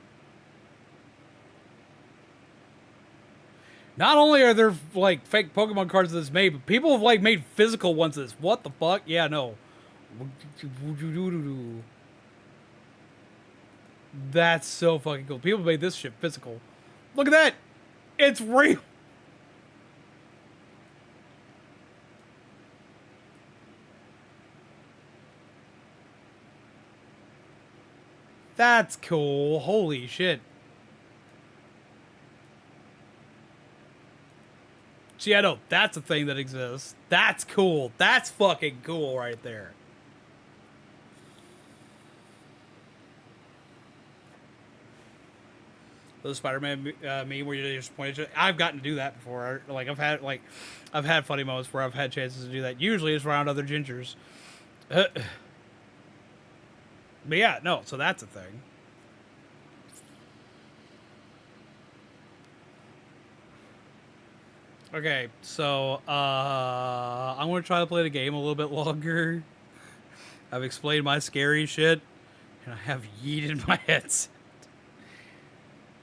Not only are there like fake Pokemon cards that's made, but people have like made physical ones of this. What the fuck? Yeah, no. That's so fucking cool. People made this shit physical. Look at that. It's real. That's cool. Holy shit. So yeah, no, that's a thing that exists. That's cool. That's fucking cool right there. The Spider-Man meme where you just point at I've gotten to do that before. Like I've had funny moments where I've had chances to do that. Usually it's around other gingers. But yeah, no, so that's a thing. Okay, so I'm gonna try to play the game a little bit longer. I've explained my scary shit, and I have yeeted my headset.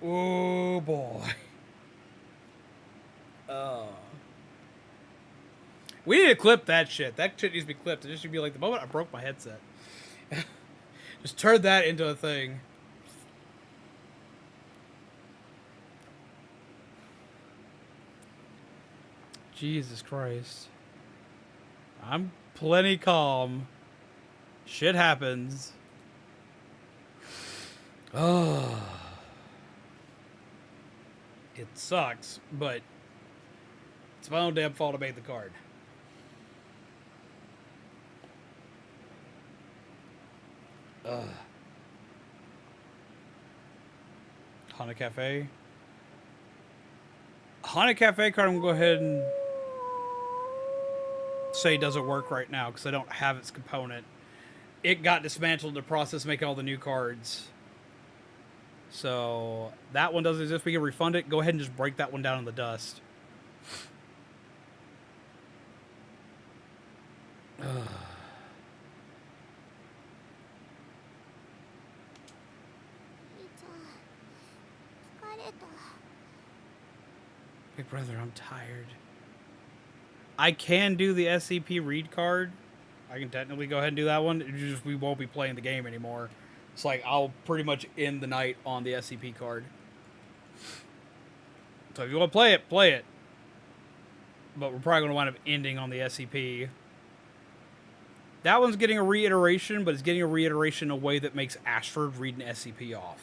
Oh boy. We need to clip that shit. That shit needs to be clipped. It just should be like the moment I broke my headset. Just turn that into a thing. Jesus Christ. I'm plenty calm. Shit happens. Oh. It sucks, but it's my own damn fault I made the card. Haunted Cafe. Haunted Cafe card, I'm going to go ahead and say doesn't work right now because I don't have its component. It got dismantled in the process of making all the new cards. So that one doesn't exist. We can refund it. Go ahead and just break that one down in the dust. れた。 Big brother, I'm tired. I can do the SCP read card. I can technically go ahead and do that one. It's just we won't be playing the game anymore. It's like I'll pretty much end the night on the SCP card. So if you want to play it, play it. But we're probably going to wind up ending on the SCP. That one's getting a reiteration, but it's getting a reiteration in a way that makes Ashford read an SCP off.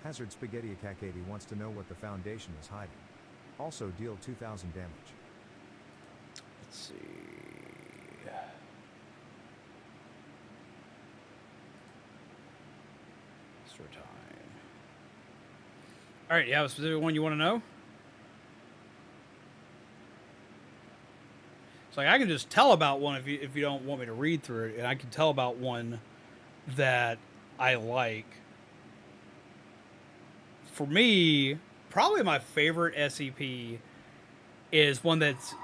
Hazard Spaghetti Akakati wants to know what the Foundation is hiding. Also deal 2,000 damage. Let's see. Store time. Alright, you have a specific one you want to know? So like, I can just tell about one if you don't want me to read through it, and I can tell about one that I like. For me, probably my favorite SCP is one that's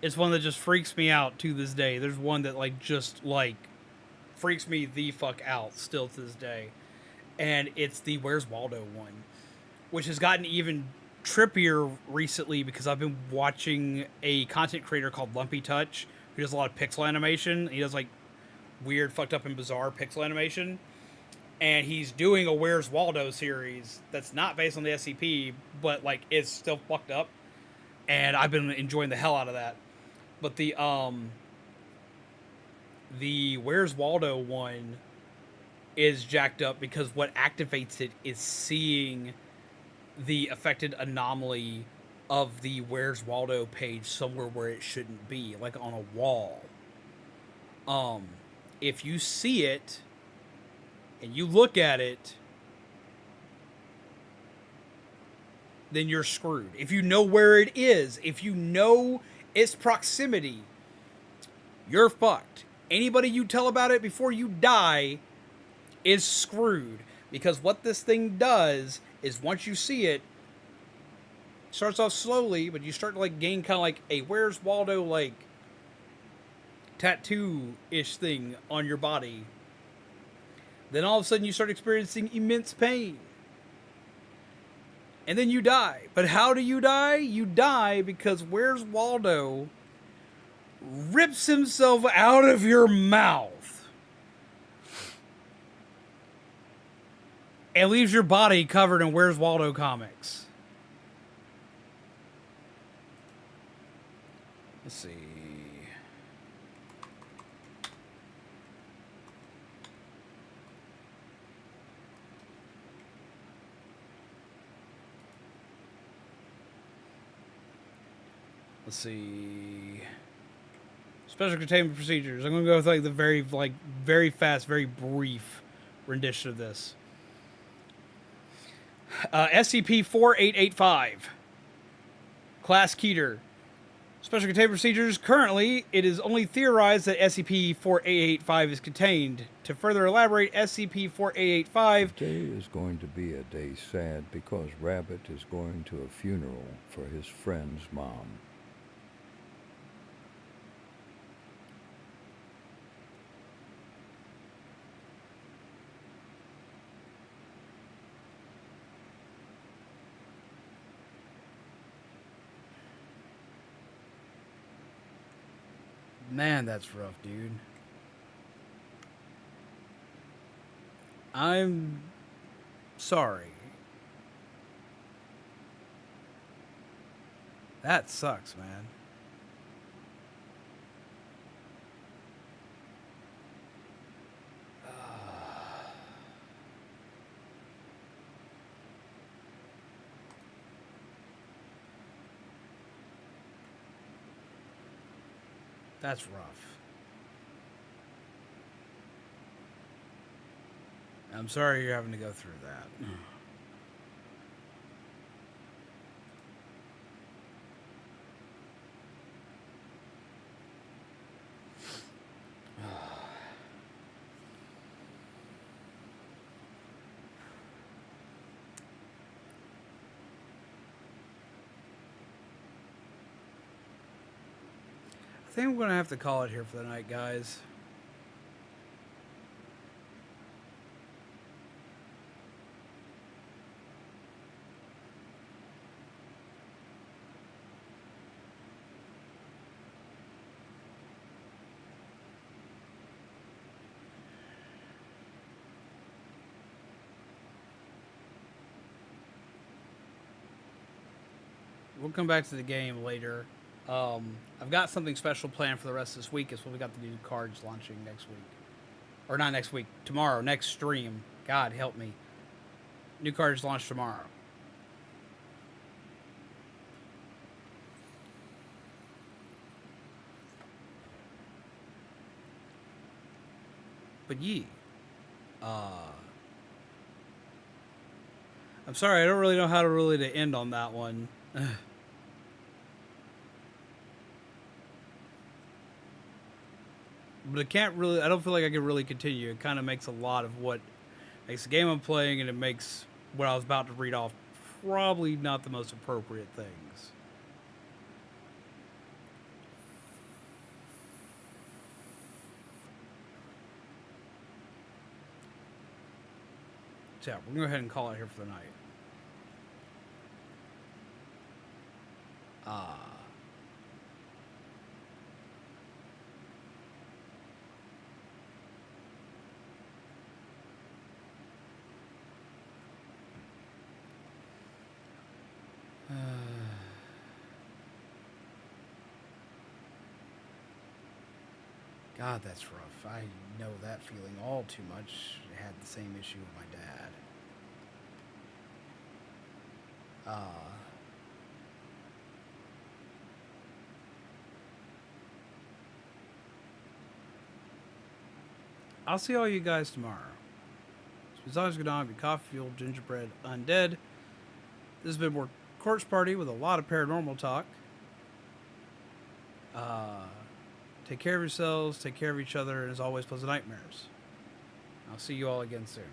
it's one that just freaks me out to this day. There's one that like just like freaks me the fuck out still to this day. And it's the Where's Waldo one, which has gotten even trippier recently because I've been watching a content creator called Lumpy Touch who does a lot of pixel animation. He does like weird, fucked up and bizarre pixel animation. And he's doing a Where's Waldo series that's not based on the SCP, but like it's still fucked up. And I've been enjoying the hell out of that. But the Where's Waldo one is jacked up because what activates it is seeing the affected anomaly of the Where's Waldo page somewhere where it shouldn't be, like on a wall. If you see it and you look at it, then you're screwed. If you know where it is, if you know its proximity, you're fucked. Anybody you tell about it before you die is screwed. Because what this thing does is once you see it, starts off slowly, but you start to like gain kind of like a Where's Waldo like tattoo-ish thing on your body. Then all of a sudden you start experiencing immense pain. And then you die. But how do you die? You die because Where's Waldo rips himself out of your mouth and leaves your body covered in Where's Waldo comics. Let's see. Let's see. Special containment procedures. I'm going to go with like the very fast, very brief rendition of this. SCP-4885. Class Keter. Special containment procedures. Currently, it is only theorized that SCP-4885 is contained. To further elaborate, SCP-4885... Today is going to be a day sad because Rabbit is going to a funeral for his friend's mom. Man, that's rough, dude. I'm sorry. That sucks, man. That's rough. I'm sorry you're having to go through that. think I'm going to have to call it here for the night, guys. We'll come back to the game later. I've got something special planned for the rest of this week. Is when we got the new cards launching next week. Or not next week. Tomorrow. Next stream. God help me. New cards launch tomorrow. But I'm sorry, I don't really know how to end on that one. But I don't feel like I can really continue. It kind of makes a lot of what makes the game I'm playing, and it makes what I was about to read off probably not the most appropriate things. So yeah, we're going to go ahead and call it here for the night. God, that's rough. I know that feeling all too much. I had the same issue with my dad. I'll see all you guys tomorrow. As always, good on, be coffee fueled, gingerbread, undead. This has been more Corpse Party with a lot of paranormal talk. Take care of yourselves, take care of each other, and as always, pleasant nightmares. I'll see you all again soon.